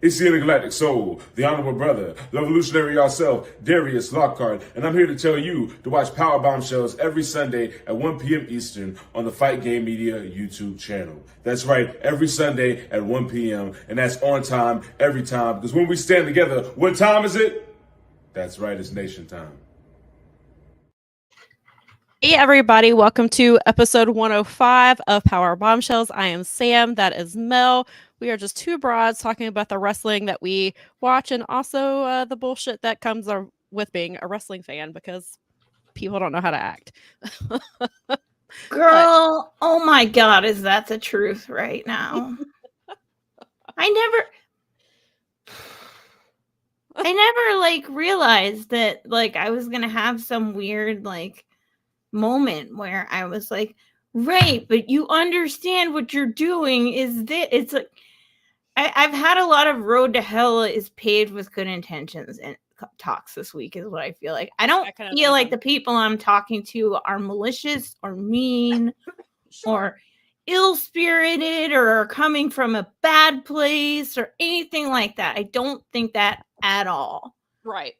It's the intergalactic soul, the honorable brother, the revolutionary yourself, Darius Lockhart, and I'm here to tell you to watch Powerbombshells every Sunday at 1 p.m. Eastern on the Fight Game Media YouTube channel. That's right, every Sunday at 1 p.m., and that's on time, every time, because when we stand together, what time is it? That's right, it's nation time. Hey everybody, welcome to episode 105 of Powerbombshells. I am Sam, that is Mel. We are just two broads talking about the wrestling that we watch and also the bullshit that comes with being a wrestling fan because people don't know how to act. Girl, oh my God, is that the truth right now? I never realized that I was gonna have some weird moment where I was like, right, but you understand what you're doing is that it's like I've had a lot of road to hell is paved with good intentions and talks this week is what I feel like. I don't feel like the people I'm talking to are malicious or mean or ill-spirited or are coming from a bad place or anything like that. I don't think that at all. Right.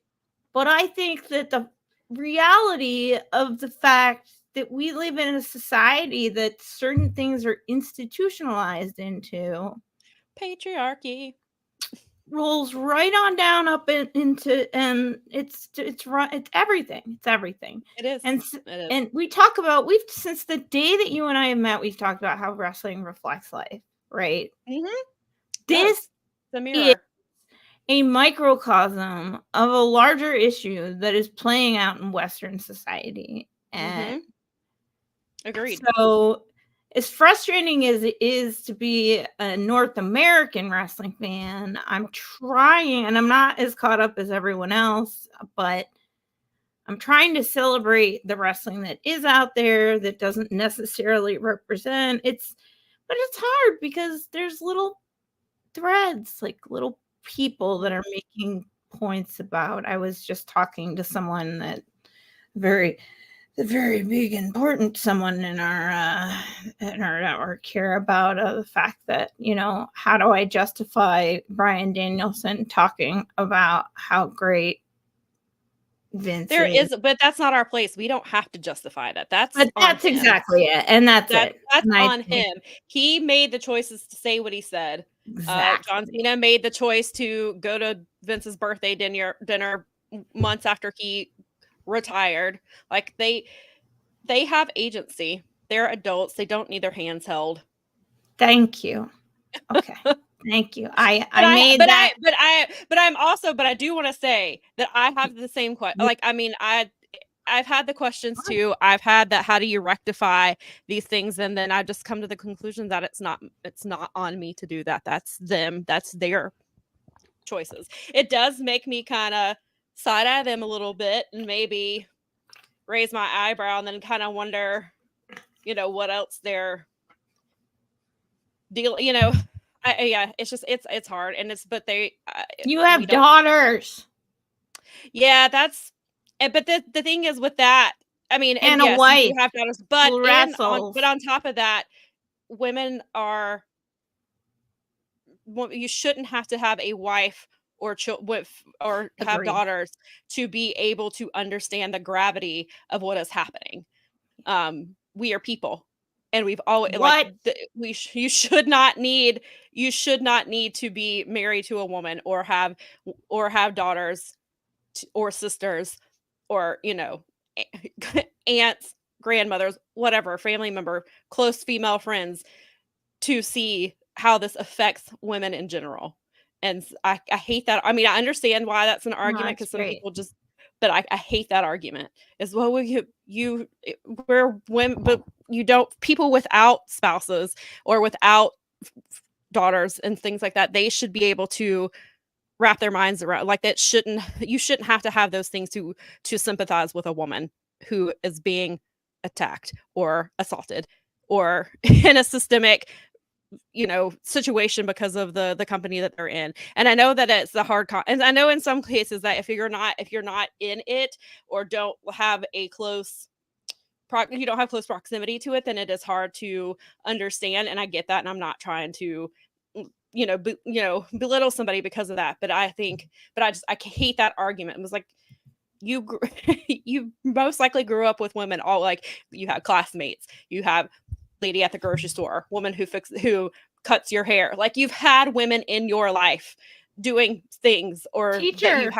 But I think that the reality of the fact that we live in a society that certain things are institutionalized into patriarchy rolls right on down up into, and it's everything. It's everything. It is. And we talk about, since the day that you and I have met, we've talked about how wrestling reflects life, right? Mm-hmm. This the mirror. Is a microcosm of a larger issue that is playing out in Western society. And agreed. So as frustrating as it is to be a North American wrestling fan, I'm trying, and I'm not as caught up as everyone else, but I'm trying to celebrate the wrestling that is out there that doesn't necessarily represent but it's hard because there's little threads, little people that are making points about. I was just talking to someone that very big important someone in our network here about the fact that, how do I justify Bryan Danielson talking about how great Vince is, but that's not our place. We don't have to justify that. That's exactly it, and that's it. That's on him. He made the choices to say what he said. Exactly. John Cena made the choice to go to Vince's birthday dinner months after he retired. They have agency. They're adults. They don't need their hands held. Thank you. Okay. Thank you. I do want to say that I have the same question. I've had the questions too. I've had that. How do you rectify these things? And then I've just come to the conclusion that it's not on me to do that. That's them. That's their choices. It does make me kind of side eye them a little bit and maybe raise my eyebrow and then kind of wonder, what else they're dealing, it's just, it's hard. And you have daughters. Yeah, but the thing is with that, I mean, and a wife, you have daughters, but on top of that, women you shouldn't have to have a wife or have daughters to be able to understand the gravity of what is happening. We are people, and we've always you should not need to be married to a woman or have daughters or sisters or aunts, grandmothers, whatever, family member, close female friends to see how this affects women in general. And I hate that. I mean, I understand why that's an argument because some people just, but I hate that argument as well. We're women, but you don't, people without spouses or without daughters and things like that, they should be able to wrap their minds around you shouldn't have to have those things to sympathize with a woman who is being attacked or assaulted or in a systemic situation because of the company that they're in. And I know that it's the hard and I know in some cases that if you're not in it or don't have a close you don't have close proximity to it, then it is hard to understand. And I get that. And I'm not trying to belittle somebody because of that. But I hate that argument. It was like, you most likely grew up with women, all like you have classmates, you have lady at the grocery store, woman who cuts your hair. Like, you've had women in your life doing things, or Teacher. that you've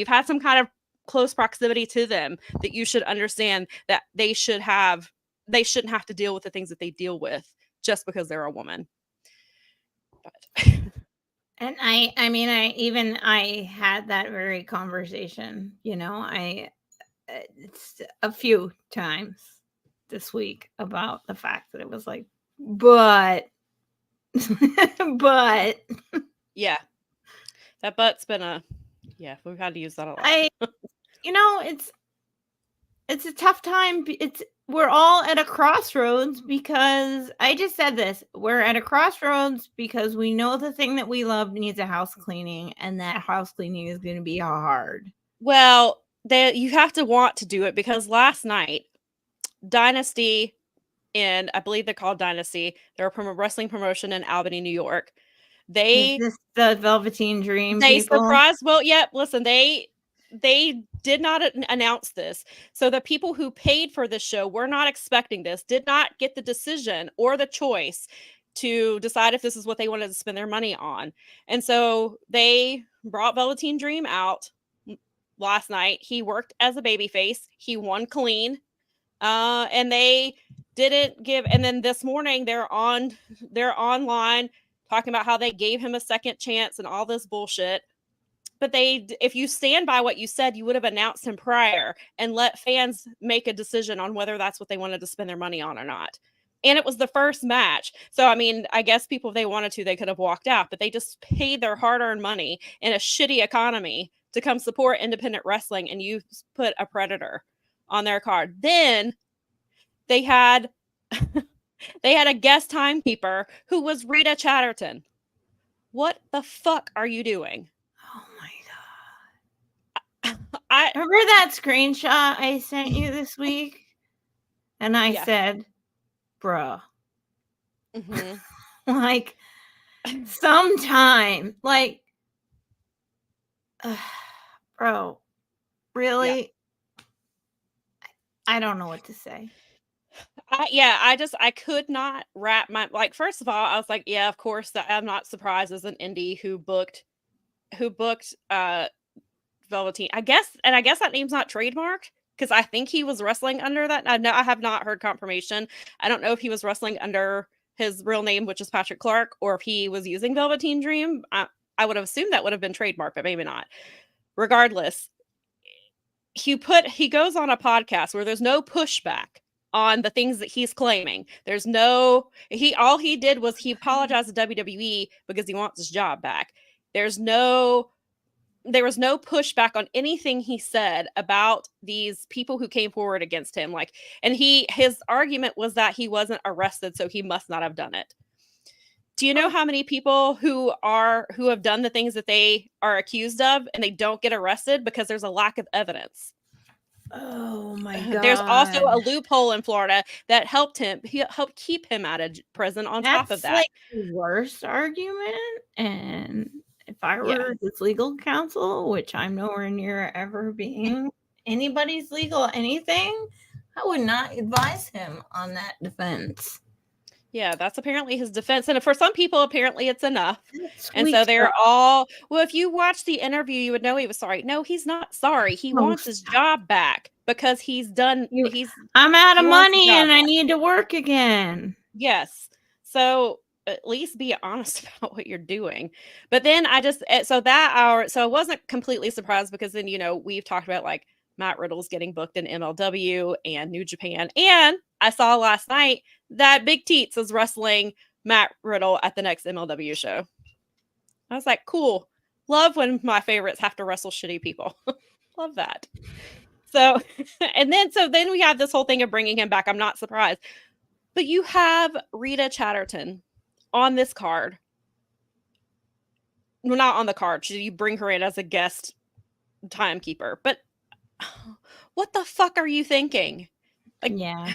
had some kind of close proximity to them, that you should understand that they shouldn't have to deal with the things that they deal with just because they're a woman. But And I had that very conversation, it's a few times this week about the fact that it was like, but yeah, that but's been we've had to use that a lot. It's a tough time. We're all at a crossroads, because I just said this. We're at a crossroads because we know the thing that we love needs a house cleaning, and that house cleaning is going to be hard. Well, you have to want to do it, because last night, Dynasty, and I believe they're called Dynasty, they're a wrestling promotion in Albany, New York. Is this the Velveteen Dream They people? surprised. Well, yeah. Listen, they did not announce this, so the people who paid for this show were not expecting this. Did not get the decision or the choice to decide if this is what they wanted to spend their money on, and so they brought Velveteen Dream out last night. He worked as a babyface. He won clean, and they didn't give. And then this morning they're online talking about how they gave him a second chance and all this bullshit. But if you stand by what you said, you would have announced him prior and let fans make a decision on whether that's what they wanted to spend their money on or not. And it was the first match. So, I mean, I guess people, if they wanted to, they could have walked out, but they just paid their hard-earned money in a shitty economy to come support independent wrestling, and you put a predator on their card. Then they had a guest timekeeper who was Rita Chatterton. What the fuck are you doing? Oh my God. I remember that screenshot I sent you this week, and I said, bruh. Mm-hmm. Like, sometime, like, bro, really? Yeah. I don't know what to say. I could not wrap my, like, first of all, I was like, yeah, of course, I'm not surprised as an indie who booked Velveteen. I guess that name's not trademarked, because I think he was wrestling under that. I have not heard confirmation. I don't know if he was wrestling under his real name, which is Patrick Clark, or if he was using Velveteen Dream. I would have assumed that would have been trademarked, but maybe not. Regardless, he goes on a podcast where there's no pushback on the things that he's claiming. All he did was he apologized to WWE because he wants his job back. There was no pushback on anything he said about these people who came forward against him. Like, and his argument was that he wasn't arrested, so he must not have done it. Do you know how many people who have done the things that they are accused of and they don't get arrested because there's a lack of evidence? Oh my God. There's also a loophole in Florida that helped keep him out of prison on top of that. That's like the worst argument. And if I were his legal counsel, which I'm nowhere near ever being anybody's legal anything, I would not advise him on that defense. Yeah, that's apparently his defense. And for some people, apparently it's enough. And so they're all, well, if you watch the interview, you would know he was sorry. No, he's not sorry. He wants his job back because I'm out of money and I need to work again. Yes. So at least be honest about what you're doing. But then I wasn't completely surprised, because then, we've talked about like Matt Riddle's getting booked in MLW and New Japan. And I saw last night that Big Teats is wrestling Matt Riddle at the next MLW show. I was like, cool. Love when my favorites have to wrestle shitty people. Love that. So then we have this whole thing of bringing him back. I'm not surprised. But you have Rita Chatterton on this card. Well, not on the card. You bring her in as a guest timekeeper. But what the fuck are you thinking? Like, yeah.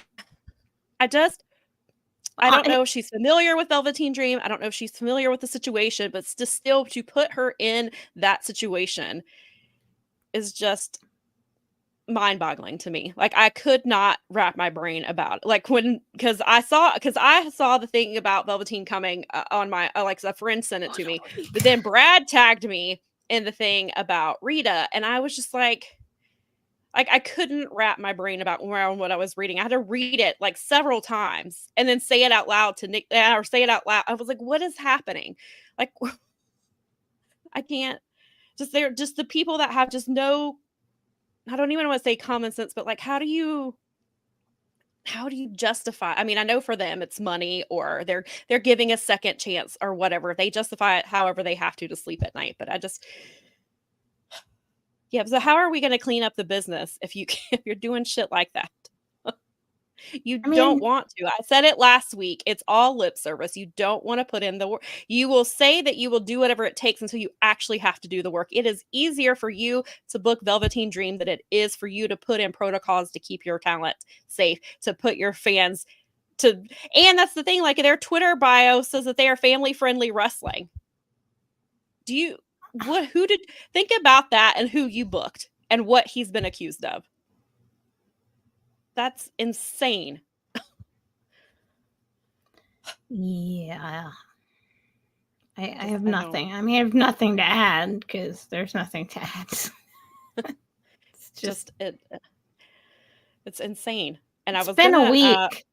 I don't know if she's familiar with Velveteen Dream. I don't know if she's familiar with the situation, but still to put her in that situation is just mind-boggling to me. Like, I could not wrap my brain about it. Like, because I saw the thing about Velveteen coming on my like a friend sent it to me, but then Brad tagged me in the thing about Rita, and I was just like I couldn't wrap my brain around what I was reading. I had to read it like several times and then say it out loud to Nick, or say it out loud. I was like, what is happening? Like, I can't. They're just the people that have just no, I don't even want to say common sense, but like, how do you justify? I mean, I know for them it's money, or they're giving a second chance or whatever. They justify it however they have to sleep at night. But I just, yeah. So how are we going to clean up the business if you're doing shit like that? Don't want to. I said it last week. It's all lip service. You don't want to put in the work. You will say that you will do whatever it takes until you actually have to do the work. It is easier for you to book Velveteen Dream than it is for you to put in protocols to keep your talent safe, to put your fans to. And that's the thing. Like, their Twitter bio says that they are family-friendly wrestling. Think about that and who you booked and what he's been accused of. That's insane. Yeah. I have nothing. I mean, I have nothing to add because there's nothing to add. It's just it's insane. And it's been a week.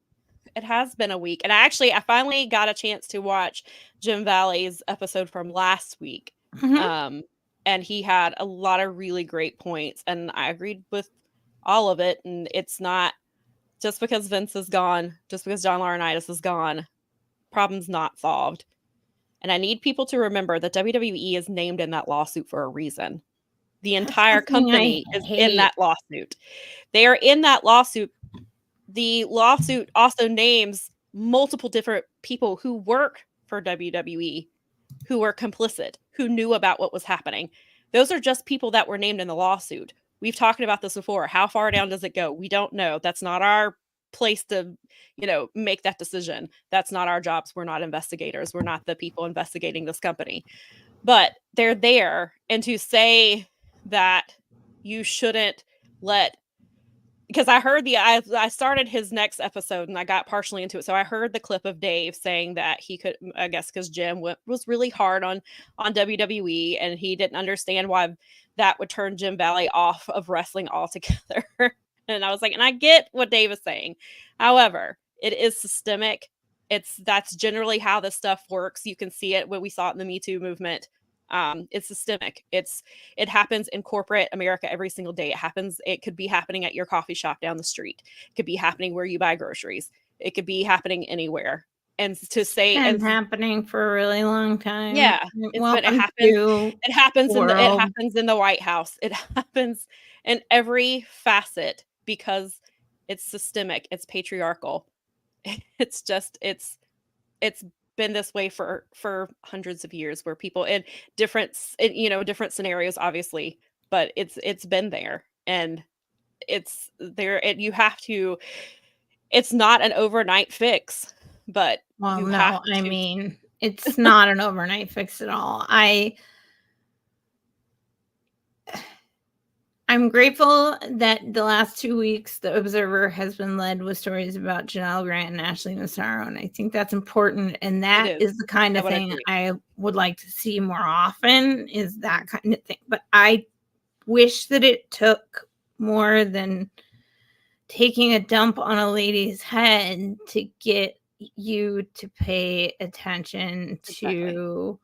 It has been a week. And I finally got a chance to watch Jim Valley's episode from last week. Mm-hmm. And he had a lot of really great points. And I agreed with all of it. And it's not just because Vince is gone, just because John Laurinaitis is gone, problem's not solved. And I need people to remember that WWE is named in that lawsuit for a reason. The entire company is in that lawsuit. They are in that lawsuit. The lawsuit also names multiple different people who work for WWE, who were complicit, who knew about what was happening. Those are just people that were named in the lawsuit. We've talked about this before. How far down does it go? We don't know. That's not our place to, make that decision. That's not our jobs. We're not investigators. We're not the people investigating this company. But they're there. And to say that you shouldn't let, because I heard I started his next episode and I got partially into it. So I heard the clip of Dave saying that he could, I guess, because Jim was really hard on WWE and he didn't understand why that would turn Jim Valley off of wrestling altogether. And I was like, and I get what Dave is saying. However, it is systemic. That's generally how this stuff works. You can see it when we saw it in the Me Too movement. It's systemic. It happens in corporate America every single day. It could be happening at your coffee shop down the street. It could be happening where you buy groceries. It could be happening anywhere. And to say it's happening for a really long time. Yeah. It happens in the White House. It happens in every facet because it's systemic. It's patriarchal. It's been this way for hundreds of years, where people in different scenarios, obviously, but it's been there and it's there. And you have to. It's not an overnight fix, but it's not an overnight fix at all. I'm grateful that the last 2 weeks, the Observer has been led with stories about Janelle Grant and Ashley Massaro. And I think that's important. And that is the kind of thing I would like to see more often, is that kind of thing. But I wish that it took more than taking a dump on a lady's head to get you to pay attention to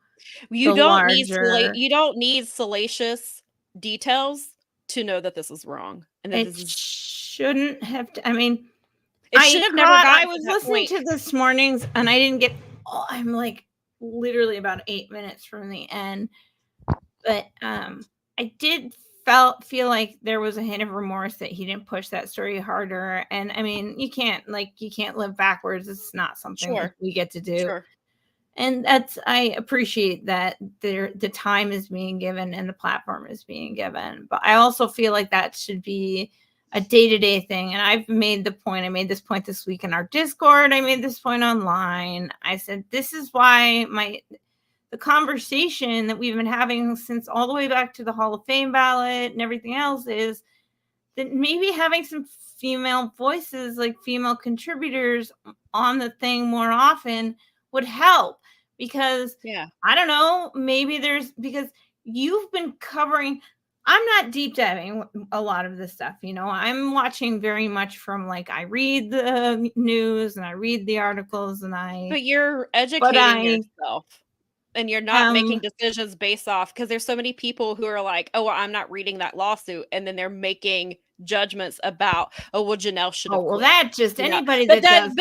you don't need salacious details to know that this is wrong, and that shouldn't have to. I mean, it should have never gotten. I was listening to this morning's, and I didn't get. I'm like literally about 8 minutes from the end, but I did feel like there was a hint of remorse that he didn't push that story harder. And I mean, you can't live backwards. It's not something that we get to do. Sure. And I appreciate that the time is being given and the platform is being given. But I also feel like that should be a day-to-day thing. And I've made the point, I made this point this week in our Discord, I made this point online. I said, this is why the conversation that we've been having since all the way back to the Hall of Fame ballot and everything else is that maybe having some female voices, like female contributors on the thing more often would help. Because I don't know, maybe because you've been covering, I'm not deep diving a lot of this stuff, you know, I'm watching very much from like, I read the news and I read the articles but you're educating yourself. And you're not making decisions based off, because there's so many people who are like, oh, well, I'm not reading that lawsuit. And then they're making judgments about, oh, well, Janelle should have quit. That just anybody that does.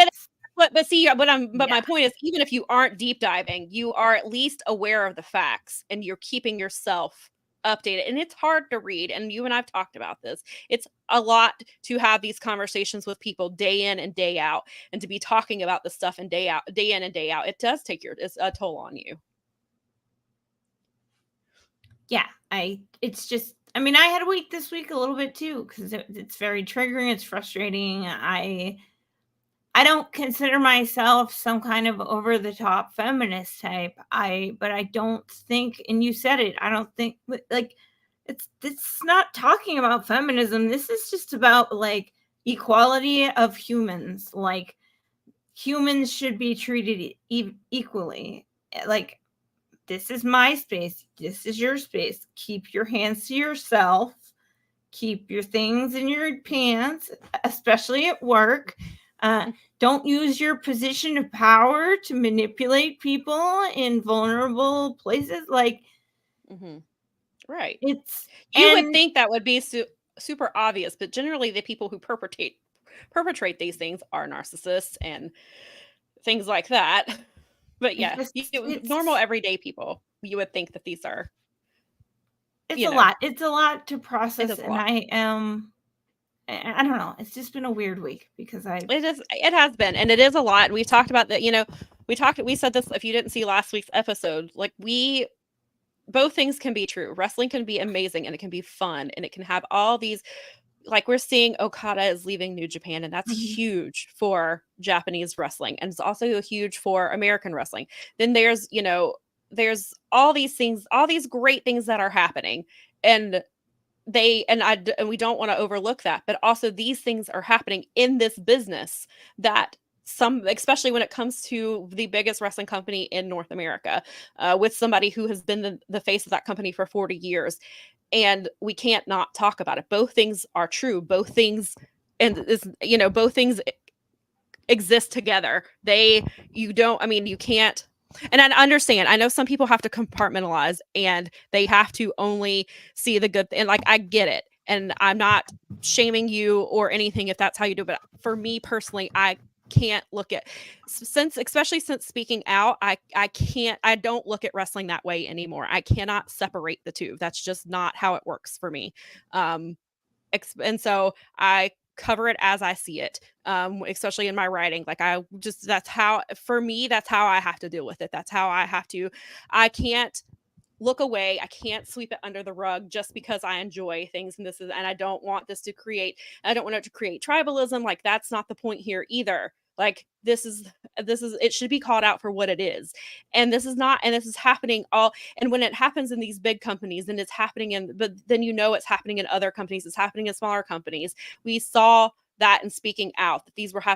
But see, my point is, even if you aren't deep diving, you are at least aware of the facts and you're keeping yourself updated. And it's hard to read. And you and I've talked about this. It's a lot to have these conversations with people day in and day out, and to be talking about the stuff and day in and day out. It does take it's a toll on you. Yeah, it's just, I mean, I had a week this week a little bit too, because it's very triggering. It's frustrating. I don't consider myself some kind of over the top feminist type. But I don't think, and you said it, I don't think like it's not talking about feminism. This is just about like equality of humans. Like humans should be treated equally. Like, this is my space. This is your space. Keep your hands to yourself. Keep your things in your pants, especially at work. Don't use your position of power to manipulate people in vulnerable places. Like, right. You would think that would be super obvious, but generally the people who perpetrate these things are narcissists and things like that. But yeah, normal everyday people, you would think that these are. It's a lot. It's a lot to process, and I don't know. It's just been a weird week because it has been, and it is a lot. We've talked about that. You know, we said this. If you didn't see last week's episode, like both things can be true. Wrestling can be amazing, and it can be fun, and it can have all these. Like, we're seeing Okada is leaving New Japan, and that's huge for Japanese wrestling. And it's also huge for American wrestling. Then there's all these things, all these great things that are happening. And we don't want to overlook that. But also these things are happening in this business that especially when it comes to the biggest wrestling company in North America, with somebody who has been the face of that company for 40 years. And we can't not talk about it. Both things are true. Both things, both things exist together. You can't. And I understand. I know some people have to compartmentalize, and they have to only see the good. And like, I get it. And I'm not shaming you or anything if that's how you do it. But for me personally, I can't look at, especially since speaking out, I don't look at wrestling that way anymore. I cannot separate the two. That's just not how it works for me. And so I cover it as I see it, especially in my writing. Like, that's how I have to deal with it. That's how I can't look away. I can't sweep it under the rug just because I enjoy things. And I don't want it to create tribalism. Like, that's not the point here either. Like, this is, it should be called out for what it is. And this is happening and when it happens in these big companies, and it's happening but then it's happening in other companies, it's happening in smaller companies. We saw that in speaking out, that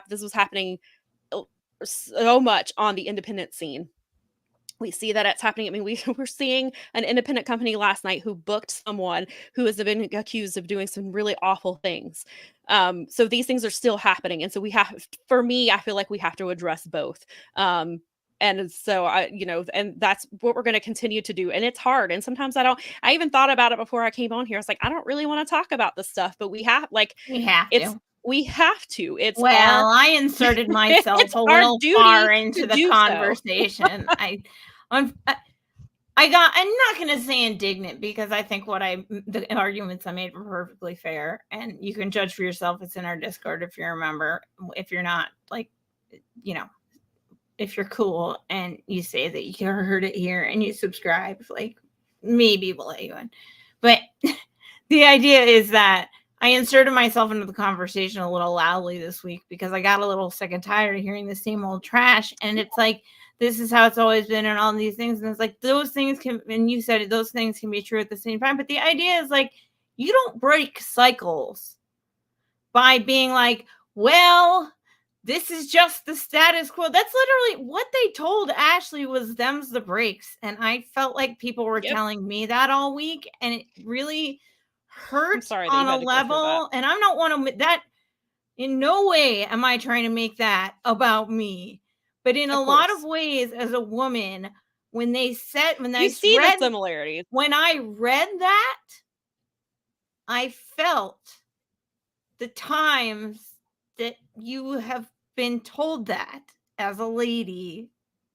this was happening so much on the independent scene. We see that it's happening. I mean, we're seeing an independent company last night who booked someone who has been accused of doing some really awful things. So these things are still happening. And so I feel like we have to address both. And so and that's what we're going to continue to do. And it's hard. And sometimes I even thought about it before I came on here. It's like, I don't really want to talk about this stuff, but we have to. I inserted myself a little far into the conversation. I'm not going to say indignant, because I think the arguments I made were perfectly fair, and you can judge for yourself. It's in our Discord if you're a member. If you're not, like, if you're cool and you say that you heard it here and you subscribe, like, maybe we'll let you in. But the idea is that I inserted myself into the conversation a little loudly this week because I got a little sick and tired of hearing the same old trash. And it's like, this is how it's always been and all these things. And it's like, those things can, and you said it, those things can be true at the same time. But the idea is like, you don't break cycles by being like, well, this is just the status quo. That's literally what they told Ashley was them's the breaks. And I felt like people were telling me that all week. And it really hurts on a level. And I'm not one of that. In no way am I trying to make that about me. But in a lot of ways, as a woman, when they said, when I see the similarities. When I read that, I felt the times that you have been told that as a lady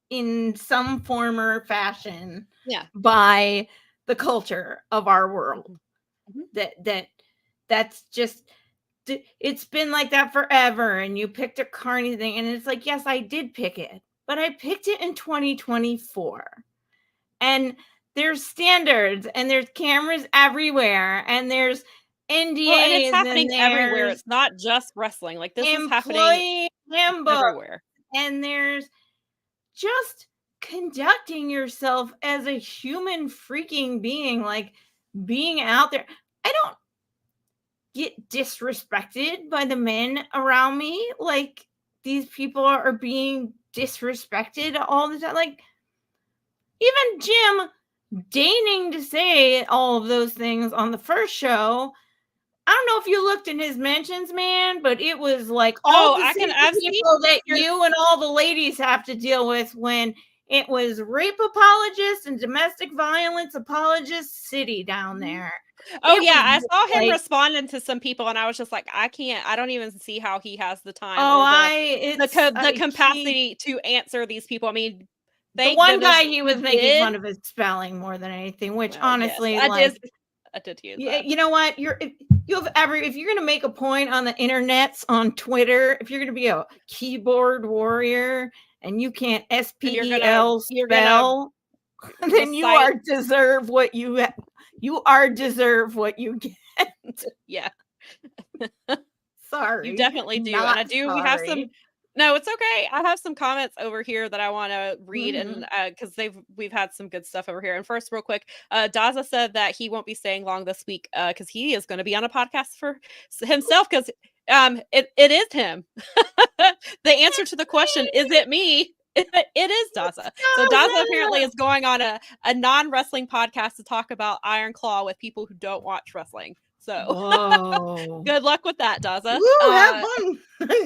in some form or fashion by the culture of our world. That's just, it's been like that forever. And you picked a Carney thing, and it's like, yes, I did pick it, but I picked it in 2024, and there's standards and there's cameras everywhere and there's NDAs, and it's happening everywhere. It's not just wrestling. Like, this is happening everywhere. And there's just conducting yourself as a human freaking being, like being out there. I don't get disrespected by the men around me. Like, these people are being disrespected all the time. Like, even Jim deigning to say all of those things on the first show. I don't know if you looked in his mentions, man, but it was like all the people that you and all the ladies have to deal with when it was rape apologists and domestic violence apologist city down there. Oh, yeah. I saw him responding to some people, and I was just like, I don't even see how he has the time the capacity to answer these people. I mean, the one guy he was making fun of his spelling more than anything, which honestly, yes, I did use that. You know what? If you're going to make a point on the internets, on Twitter, if you're going to be a keyboard warrior and you can't SPEL spell, then you are deserve what you get. Yeah. Sorry. You definitely do. And I do. We have some. No, it's okay. I have some comments over here that I want to read, and because we've had some good stuff over here. And first, real quick, Daza said that he won't be staying long this week because he is going to be on a podcast for himself, because it is him. The answer to the question, is it me? It is Daza. So Daza apparently is going on a non-wrestling podcast to talk about Iron Claw with people who don't watch wrestling. So good luck with that, Daza. Woo, have fun.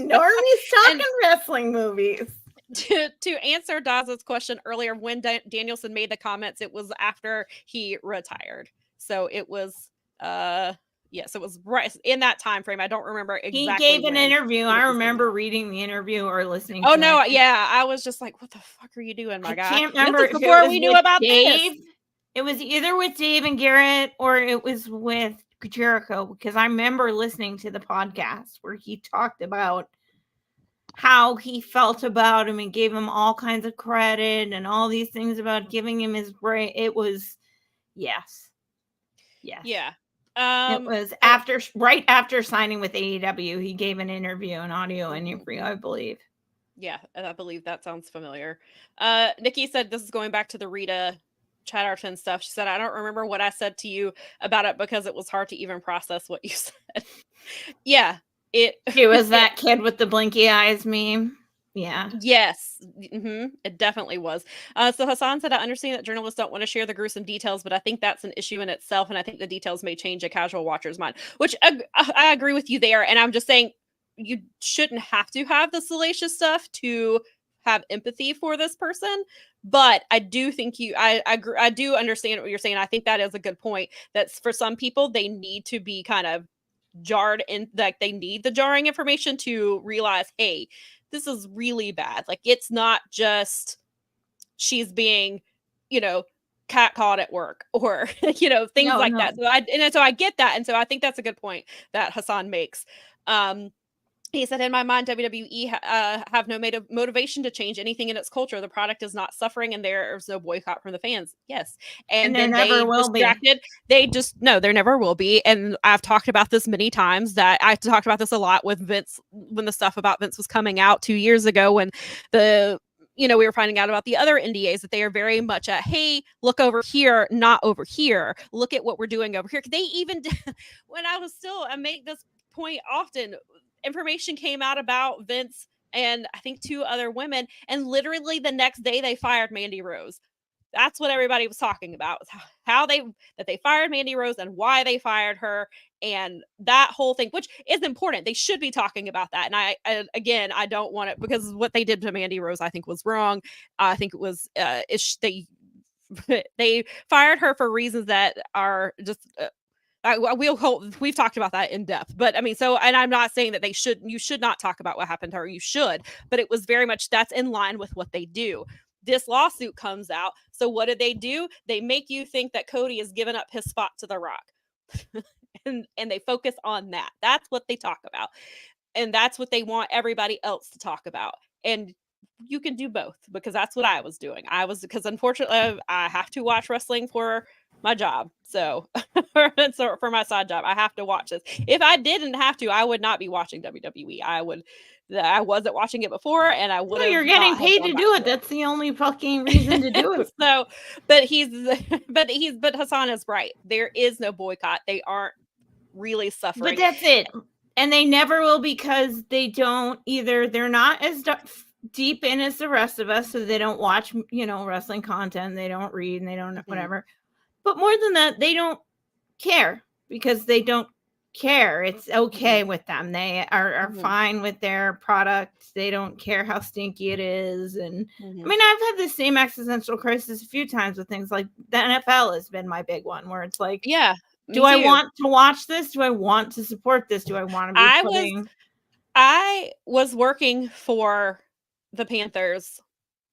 Normie's talking wrestling movies. To answer Daza's question earlier, when Danielson made the comments, it was after he retired. So it was yes, it was right in that time frame. I don't remember exactly. He gave an interview. I remember reading the interview or listening. Oh no, yeah, I was just like, "What the fuck are you doing, my guy?" I can't remember before we knew about Dave. this. It was either with Dave and Garrett or it was with Jericho, because I remember listening to the podcast where he talked about how he felt about him and gave him all kinds of credit and all these things about giving him his break. It was yeah. It was right after signing with AEW. He gave an interview, an audio interview, I believe. Yeah, I believe that sounds familiar. Nikki said this is going back to the Rita Chatterton stuff. She said, I don't remember what I said to you about it because it was hard to even process what you said. Yeah. It was that kid with the blinky eyes meme. Yeah. Yes. It definitely was. So Hassan said, I understand that journalists don't want to share the gruesome details, but I think that's an issue in itself. And I think the details may change a casual watcher's mind, which I agree with you there. And I'm just saying you shouldn't have to have the salacious stuff to have empathy for this person. But I do think I do understand what you're saying. I think that is a good point. That's for some people, they need to be kind of jarred in, like they need the jarring information to realize, hey, this is really bad. Like, it's not just she's being, catcalled at work or, things that. So I get that. And so I think that's a good point that Hassan makes. He said, in my mind, WWE have no motivation to change anything in its culture. The product is not suffering and there's no boycott from the fans. Yes. And there then never will be. No, there never will be. And I've talked about this many times, that I talked about this a lot with Vince when the stuff about Vince was coming out 2 years ago, when we were finding out about the other NDAs, that they are very much a, hey, look over here, not over here. Look at what we're doing over here. They even did, when I make this point often, information came out about Vince and I think 2 other women, and literally the next day they fired Mandy Rose. That's what everybody was talking about, that they fired Mandy Rose and why they fired her, and that whole thing, which is important. They should be talking about that. And I don't want it, because what they did to Mandy Rose, I think, was wrong. I think it was they fired her for reasons that are just we've talked about that in depth, but I mean, and I'm not saying that you should not talk about what happened to her. You should, but it was very much, that's in line with what they do. This lawsuit comes out. So what do? They make you think that Cody has given up his spot to The Rock. and they focus on that. That's what they talk about. And that's what they want everybody else to talk about. And you can do both, because that's what I was doing. Because unfortunately I have to watch wrestling for my job. So for my side job, I have to watch this. If I didn't have to, I would not be watching WWE. I wasn't watching it before, and I would. No, you're getting paid to do it. That's the only fucking reason to do it. So, but Hassan is right. There is no boycott. They aren't really suffering. But that's it. And they never will, because they don't either. They're not as deep in as the rest of us, so they don't watch, wrestling content. They don't read, and they don't whatever. But more than that, they don't care, because they don't care. It's okay with them. They are fine with their product. They don't care how stinky it is. And I mean, I've had the same existential crisis a few times with things like the NFL has been my big one, where it's like, yeah, do I want to watch this? Do I want to support this? Do I want to be I was working for the Panthers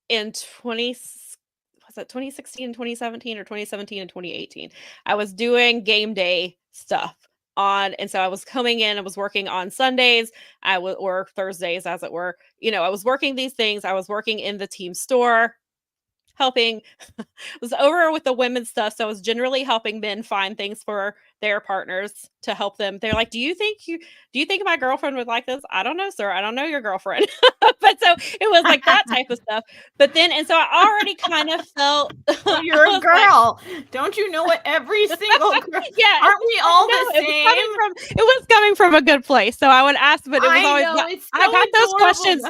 in 2016 and 2017, or 2017 and 2018. I was doing game day stuff and so I was coming in, I was working on Sundays, or Thursdays, as it were. I was working these things. I was working in the team store, helping. Was over with the women's stuff, so I was generally helping men find things for their partners to help them. They're like, do you think my girlfriend would like this? I don't know, sir. I don't know your girlfriend. But so it was like that type of stuff. But then, and so I already kind of felt, you're a girl. Don't you know what every single girl? Yeah. Aren't we all the same? It was coming from a good place. So I would ask, but it was always, I got those questions.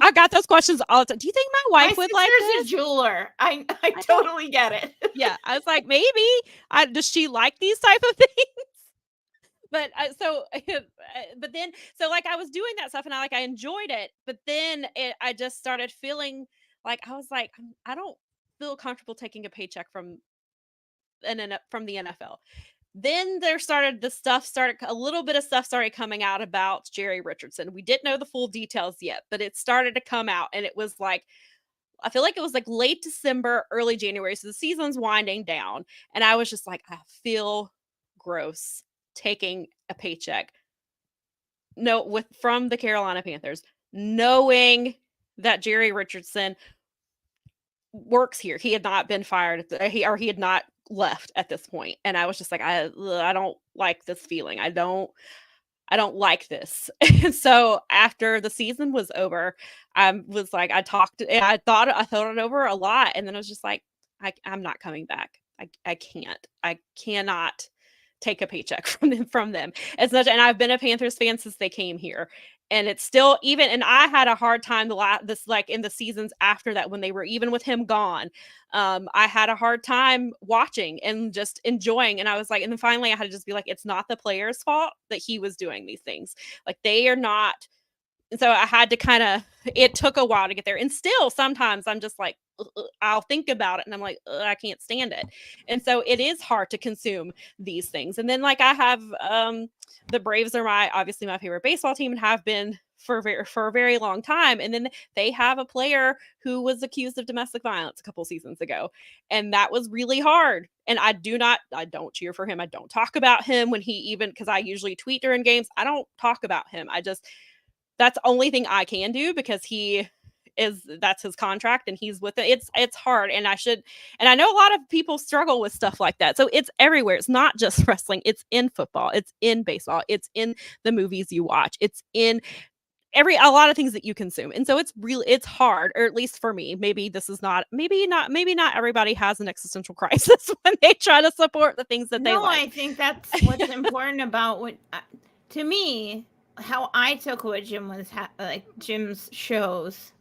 I got those questions all the time. Do you think my wife would like this? A jeweler. I totally get it. Yeah. I was like, maybe. Does she like these type of things? But then I was doing that stuff, and I enjoyed it, but then I just started feeling like, I was like, I don't feel comfortable taking a paycheck from the NFL. Then a little bit of stuff started coming out about Jerry Richardson. We didn't know the full details yet, but it started to come out, and it was like, I feel like it was like late December, early January. So the season's winding down, and I was just like, I feel gross taking a paycheck from the Carolina Panthers, knowing that Jerry Richardson works here. He had not been fired he had not left at this point. And I was just like, I don't like this feeling. I don't like this. And so after the season was over, I was like, I thought it over a lot. And then I was just like, I'm not coming back. I cannot take a paycheck from them as much. And I've been a Panthers fan since they came here, and it's still and I had a hard time in the seasons after that, when they were even with him gone. I had a hard time watching and just enjoying. And I was like, and then finally I had to just be like, it's not the player's fault that he was doing these things. Like, they are not. And so I had to it took a while to get there. And still sometimes I'm just like, I'll think about it and I'm like, I can't stand it. And so it is hard to consume these things. And then I have the Braves are obviously my favorite baseball team, and have been for a very long time. And then they have a player who was accused of domestic violence a couple seasons ago, and that was really hard. And I don't cheer for him. I don't talk about him because I usually tweet during games. I don't talk about him. that's the only thing I can do because that's his contract and he's with it. It's hard, and I know a lot of people struggle with stuff like that. So it's everywhere. It's not just wrestling. It's in football. It's in baseball. It's in the movies you watch. It's in a lot of things that you consume. And so it's hard, or at least for me. Maybe not everybody has an existential crisis when they try to support the things that they like. I think that's what's important about what, to me, how I took what Jim was like Jim's shows,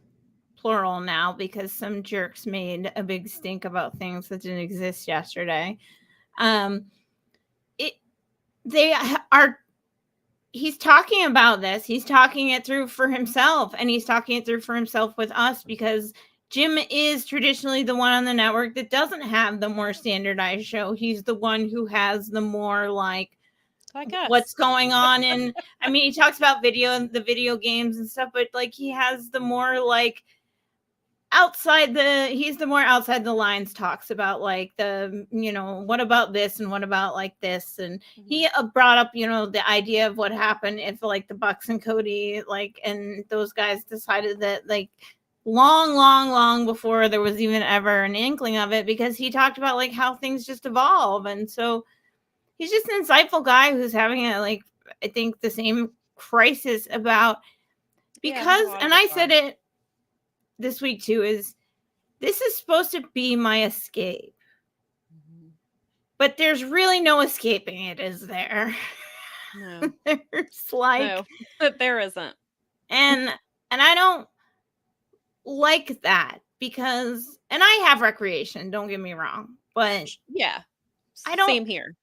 plural now, because some jerks made a big stink about things that didn't exist yesterday. He's talking about this. He's talking it through for himself, and he's talking it through for himself with us, because Jim is traditionally the one on the network that doesn't have the more standardized show. He's the one who has the more like what's going on. And I mean, he talks about the video games and stuff, but like he has the more like he's the more outside the lines talks about like the, what about this and what about like this. And he brought up, the idea of what happened if like the Bucks and Cody, like, and those guys decided that like long before there was even ever an inkling of it, because he talked about like how things just evolve. And so he's just an insightful guy who's having I think the same crisis about, because, and I said it this week too, this is supposed to be my escape, but there's really no escaping it, is there? No. There's like, no, but there isn't. And I don't like that, because, and I have recreation, don't get me wrong, but yeah, same here.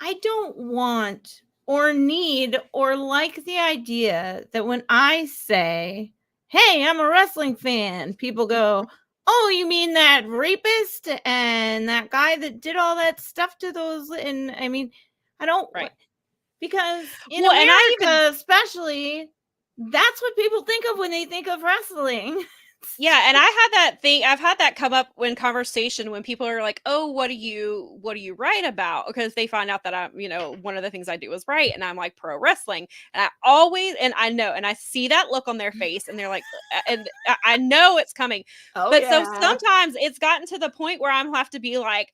I don't want or need or like the idea that when I say, hey, I'm a wrestling fan, people go, oh, you mean that rapist and that guy that did all that stuff to those? And I mean, I don't, because in America, especially, that's what people think of when they think of wrestling. Yeah, and I've had that come up in conversation when people are like, oh, what do you write about? Because they find out that I'm, one of the things I do is write, and I'm like pro wrestling. And I know, and I see that look on their face, and they're like, and I know it's coming. So sometimes it's gotten to the point where I'm have to be like,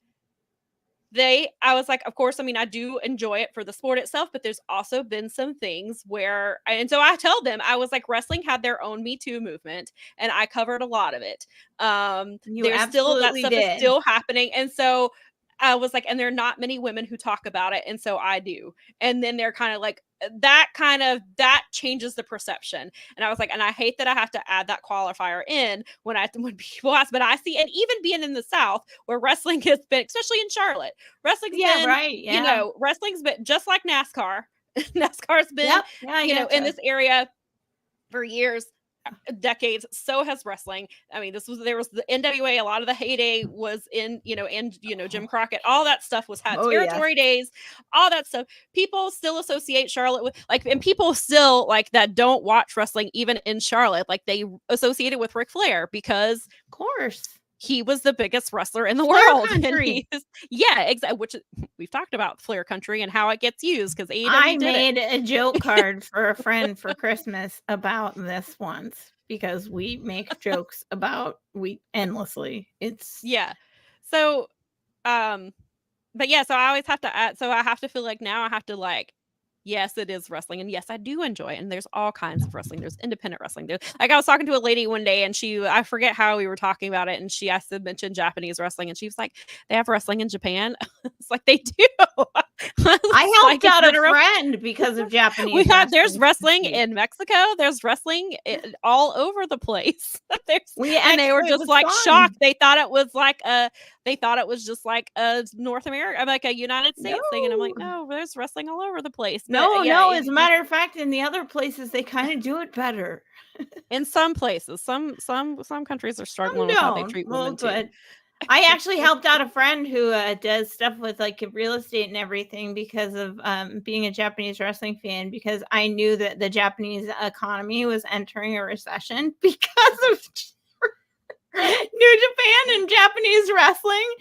I was like, of course, I mean, I do enjoy it for the sport itself, but there's also been some things where, and so I tell them, I was like, wrestling had their own Me Too movement, and I covered a lot of it. There's still, that stuff is still happening. And so I was like, and there are not many women who talk about it. And so I do. And then they're kind of like, that changes the perception. And I was like, and I hate that I have to add that qualifier in when people ask, but I see, and even being in the South where wrestling has been, especially in Charlotte, wrestling's been, wrestling's been just like NASCAR. NASCAR's been, in this area for years, decades. So has wrestling. I mean, there was the NWA. A lot of the heyday was in, Jim Crockett. All that stuff was had territory days. All that stuff. People still associate Charlotte with and people still that don't watch wrestling even in Charlotte. Like they associate it with Ric Flair because, of course, he was the biggest wrestler in the world. Exactly. Which we've talked about Flair Country and how it gets used because I made a joke card for a friend for Christmas about this once because we make jokes about endlessly. So, but yeah, so I always have to add. So I have to feel like now I have to yes, it is wrestling. And yes, I do enjoy it. And there's all kinds of wrestling. There's independent wrestling. I was talking to a lady one day and I forget how we were talking about it. And she asked to mention Japanese wrestling. And she was like, they have wrestling in Japan. It's like they do. I helped out a friend because of Japanese wrestling. There's wrestling in Mexico. There's wrestling all over the place. And they were just shocked. They thought it was just like a North America, like a United States thing. And I'm like, no, there's wrestling all over the place. No. As a matter of fact, in the other places, they kind of do it better. In some places, some countries are struggling with how they treat women too. But I actually helped out a friend who does stuff with real estate and everything because of being a Japanese wrestling fan, because I knew that the Japanese economy was entering a recession because of New Japan and Japanese wrestling.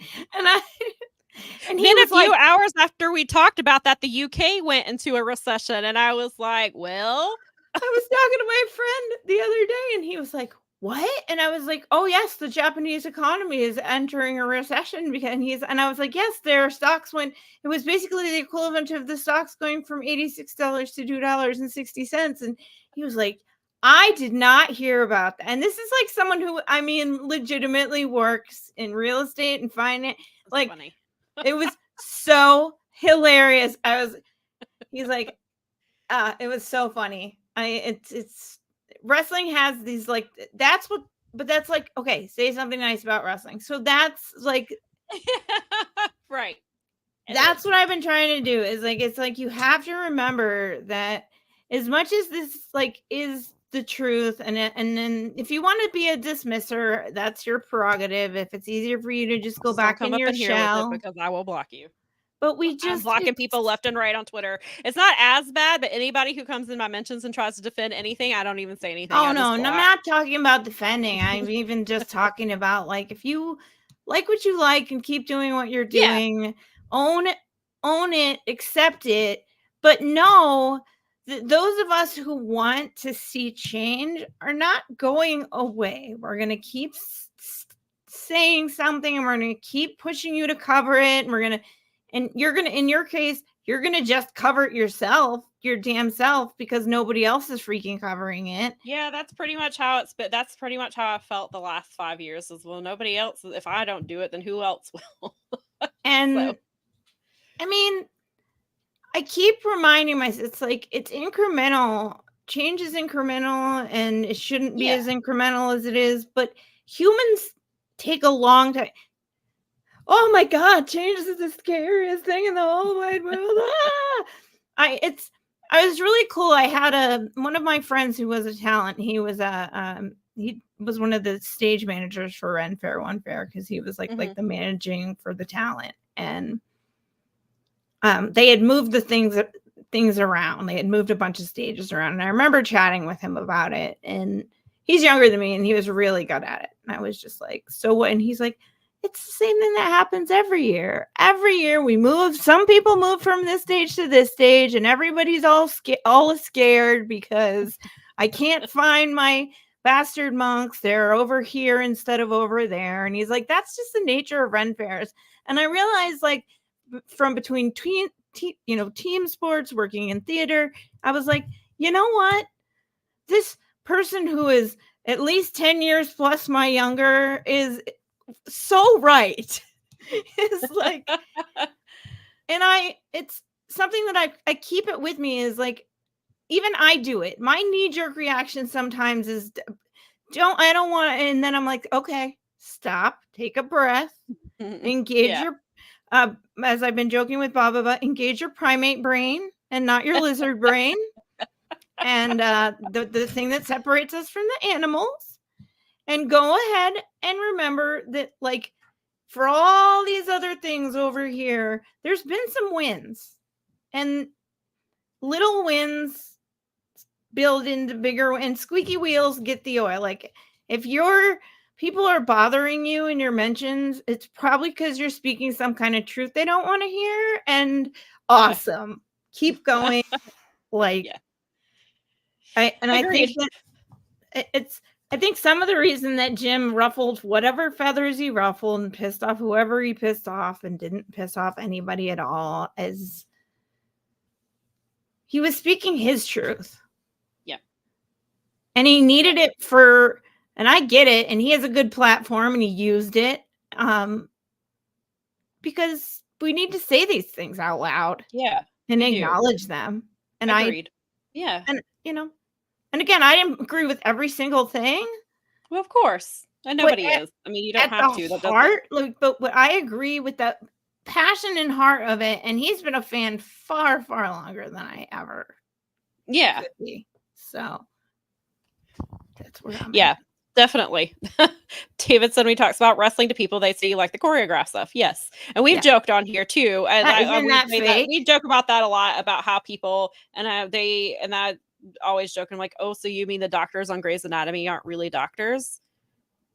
And then a few hours after we talked about that, the UK went into a recession, and I was like, well, I was talking to my friend the other day, and he was like, "What?" And I was like, "Oh yes, the Japanese economy is entering a recession." And I was like, "Yes, their stocks went. It was basically the equivalent of the stocks going from $86 to $2.60." And he was like, "I did not hear about that." And this is like someone who, I mean, legitimately works in real estate and finance. Like, funny. it was so hilarious. He's like, it was so funny. It's wrestling has these like, but that's like, okay, say something nice about wrestling. So that's like, right. That's what I've been trying to do, is like, it's like, you have to remember that as much as this like is the truth, and then if you want to be a dismisser, that's your prerogative. If it's easier for you to just go back in your shell, because I will block you. But I'm blocking people left and right on Twitter. It's not as bad, but anybody who comes in my mentions and tries to defend anything, I don't even say anything. Oh, no, I'm not talking about defending. I'm even just talking about, like, if you like what you like and keep doing what you're doing, own it, accept it. But know that those of us who want to see change are not going away. We're going to keep saying something, and we're going to keep pushing you to cover it. And you're going to, in your case, you're going to just cover it yourself, your damn self, because nobody else is freaking covering it. Yeah, that's pretty much how that's pretty much how I felt the last 5 years as well. Nobody else, if I don't do it, then who else will? And so. I mean, I keep reminding myself, it's like, it's incremental. Change is incremental, and it shouldn't be as incremental as it is, but humans take a long time. Oh my God, change is the scariest thing in the whole wide world. I was really cool. I had one of my friends who was a talent. He was one of the stage managers for Ren Fair One Fair, because he was like the managing for the talent. And they had moved the things around. They had moved a bunch of stages around. And I remember chatting with him about it. And he's younger than me, and he was really good at it. And I was just like, so what? And he's like, it's the same thing that happens every year. Every year we move. Some people move from this stage to this stage, and everybody's all scared because I can't find my bastard monks. They're over here instead of over there. And he's like, that's just the nature of Ren fairs. And I realized, like, from between team sports, working in theater, I was like, you know what? This person who is at least 10 years plus my younger is so right. It's like, and it's something that I keep it with me, is like, even I do it. My knee-jerk reaction sometimes is I don't want to, and then I'm like, okay, stop, take a breath, engage your as I've been joking with Bob about, engage your primate brain and not your lizard brain. And the thing that separates us from the animals. And go ahead and remember that, like, for all these other things over here, there's been some wins. And little wins build into bigger, and squeaky wheels get the oil. Like, if your people are bothering you in your mentions, it's probably because you're speaking some kind of truth they don't want to hear. And awesome. Keep going. Like, I think that I think some of the reason that Jim ruffled whatever feathers he ruffled and pissed off whoever he pissed off and didn't piss off anybody at all is he was speaking his truth. Yeah. And he needed it and I get it. And he has a good platform and he used it because we need to say these things out loud. Yeah. And acknowledge them. And agreed. And again, I didn't agree with every single thing. Well, of course. And nobody is. I mean, you don't have to. But what I agree with the passion and heart of it. And he's been a fan far, far longer than I ever could be. So that's where I'm at. Definitely. David suddenly talks about wrestling to people they see, like the choreograph stuff. Yes. And we've joked on here too. And we joke about that a lot, about how people, and I always joke, I'm like, oh, so you mean the doctors on Grey's Anatomy aren't really doctors?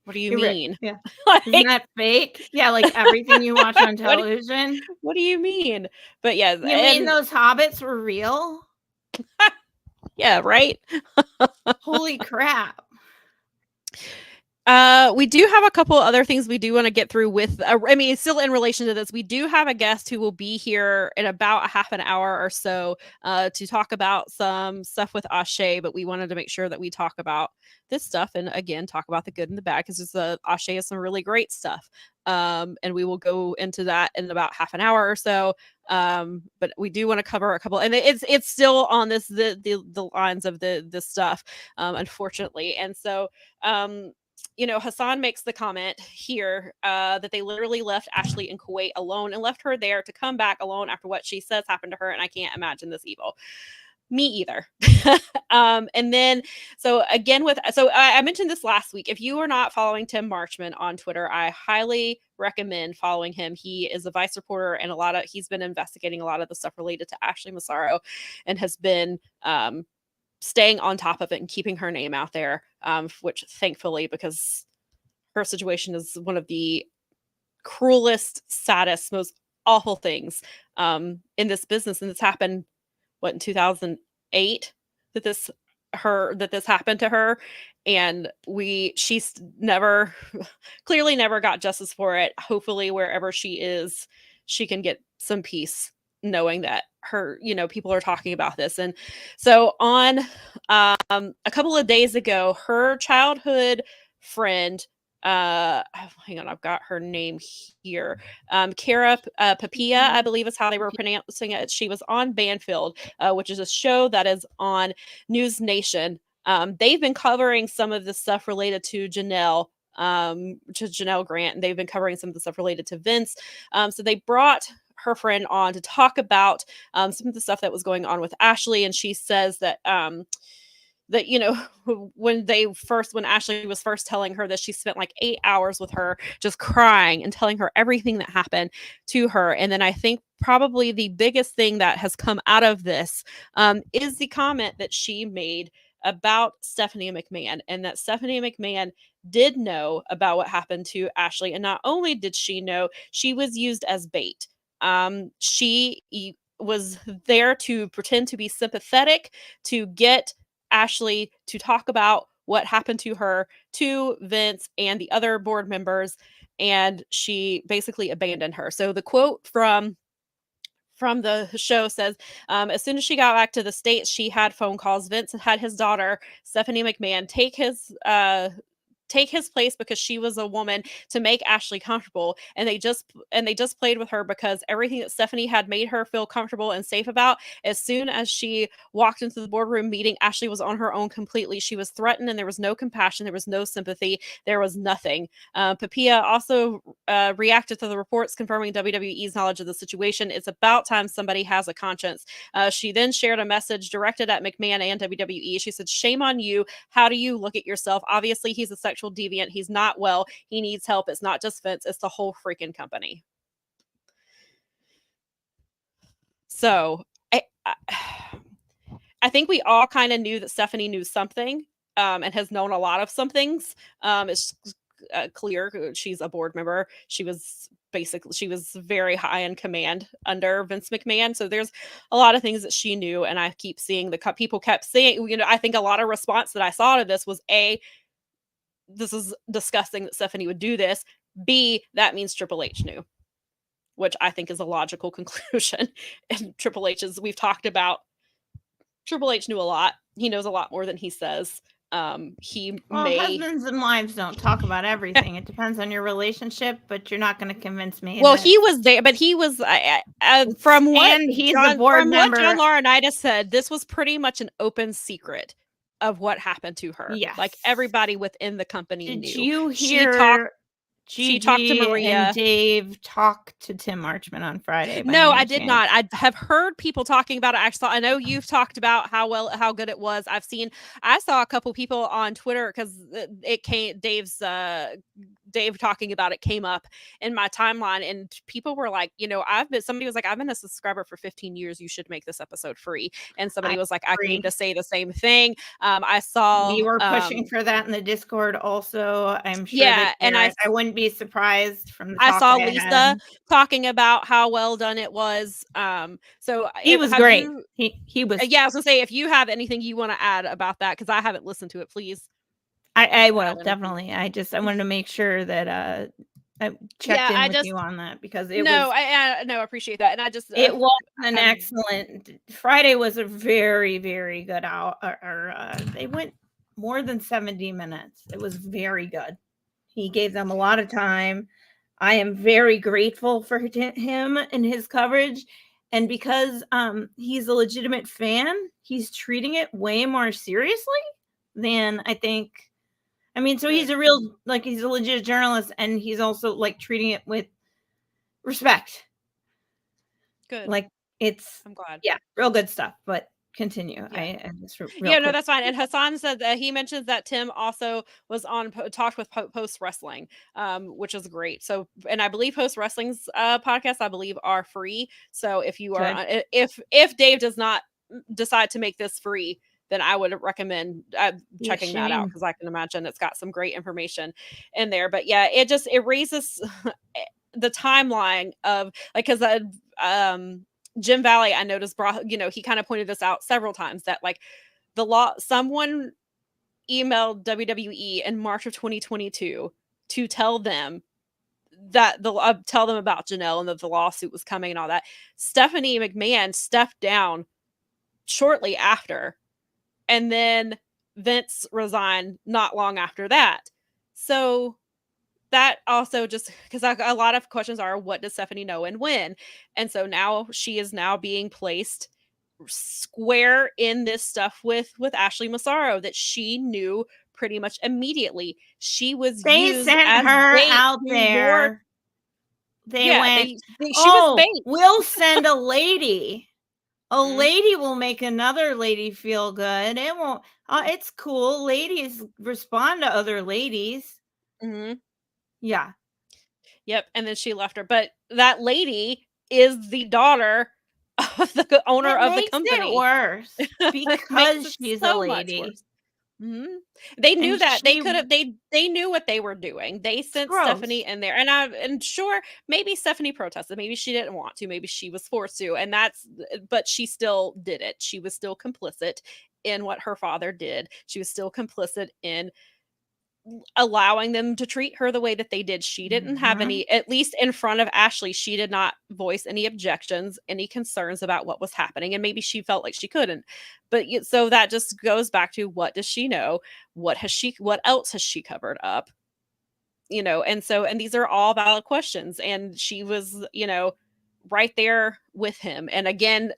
What do you mean? Yeah. Like, isn't that fake? Yeah, like everything you watch on television. What do you mean? But yeah. You mean those hobbits were real? Yeah, right. Holy crap. We do have a couple other things we do want to get through with, I mean, still in relation to this, we do have a guest who will be here in about a half an hour or so to talk about some stuff with Asé, but we wanted to make sure that we talk about this stuff and again, talk about the good and the bad because Asé is some really great stuff. And we will go into that in about half an hour or so. But we do want to cover a couple, and it's still on the lines of this stuff, unfortunately. And so, Hassan makes the comment here that they literally left Ashley in Kuwait alone and left her there to come back alone after what she says happened to her. And I can't imagine this evil. Me either. And then, so again, I mentioned this last week. If you are not following Tim Marchman on Twitter, I highly recommend following him. He is a Vice reporter, and he's been investigating a lot of the stuff related to Ashley Massaro, and has been staying on top of it and keeping her name out there, which thankfully, because her situation is one of the cruelest, saddest, most awful things in this business. And this happened, in 2008 that this happened to her. And she's clearly never got justice for it. Hopefully wherever she is, she can get some peace knowing that people are talking about this. And so on a couple of days ago, her childhood friend, hang on, I've got her name here. Cara Papilla, I believe is how they were pronouncing it. She was on Banfield, which is a show that is on News Nation. They've been covering some of the stuff related to Janelle Grant, and they've been covering some of the stuff related to Vince. So they brought her friend on to talk about some of the stuff that was going on with Ashley. And she says that when Ashley was first telling her that, she spent like 8 hours with her just crying and telling her everything that happened to her. And then I think probably the biggest thing that has come out of this is the comment that she made about Stephanie McMahon, and that Stephanie McMahon did know about what happened to Ashley. And not only did she know, she was used as bait. She was there to pretend to be sympathetic, to get Ashley to talk about what happened to her to Vince and the other board members, and she basically abandoned her. So the quote from the show says, as soon as she got back to the States, she had phone calls. Vince had his daughter, Stephanie McMahon, take his place because she was a woman, to make Ashley comfortable. And they just played with her because everything that Stephanie had made her feel comfortable and safe about. As soon as she walked into the boardroom meeting, Ashley was on her own completely. She was threatened, and there was no compassion. There was no sympathy. There was nothing. Papilla also reacted to the reports confirming WWE's knowledge of the situation. It's about time somebody has a conscience. She then shared a message directed at McMahon and WWE. She said, "Shame on you. How do you look at yourself? Obviously, he's a sexual deviant. He's not well. He needs help. It's not just Vince. It's the whole freaking company." So I think we all kind of knew that Stephanie knew something and has known a lot of some things. It's clear she's a board member. She was very high in command under Vince McMahon. So there's a lot of things that she knew. And I keep seeing people kept saying, I think a lot of response that I saw to this was this is disgusting that Stephanie would do this. B, that means Triple H knew, which I think is a logical conclusion. And we've talked about, Triple H knew a lot. He knows a lot more than he says. Husbands and wives don't talk about everything. It depends on your relationship, but you're not going to convince me. Well, he was there, but he was from what he's the board member. What John Laurinaitis said, this was pretty much an open secret of what happened to her. Yes. Like everybody within the company knew. Did you hear she talked to Maria and Dave talk to Tim Marchman on Friday? No, I did not. I have heard people talking about it. I know you've talked about how good it was. I saw a couple people on Twitter because Dave's Dave talking about it came up in my timeline, and people were like, somebody was like, I've been a subscriber for 15 years. You should make this episode free. And somebody was like, I came to say the same thing. I saw we were pushing for that in the Discord also. I'm sure and I wouldn't be surprised from the I talk saw I Lisa had. talking about how well done it was. So he was great. He was. Yeah, I was gonna say, if you have anything you want to add about that, because I haven't listened to it, please. I will definitely. I wanted to make sure that I checked in with you on that, because I appreciate that, and it was an excellent Friday. Was a very, very good hour. They went more than 70 minutes. It was very good. He gave them a lot of time. I am very grateful for him and his coverage, and because he's a legitimate fan, he's treating it way more seriously than I think. I mean, so he's a real, he's a legit journalist, and he's also treating it with respect. Good. I'm glad. Yeah, real good stuff. But continue. Yeah. No, that's fine. And Hassan said that he mentions that Tim also was on talked with Post Wrestling, which is great. So, and I believe Post Wrestling's podcasts, I believe, are free. So if you are, if Dave does not decide to make this free, then I would recommend checking that out, because I can imagine it's got some great information in there. But yeah, it raises the timeline of because Jim Valley, I noticed, he kind of pointed this out several times, that someone emailed WWE in March of 2022 to tell them that tell them about Janelle and that the lawsuit was coming and all that. Stephanie McMahon stepped down shortly after. And then Vince resigned not long after that. So that also, just because a lot of questions are, what does Stephanie know and when? And so now she is now being placed square in this stuff with Ashley Massaro that she knew pretty much immediately. She was used sent as her out there. They went, she was bait. We'll send a lady. A lady will make another lady feel good. It won't. It's cool. Ladies respond to other ladies. Mm-hmm. Yeah. Yep. And then she left her. But that lady is the daughter of the owner of the company. It worse because she's a lady. Mm-hmm. They knew that they could have. They knew what they were doing. They sent Stephanie in there, and sure, maybe Stephanie protested. Maybe she didn't want to. Maybe she was forced to, but she still did it. She was still complicit in what her father did. She was still complicit in allowing them to treat her the way that they did. She didn't have any, at least in front of Ashley, she did not voice any objections, any concerns about what was happening. And maybe she felt like she couldn't. But so that just goes back to, what does she know? What else has she covered up? And these are all valid questions. And she was, right there with him. And again,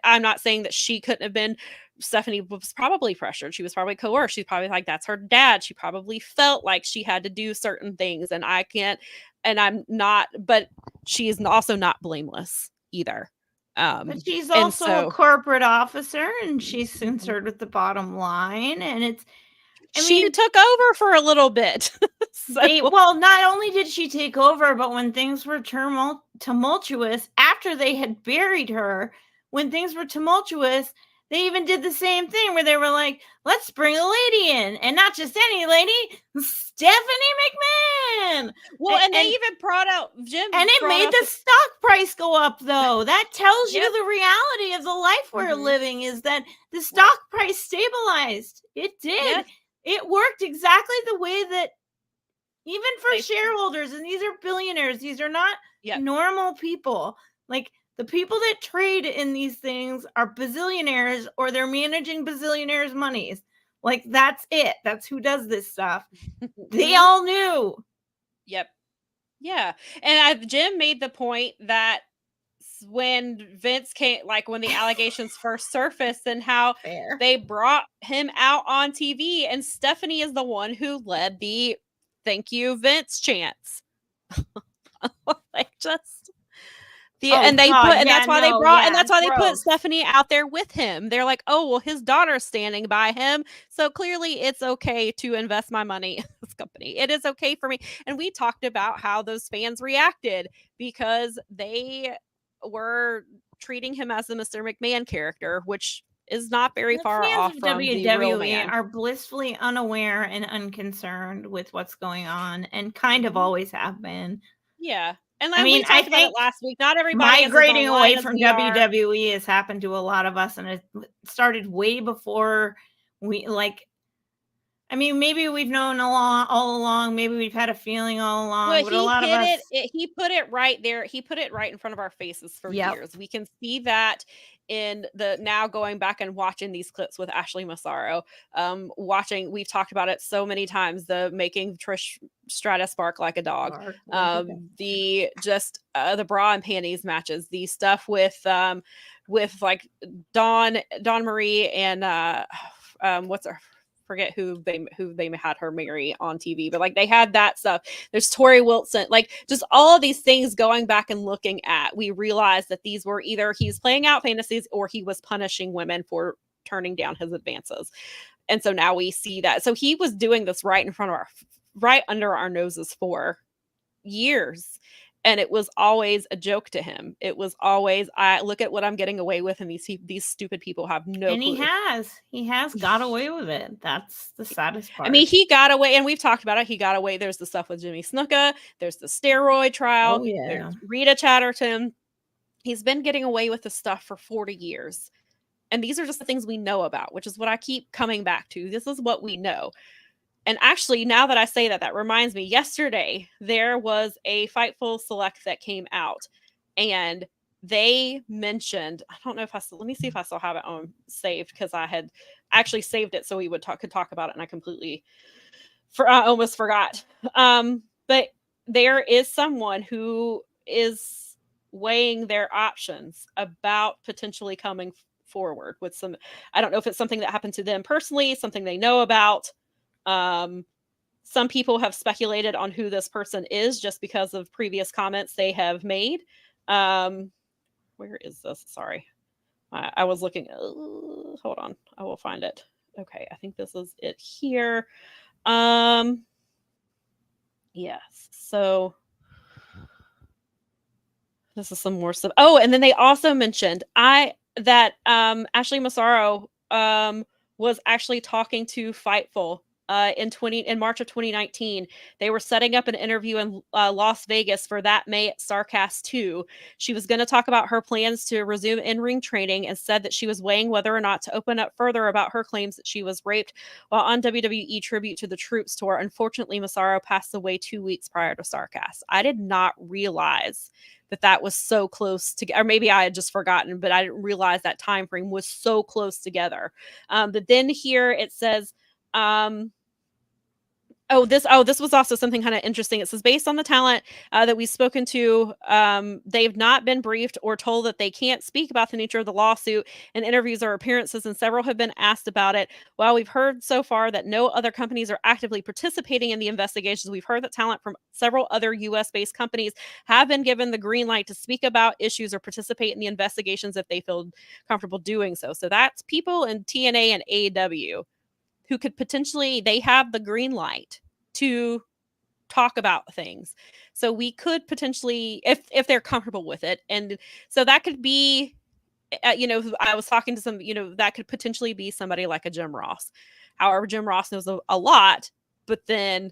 I'm not saying that she couldn't have been. Stephanie was probably pressured. She was probably coerced. She's probably like, that's her dad. She probably felt like she had to do certain things, and I can't, and I'm not, but she's also not blameless either. But she's also a corporate officer, and she's concerned with the bottom line. And she took over for a little bit. Not only did she take over, but when things were tumultuous after they had buried her, when things were tumultuous, they even did the same thing where they were like, let's bring a lady in, and not just any lady, Stephanie McMahon. Well, and they even brought out Jim. And it made the stock price go up, though. That tells you the reality of the life we're living, is that the stock price stabilized. It did. Yeah. It worked exactly the way that, even for shareholders, and these are billionaires, these are not normal people. The people that trade in these things are bazillionaires, or they're managing bazillionaires' monies. That's it. That's who does this stuff. They all knew. Yep. Yeah. And Jim made the point that when Vince came, when the allegations first surfaced, and how they brought him out on TV, and Stephanie is the one who led the "Thank you, Vince" chants. That's why they put Stephanie out there with him. They're like, oh, well, his daughter's standing by him, so clearly it's okay to invest my money. this company. It is okay for me. And we talked about how those fans reacted because they were treating him as the Mr. McMahon character, which is not very far off from the real man. Are blissfully unaware and unconcerned with what's going on, and kind of always have been. Yeah. And I mean, we talked about it last week. Not everybody migrating away from WWE has happened to a lot of us, and it started way before we I mean, maybe we've known all along. Maybe we've had a feeling all along. But a lot of us, he put it right there. He put it right in front of our faces for years. We can see that in the now going back and watching these clips with Ashley Massaro. We've talked about it so many times. The making Trish Stratus bark like a dog. The bra and panties matches. The stuff with like Dawn Marie and forget who they had her marry on TV, but like they had that stuff. There's Tori Wilson, like just all of these things going back and looking at, we realized that these were either he's playing out fantasies or he was punishing women for turning down his advances. And so now we see that. So he was doing this right under our noses for years. And it was always a joke to him. It was always, I look at what I'm getting away with, and these stupid people have no clue. And he has got away with it. That's the saddest part. I mean, he got away, and we've talked about it. He got away. There's the stuff with Jimmy Snuka. There's the steroid trial. There's Rita Chatterton. He's been getting away with the stuff for 40 years. And these are just the things we know about, which is what I keep coming back to. This is what we know. And actually, now that I say that, that reminds me, yesterday, there was a Fightful Select that came out, and they mentioned, I don't know if let me see if I still have it on saved, because I had actually saved it so we could talk about it, and I almost forgot. But there is someone who is weighing their options about potentially coming forward with some, I don't know if it's something that happened to them personally, something they know about. Some people have speculated on who this person is just because of previous comments they have made. Where is this? Sorry. I was looking. Hold on. I will find it. Okay. I think this is it here. Yes. So this is some more stuff. Oh, and then they also mentioned that Ashley Massaro was actually talking to Fightful in March of 2019. They were setting up an interview in Las Vegas for that May at StarCast 2. She was going to talk about her plans to resume in-ring training, and said that she was weighing whether or not to open up further about her claims that she was raped while on WWE Tribute to the Troops tour. Unfortunately, Massaro passed away 2 weeks prior to StarCast. I did not realize that was so close to, or maybe I had just forgotten, but I didn't realize that time frame was so close together. But then here it says, this was also something kind of interesting. It says, based on the talent that we've spoken to, they've not been briefed or told that they can't speak about the nature of the lawsuit in interviews or appearances, and several have been asked about it. While we've heard so far that no other companies are actively participating in the investigations, we've heard that talent from several other U.S.-based companies have been given the green light to speak about issues or participate in the investigations if they feel comfortable doing so. So that's people in TNA and AEW who could potentially, they have the green light to talk about things. So we could potentially, if they're comfortable with it. And so that could be, I was talking to some, that could potentially be somebody like a Jim Ross. However, Jim Ross knows a lot, but then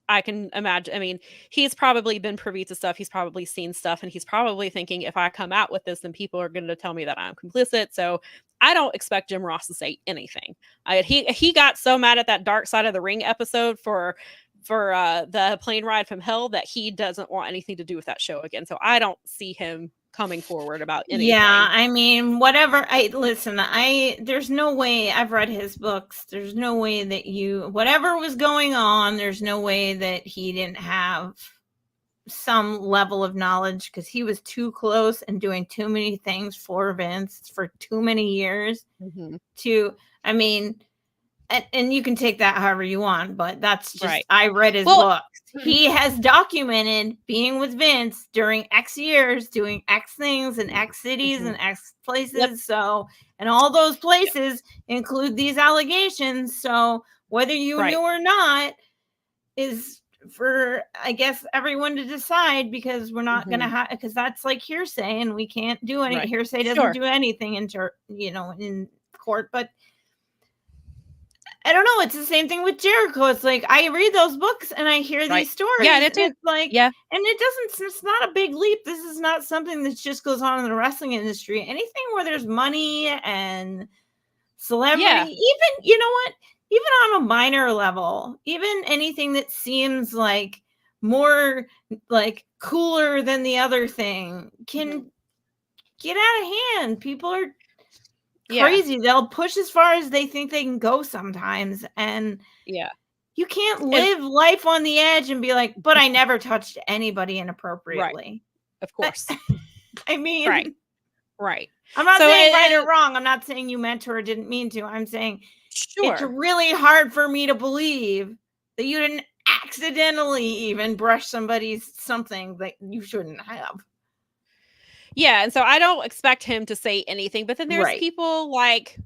I can imagine, he's probably been privy to stuff. He's probably seen stuff, and he's probably thinking, if I come out with this, then people are going to tell me that I'm complicit. So I don't expect Jim Ross to say anything. He got so mad at that Dark Side of the Ring episode for the plane ride from hell that he doesn't want anything to do with that show again. So I don't see him coming forward about anything. Yeah, whatever. There's no way, I've read his books. There's no way that whatever was going on, there's no way that he didn't have some level of knowledge, because he was too close and doing too many things for Vince for too many years and you can take that however you want, but that's just right. I read his books. He has documented being with Vince during X years, doing X things in X cities and X places. Yep. So, and all those places include these allegations. So whether you knew or not, is for, I guess, everyone to decide, because we're not going to have, because that's like hearsay, and we can't do any hearsay doesn't do anything in court. But I don't know. It's the same thing with Jericho. It's like, I read those books and I hear these stories. Yeah, and it's like, and it's not a big leap. This is not something that just goes on in the wrestling industry. Anything where there's money and celebrity, even, you know what? Even on a minor level, even anything that seems like more like cooler than the other thing can get out of hand. People are crazy. They'll push as far as they think they can go sometimes. And you can't live life on the edge and be like, but I never touched anybody inappropriately. Right. Of course. I mean, right. I'm not saying right or wrong. I'm not saying you meant to or didn't mean to. I'm saying it's really hard for me to believe that you didn't accidentally even brush somebody's something that you shouldn't have. Yeah, and so I don't expect him to say anything, but then there's people like,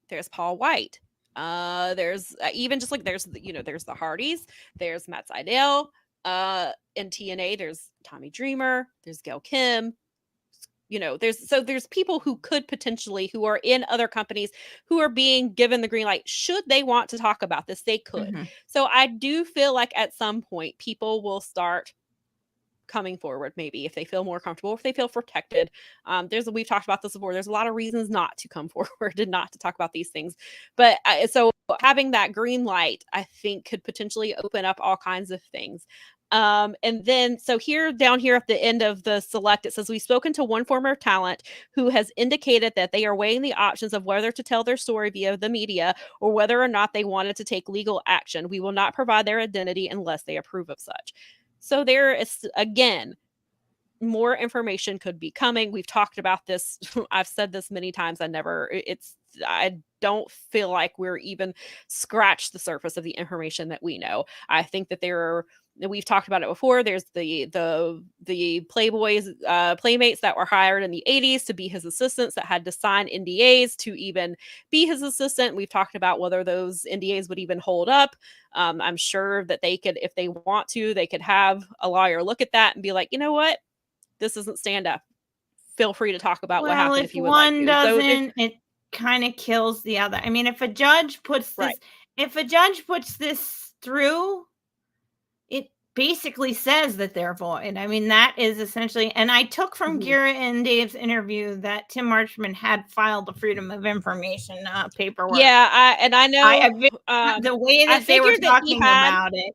there's Paul White. There's even just like, there's the Hardys, there's Matt Sydal, in TNA, there's Tommy Dreamer, there's Gail Kim. There's people who could potentially, who are in other companies, who are being given the green light. Should they want to talk about this, they could. So I do feel like at some point people will start coming forward, maybe if they feel more comfortable, if they feel protected. We've talked about this before. There's a lot of reasons not to come forward and not to talk about these things. But so having that green light, I think, could potentially open up all kinds of things. And then, so down here at the end of the select, it says, we've spoken to one former talent who has indicated that they are weighing the options of whether to tell their story via the media or whether or not they wanted to take legal action. We will not provide their identity unless they approve of such. So there is, again, more information could be coming. We've talked about this. I've said this many times. I don't feel like we're even scratched the surface of the information that we know. I think that we've talked about it before. There's the playmates that were hired in the 80s to be his assistants that had to sign NDAs to even be his assistant. We've talked about whether those NDAs would even hold up. I'm sure that they could, if they want to, they could have a lawyer look at that and be like, you know what? This doesn't stand up. Feel free to talk about what happened if you would like to. One doesn't, it kind of kills the other. I mean, if a judge puts this through, it basically says that they're void. I mean, that is essentially, and I took from Gira and Dave's interview that Tim Marchman had filed the Freedom of Information paperwork. Yeah, I know the way that they were talking about it.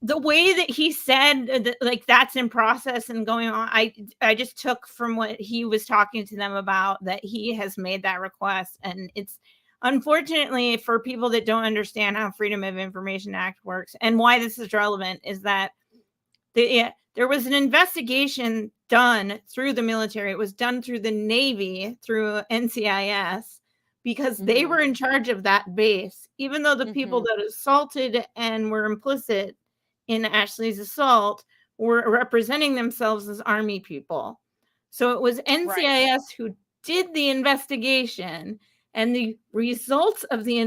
The way that he said that, like, that's in process and going on, I just took from what he was talking to them about that he has made that request. And it's unfortunately, for people that don't understand how Freedom of Information Act works and why this is relevant, is that there was an investigation done through the military. It was done through the Navy, through NCIS, because they were in charge of that base, even though the people that assaulted and were implicit in Ashley's assault were representing themselves as Army people. So it was NCIS who did the investigation, and the results of the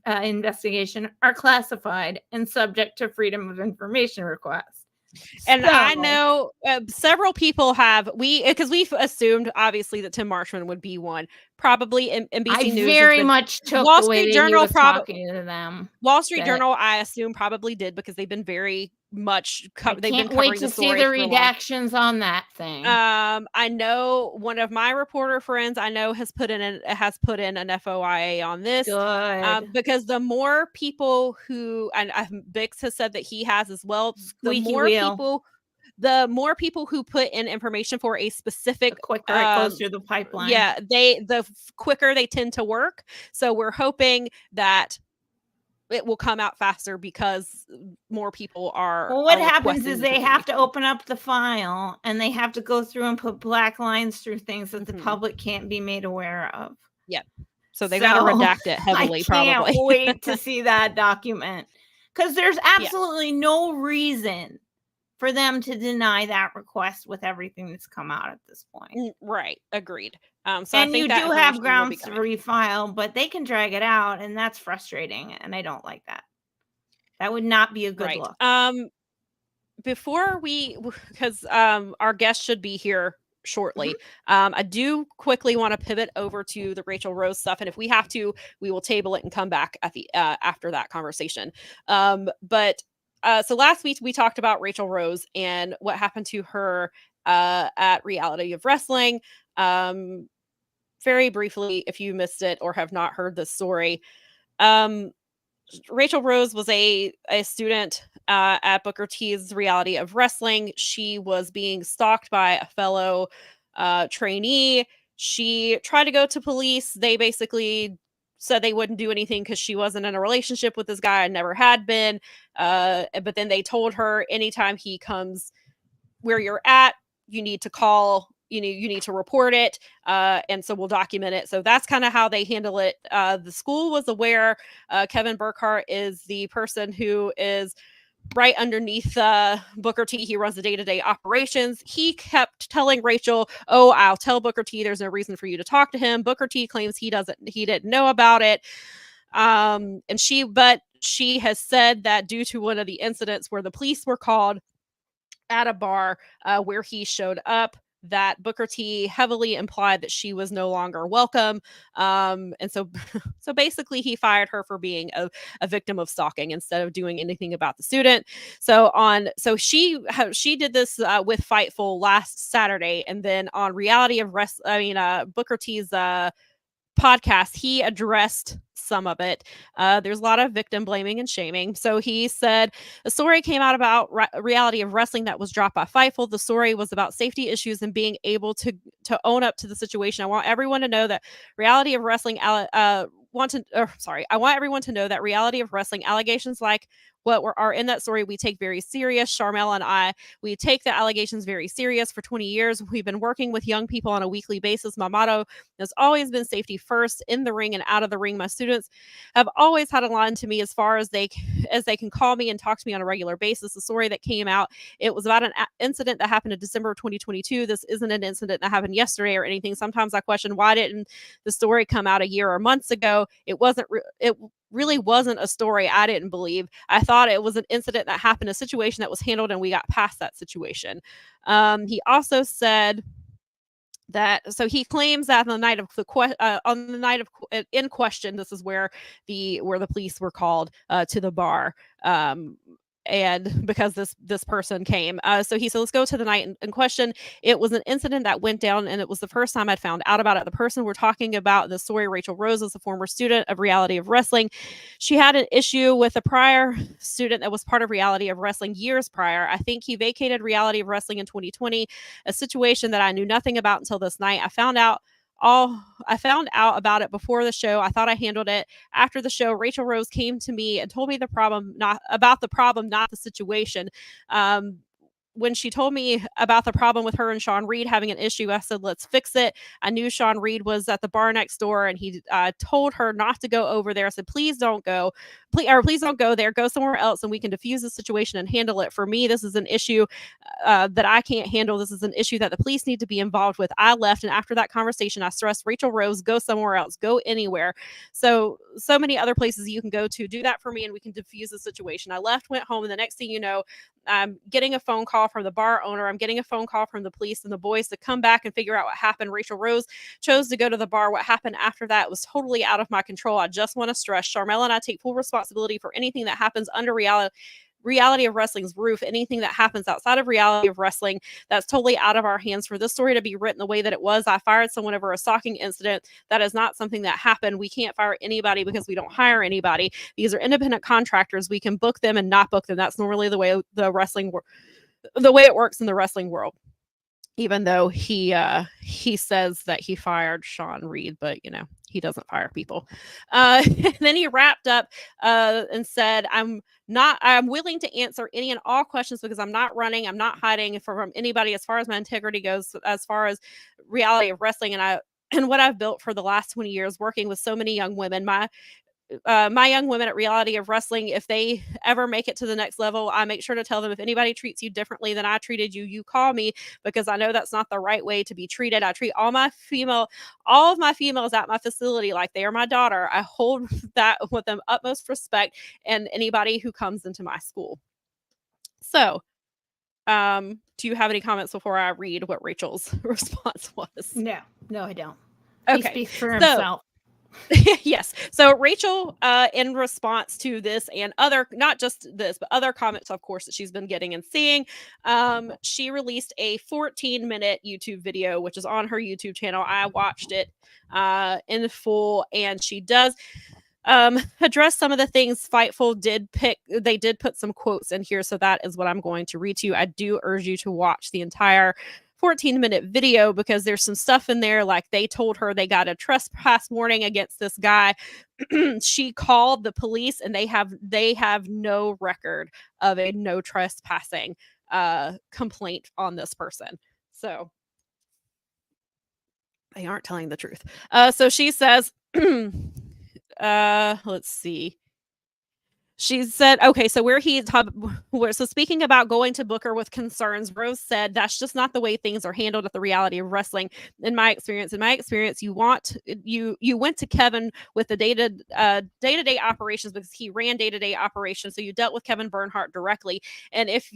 investigation are classified and subject to Freedom of Information requests. And I know several people because we've assumed obviously that Tim Marchman would be one. Probably NBC News. Very much took Wall the way Street that Journal he was talking to them. Wall Street Journal, I assume, probably did, because they've been very much. They've been covering the story. See the redactions on that thing. I know one of my reporter friends has put in an FOIA on this. Good. Because the more people who, and Bix has said that he has as well. The more people who put in information for a specific, the quicker it goes through the pipeline. Yeah, the quicker they tend to work. So we're hoping that it will come out faster because more people are. Well, what happens is they have to open up the file and they have to go through and put black lines through things that the public can't be made aware of. Yep. So they got to redact it heavily. I can't wait to see that document, because there's absolutely no reason for them to deny that request with everything that's come out at this point. Right. Agreed. So and you do have grounds to refile, but they can drag it out, and that's frustrating, and I don't like that. That would not be a good Right. look. Before we, because our guest should be here shortly, I do quickly want to pivot over to the Raychell Rose stuff, and if we have to, we will table it and come back at the after that conversation. But so last week we talked about Raychell Rose and what happened to her at Reality of Wrestling. Very briefly, if you missed it or have not heard this story, Raychell Rose was a student at Booker T's Reality of Wrestling. She was being stalked by a fellow trainee. She tried to go to police. They basically said they wouldn't do anything because she wasn't in a relationship with this guy and never had been. But then they told her anytime he comes where you're at, you need to call, you need to report it. And so we'll document it. So that's kind of how they handle it. The school was aware. Kevin Burkhart is the person who is right underneath Booker T. He runs the day-to-day operations. He kept telling Raychell, "Oh, I'll tell Booker T. There's no reason for you to talk to him." Booker T. claims he didn't know about it. But she has said that due to one of the incidents where the police were called at a bar where he showed up, that Booker T heavily implied that she was no longer welcome. And so basically he fired her for being a victim of stalking instead of doing anything about the student. So she did this with Fightful last Saturday. And then on Booker T's podcast, he addressed some of it. There's a lot of victim blaming and shaming. So he said a story came out about Reality of Wrestling that was dropped by Fightful. The story was about safety issues and being able to own up to the situation. I want everyone to know that Reality of Wrestling I want everyone to know that Reality of Wrestling allegations like what are in that story we take very serious. Sharmell and I, we take the allegations very serious. For 20 years, we've been working with young people on a weekly basis. My motto has always been safety first, in the ring and out of the ring. My students have always had a line to me as far as they can call me and talk to me on a regular basis. The story that came out, it was about an incident that happened in December of 2022. This isn't an incident that happened yesterday or anything. Sometimes I question, why didn't the story come out a year or months ago? It really wasn't a story I didn't believe. I thought it was an incident that happened, a situation that was handled, and we got past that situation. He also said that, so he claims that on the night of in question, this is where the police were called to the bar. And because this person came, so he said, let's go to the night in question. It was an incident that went down, and it was the first time I'd found out about it. The person we're talking about, the story, Raychell Rose, is a former student of Reality of Wrestling. She had an issue with a prior student that was part of Reality of Wrestling years prior. I think he vacated Reality of Wrestling in 2020, a situation that I knew nothing about until this night. I found out about it before the show. I thought I handled it. After the show, Raychell Rose came to me and told me not the situation. When she told me about the problem with her and Sean Reed having an issue, I said, let's fix it. I knew Sean Reed was at the bar next door, and he told her not to go over there. I said, please don't go. Please don't go there. Go somewhere else, and we can diffuse the situation and handle it. For me, this is an issue that I can't handle. This is an issue that the police need to be involved with. I left, and after that conversation, I stressed, Raychell Rose, go somewhere else. Go anywhere. So many other places you can go to. Do that for me, and we can diffuse the situation. I left, went home, and the next thing you know, I'm getting a phone call from the bar owner. I'm getting a phone call from the police and the boys to come back and figure out what happened. Raychell Rose chose to go to the bar. What happened after that was totally out of my control. I just want to stress, Sharmell and I take full responsibility for anything that happens under Reality of Wrestling's roof. Anything that happens outside of Reality of Wrestling, that's totally out of our hands. For this story to be written the way that it was, I fired someone over a stalking incident. That is not something that happened. We can't fire anybody because we don't hire anybody. These are independent contractors. We can book them and not book them. That's normally the way it works in the wrestling world. Even though he says that he fired Sean Reed, but he doesn't fire people. And then he wrapped up and said, I'm willing to answer any and all questions because I'm not running, I'm not hiding from anybody as far as my integrity goes, as far as Reality of Wrestling and what I've built for the last 20 years, working with so many young women. my young women at Reality of Wrestling, if they ever make it to the next level, I make sure to tell them, if anybody treats you differently than I treated you, you call me, because I know that's not the right way to be treated. I treat all of my females at my facility like they are my daughter. I hold that with them utmost respect, and anybody who comes into my school. So, do you have any comments before I read what Rachel's response was? No, I don't. Okay. He speaks for himself. Yes. So Rachel, in response to this and other, not just this, but other comments, of course, that she's been getting and seeing, she released a 14-minute YouTube video, which is on her YouTube channel. I watched it in full, and she does address some of the things Fightful did pick. They did put some quotes in here, so that is what I'm going to read to you. I do urge you to watch the entire 14-minute video, because there's some stuff in there, like they told her they got a trespass warning against this guy. She called the police, and they have no record of a no trespassing complaint on this person. So they aren't telling the truth. So she says, let's see. She said, okay, so so speaking about going to Booker with concerns, Rose said, that's just not the way things are handled at the Reality of Wrestling. In my experience, you went to Kevin with the day-to-day operations, because he ran day-to-day operations. So you dealt with Kevin Bernhardt directly. And if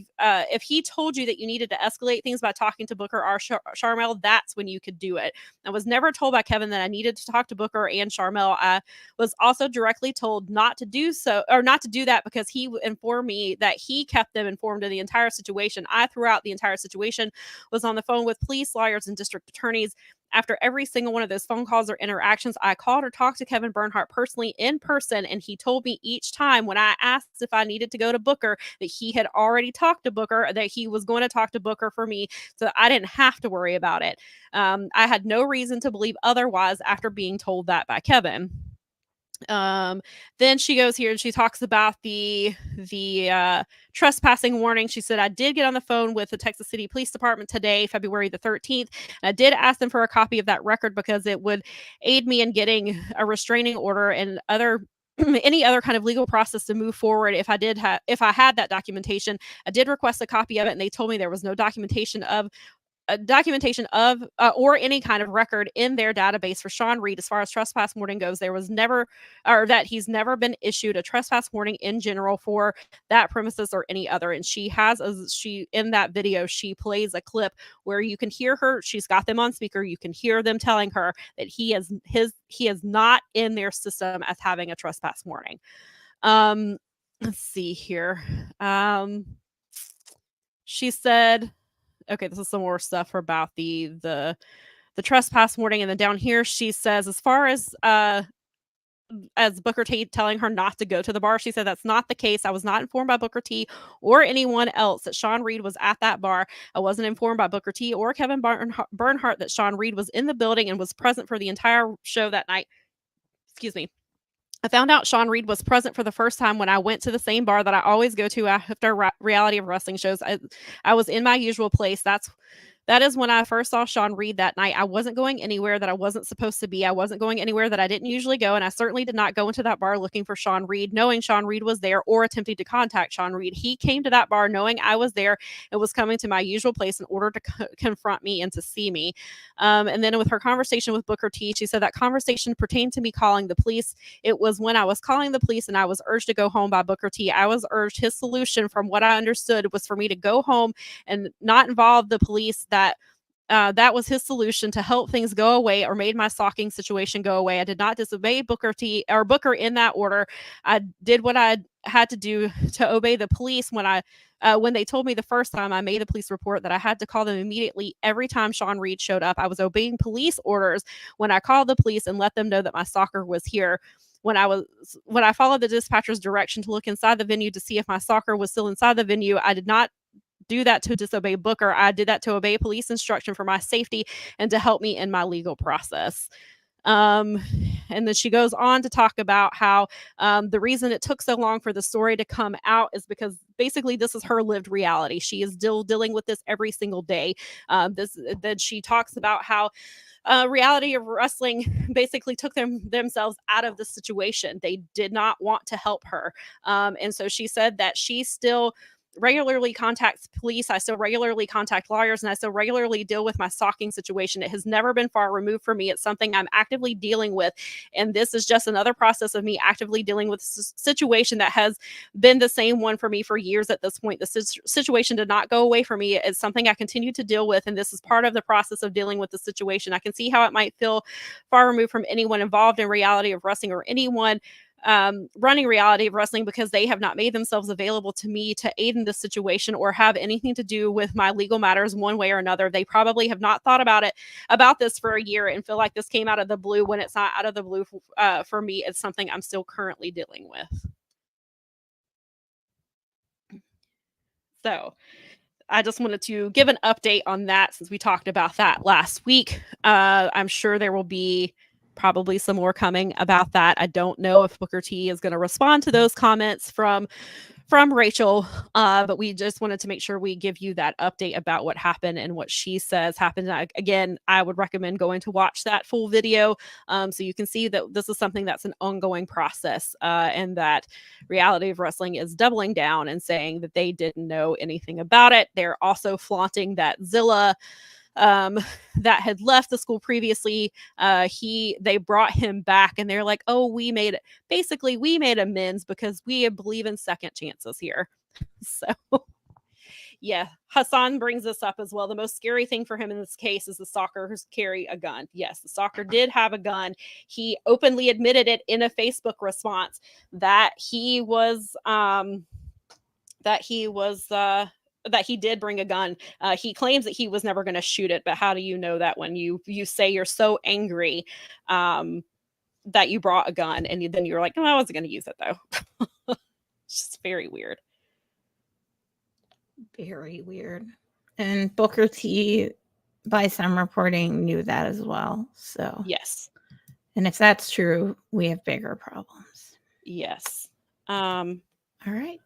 he told you that you needed to escalate things by talking to Booker or Sharmell, that's when you could do it. I was never told by Kevin that I needed to talk to Booker and Sharmell. I was also directly told not to do so, or not to do that, because he informed me that he kept them informed of the entire situation. I, throughout the entire situation, was on the phone with police, lawyers, and district attorneys. After every single one of those phone calls or interactions, I called or talked to Kevin Bernhardt personally in person, and he told me each time when I asked if I needed to go to Booker that he had already talked to Booker, that he was going to talk to Booker for me, so I didn't have to worry about it. I had no reason to believe otherwise after being told that by Kevin. Then she goes here and she talks about the trespassing warning. She said, I did get on the phone with the Texas City Police Department today, February the 13th. And I did ask them for a copy of that record, because it would aid me in getting a restraining order and any other kind of legal process to move forward. If I had that documentation, I did request a copy of it, and they told me there was no documentation of or any kind of record in their database for Sean Reed as far as trespass warning goes. There was never, or that he's never been issued a trespass warning in general for that premises or any other. And in that video, she plays a clip where you can hear her. She's got them on speaker. You can hear them telling her that he is not in their system as having a trespass warning. Let's see here. She said, okay, this is some more stuff about the trespass warning. And then down here, she says, as far as Booker T telling her not to go to the bar, she said, that's not the case. I was not informed by Booker T or anyone else that Sean Reed was at that bar. I wasn't informed by Booker T or Kevin Bernhardt that Sean Reed was in the building and was present for the entire show that night. Excuse me. I found out Sean Reed was present for the first time when I went to the same bar that I always go to after Reality of Wrestling shows. I was in my usual place. That is when I first saw Sean Reed that night. I wasn't going anywhere that I wasn't supposed to be. I wasn't going anywhere that I didn't usually go, and I certainly did not go into that bar looking for Sean Reed, knowing Sean Reed was there or attempting to contact Sean Reed. He came to that bar knowing I was there and was coming to my usual place in order to confront me and to see me. And then with her conversation with Booker T, she said that conversation pertained to me calling the police. It was when I was calling the police and I was urged to go home by Booker T. I was urged, his solution from what I understood was for me to go home and not involve the police. That was his solution to help things go away, or made my stalking situation go away. I did not disobey Booker in that order. I did what I had to do to obey the police. When they told me the first time, I made a police report that I had to call them immediately every time Sean Reed showed up. I was obeying police orders when I called the police and let them know that my stalker was here. When I followed the dispatcher's direction to look inside the venue to see if my stalker was still inside the venue, I did not do that to disobey Booker. I did that to obey police instruction for my safety and to help me in my legal process. And then she goes on to talk about how the reason it took so long for the story to come out is because basically this is her lived reality. She is still dealing with this every single day. Then she talks about how reality of wrestling basically took themselves out of the situation. They did not want to help her. And so she said that she still regularly contacts police. I still regularly contact lawyers, and I still regularly deal with my stalking situation. It has never been far removed from me. It's something I'm actively dealing with. And this is just another process of me actively dealing with a situation that has been the same one for me for years at this point. The situation did not go away from me. It's something I continue to deal with. And this is part of the process of dealing with the situation. I can see how it might feel far removed from anyone involved in reality of wrestling or anyone running reality of wrestling, because they have not made themselves available to me to aid in this situation or have anything to do with my legal matters one way or another. They probably have not thought about this for a year and feel like this came out of the blue when it's not out of the blue. For me, it's something I'm still currently dealing with. So I just wanted to give an update on that since we talked about that last week. I'm sure there will be probably some more coming about that. I don't know if Booker T is going to respond to those comments from Raychell, but we just wanted to make sure we give you that update about what happened and what she says happened. Again, I would recommend going to watch that full video so you can see that this is something that's an ongoing process, and that reality of wrestling is doubling down and saying that they didn't know anything about it. They're also flaunting that Zilla that had left the school previously, they brought him back, and they're like, oh, we made amends because we believe in second chances here. So yeah, Hassan brings this up as well. The most scary thing for him in this case is the stalkers carry a gun. Yes, the stalker did have a gun. He openly admitted it in a Facebook response that he did bring a gun. He claims that he was never going to shoot it, but how do you know that when you say you're so angry that you brought a gun and then you're like, oh, I wasn't going to use it though. It's just very weird. Very weird. And Booker T, by some reporting, knew that as well. So yes. And if that's true, we have bigger problems. Yes. All right.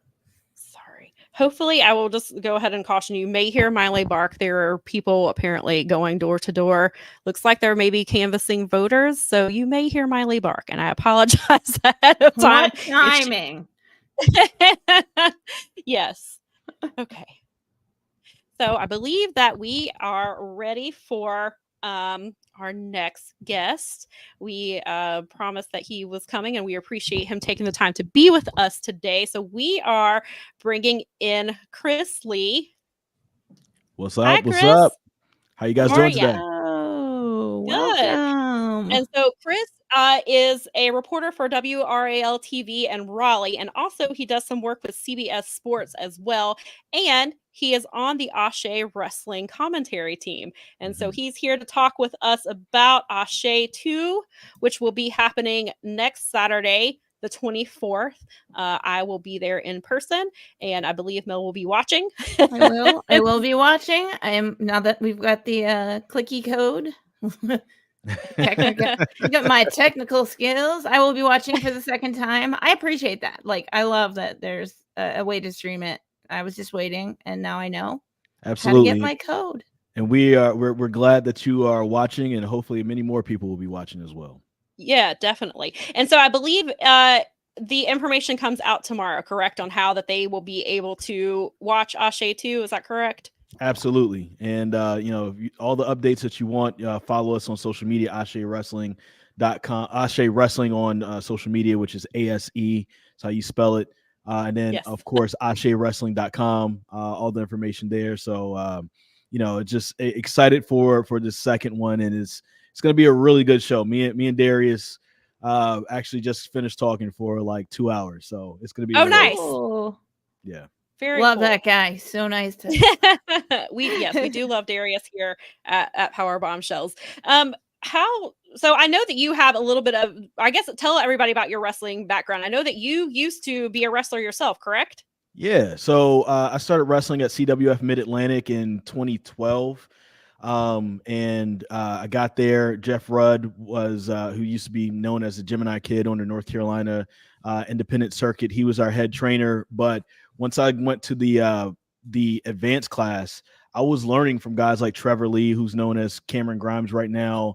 Hopefully, I will just go ahead and caution you. May hear Miley bark. There are people apparently going door to door. Looks like they're maybe canvassing voters, so you may hear Miley bark, and I apologize ahead of time. What timing? Yes. Okay. So I believe that we are ready for our next guest. We promised that he was coming, and we appreciate him taking the time to be with us today. So we are bringing in Chris Lea. What's up? Hi, What's up? How you guys doing today? Oh, good. Welcome. And so Chris is a reporter for WRAL TV and Raleigh, and also he does some work with CBS Sports as well. And he is on the Asé Wrestling commentary team. And so he's here to talk with us about Asé 2, which will be happening next Saturday, the 24th. I will be there in person, and I believe Mel will be watching. I will be watching. I am, now that we've got the clicky code. Got my technical skills. I will be watching for the second time. I appreciate that. Like, I love that there's a way to stream it. I was just waiting, and now I know Absolutely how to get my code. And we're glad that you are watching, and hopefully many more people will be watching as well. Yeah, definitely. And so I believe the information comes out tomorrow, correct, on how that they will be able to watch Asé 2. Is that correct? Absolutely. And all the updates that you want, follow us on social media, AséWrestling.com, Asé Wrestling on social media, which is ASE. That's how you spell it. And then of course, AséWrestling.com, all the information there. So just excited for the second one, and it's going to be a really good show. Me and Darius actually just finished talking for like 2 hours, so it's going to be nice. Cool. Yeah. Very love cool. that guy. So nice to we do love Darius here at Powerbombshells. So I know that you have a little bit of, I guess, tell everybody about your wrestling background. I know that you used to be a wrestler yourself, correct? Yeah. So I started wrestling at CWF Mid-Atlantic in 2012. And I got there. Jeff Rudd was who used to be known as the Gemini Kid on the North Carolina independent circuit. He was our head trainer. But once I went to the advanced class, I was learning from guys like Trevor Lee, who's known as Cameron Grimes right now,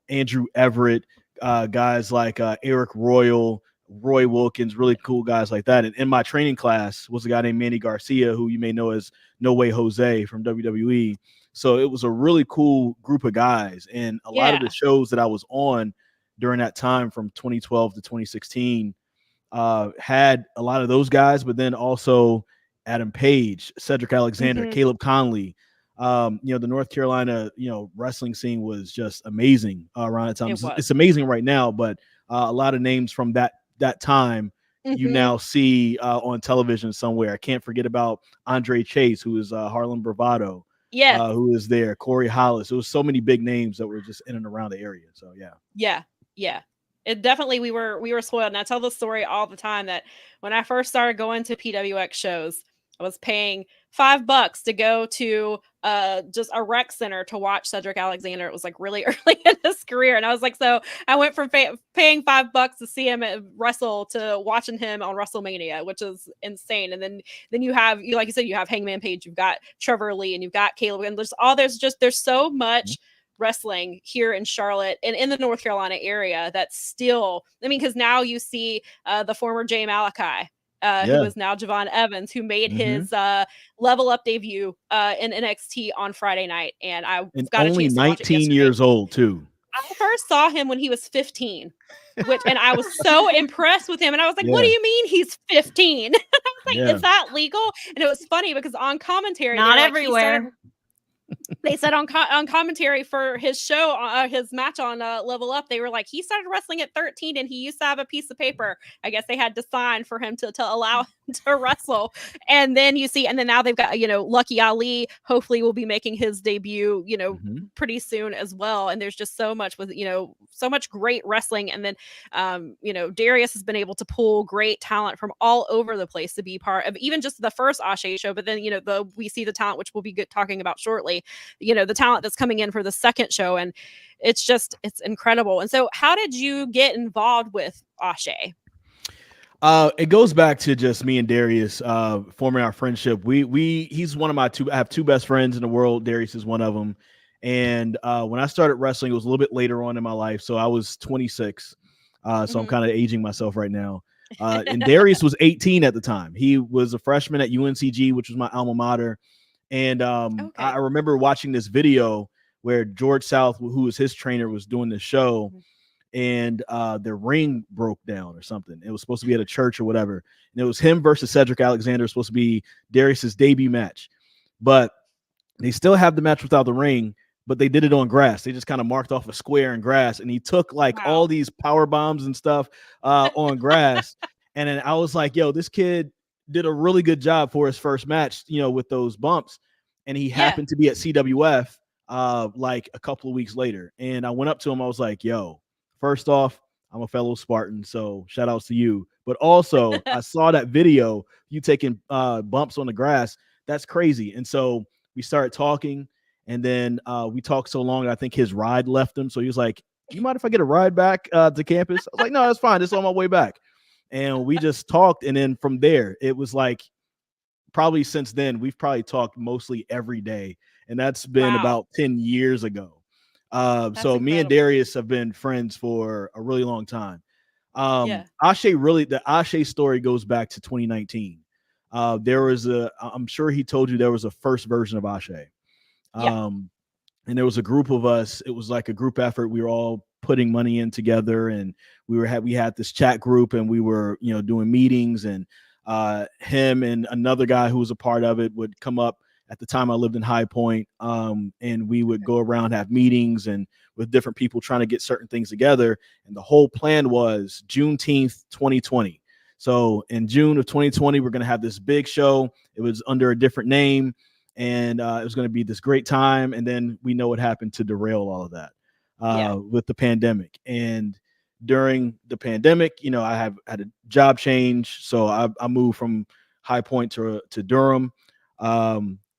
Andrew Everett, guys like Eric Royal, Roy Wilkins, really cool guys like that. And in my training class was a guy named Manny Garcia, who you may know as No Way Jose from WWE. So it was a really cool group of guys. And a lot of the shows that I was on during that time from 2012 to 2016 had a lot of those guys, but then also Adam Page, Cedric Alexander, Caleb Conley. The North Carolina, wrestling scene was just amazing around that time. It's amazing right now, but a lot of names from that time you now see on television somewhere. I can't forget about Andre Chase, who is Harlem Bravado. Who is there? Corey Hollis. There was so many big names that were just in and around the area. So yeah. It definitely we were spoiled. And I tell the story all the time that when I first started going to PWX shows, I was paying $5 to go to just a rec center to watch Cedric Alexander. It was like really early in his career. And I was like, so I went from paying $5 to see him wrestle to watching him on WrestleMania, which is insane. And then you have, like you said, you have Hangman Page, you've got Trevor Lee, and you've got Caleb. And there's so much wrestling here in Charlotte and in the North Carolina area that's still, because now you see the former Jay Malachi, who is now Javon Evans, who made his Level Up debut in NXT on Friday night. And I got only 19 years old too. I first saw him when he was 15, and I was so impressed with him. And I was like, what do you mean he's 15? I was like, is that legal? And it was funny because on commentary, not everywhere. They said on commentary for his show, his match on Level Up, they were like, he started wrestling at 13 and he used to have a piece of paper. I guess they had to sign for him to allow him to wrestle. And then now they've got, Lucky Ali hopefully will be making his debut, pretty soon as well. And there's just so much with, so much great wrestling. And then, Darius has been able to pull great talent from all over the place to be part of even just the first Asé show. But then, we see the talent, which we'll be talking about shortly, the talent that's coming in for the second show. And it's incredible. And so how did you get involved with Asé? It goes back to just me and Darius forming our friendship. He's one of I have two best friends in the world. Darius is one of them. And when I started wrestling, it was a little bit later on in my life. So I was 26. So I'm kind of aging myself right now. And Darius was 18 at the time. He was a freshman at UNCG, which was my alma mater. And I remember watching this video where George South, who was his trainer, was doing the show, and the ring broke down or something. It was supposed to be at a church or whatever. And it was him versus Cedric Alexander. It was supposed to be Darius's debut match. But they still have the match without the ring, but they did it on grass. They just kind of marked off a square in grass. And he took all these power bombs and stuff on grass. And then I was like, yo, this kid did a really good job for his first match, with those bumps. And he happened to be at CWF like a couple of weeks later. And I went up to him. I was like, yo, first off, I'm a fellow Spartan, so shout outs to you. But also, I saw that video, you taking bumps on the grass. That's crazy. And so we started talking, and then we talked so long, I think his ride left him. So he was like, you mind if I get a ride back to campus? I was like, no, that's fine. It's on my way back. And we just talked. And then from there, it was like, probably since then, we've probably talked mostly every day. And that's been about 10 years ago. So incredible. Me and Darius have been friends for a really long time. Asé, the Asé story goes back to 2019. I'm sure he told you there was a first version of Asé. And there was a group of us. It was like a group effort. We were all putting money in together, and we had this chat group, and we were, doing meetings, and him and another guy who was a part of it would come up. At the time I lived in High Point, and we would go around, have meetings and with different people trying to get certain things together. And the whole plan was Juneteenth 2020. So in June of 2020, we're going to have this big show. It was under a different name, and it was going to be this great time. And then we know what happened to derail all of that with the pandemic. And during the pandemic, I have had a job change. So I moved from High Point to Durham.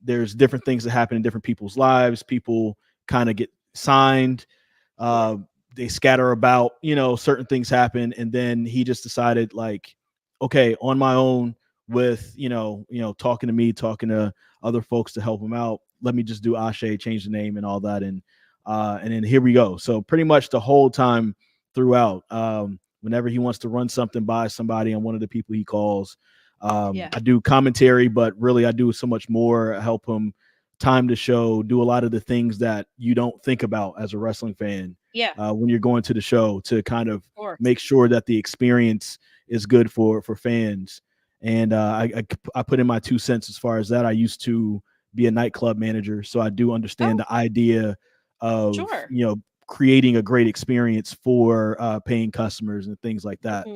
there's different things that happen in different people's lives. People kind of get signed. They scatter about, certain things happen. And then he just decided, like, okay, on my own with, talking to me, talking to other folks to help him out. Let me just do Asé, change the name and all that. And then here we go. So pretty much the whole time throughout, whenever he wants to run something by somebody, I'm one of the people he calls. I do commentary, but really I do so much more. I help him time the show, do a lot of the things that you don't think about as a wrestling fan. When you're going to the show, to kind of make sure that the experience is good for fans. And I put in my 2 cents as far as that. I used to be a nightclub manager, so I do understand the idea of creating a great experience for paying customers and things like that.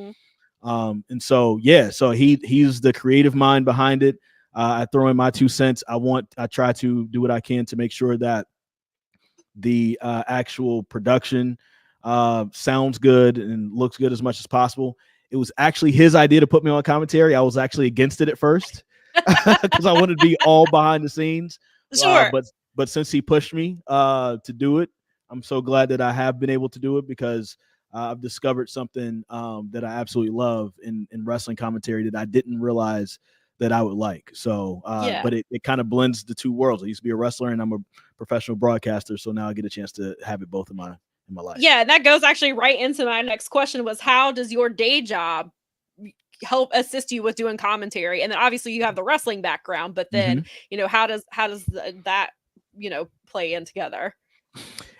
And so he's the creative mind behind it. I throw in my 2 cents. I try to do what I can to make sure that the actual production sounds good and looks good as much as possible. It was actually his idea to put me on commentary. I was actually against it at first because I wanted to be all behind the scenes. But since he pushed me to do it, I'm so glad that I have been able to do it, because I've discovered something that I absolutely love in wrestling commentary that I didn't realize that I would like. So, but it kind of blends the two worlds. I used to be a wrestler and I'm a professional broadcaster. So now I get a chance to have it both in my life. Yeah. And that goes actually right into my next question, was how does your day job help assist you with doing commentary? And then obviously you have the wrestling background, but then, how does that, play in together?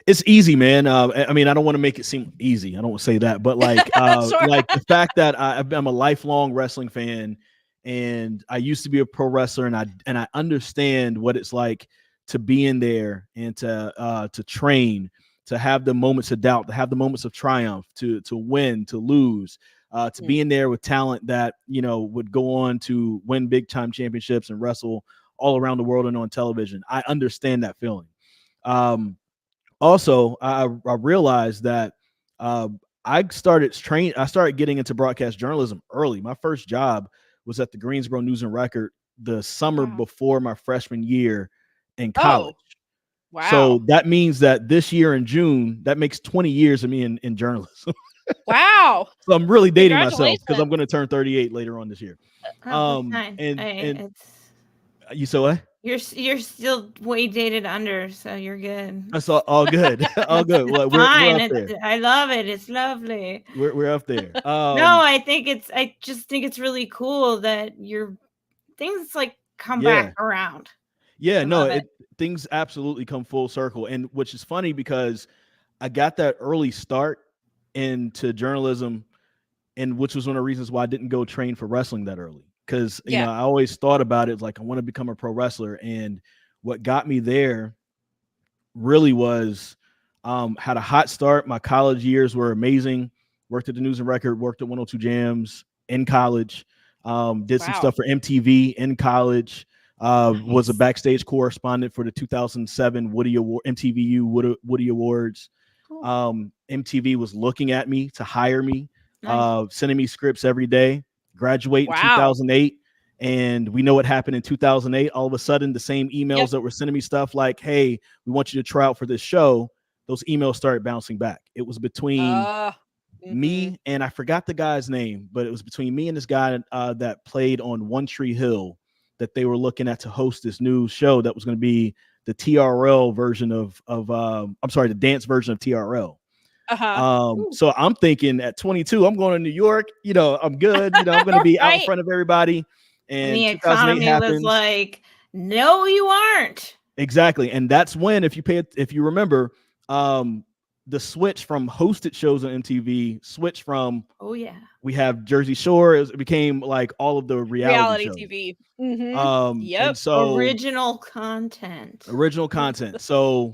It's easy, man. I mean, I don't want to make it seem easy. I don't want to say that, but like, like the fact that I'm a lifelong wrestling fan, and I used to be a pro wrestler, and I understand what it's like to be in there and to train, to have the moments of doubt, to have the moments of triumph, to win, to lose, to be in there with talent that, would go on to win big time championships and wrestle all around the world and on television. I understand that feeling. Also, I realized that I started getting into broadcast journalism early. My first job was at the Greensboro News and Record the summer before my freshman year in college. Wow. So that means that this year in June, that makes 20 years of me in journalism. Wow. So I'm really dating myself, because I'm going to turn 38 later on this year. And you saw what? You're still way dated under, so you're good. That's all good. All good. Well, we're up there. I love it. It's lovely. We're up there. No, I just think it's really cool that your things like come back around. Yeah, no, things absolutely come full circle. And which is funny, because I got that early start into journalism, and which was one of the reasons why I didn't go train for wrestling that early. Because I always thought about it like, I want to become a pro wrestler. And what got me there really was had a hot start. My college years were amazing. Worked at the News and Record, worked at 102 Jams in college, did some stuff for MTV in college, was a backstage correspondent for the 2007 MTVU Woody Awards. MTV was looking at me to hire me, sending me scripts every day. Graduate in 2008, and we know what happened in 2008. All of a sudden, the same emails that were sending me stuff like, "Hey, we want you to try out for this show," those emails started bouncing back. It was between me and I forgot the guy's name, but it was between me and this guy that played on One Tree Hill, that they were looking at to host this new show that was going to be the TRL version the dance version of TRL. So I'm thinking at 22, I'm going to New York, I'm good, I'm going to be out in front of everybody. And the economy was like, no, you aren't. Exactly. And that's when, if you remember, the switch from hosted shows on MTV switched from, we have Jersey Shore. It became like all of the reality shows. TV. And so original content. So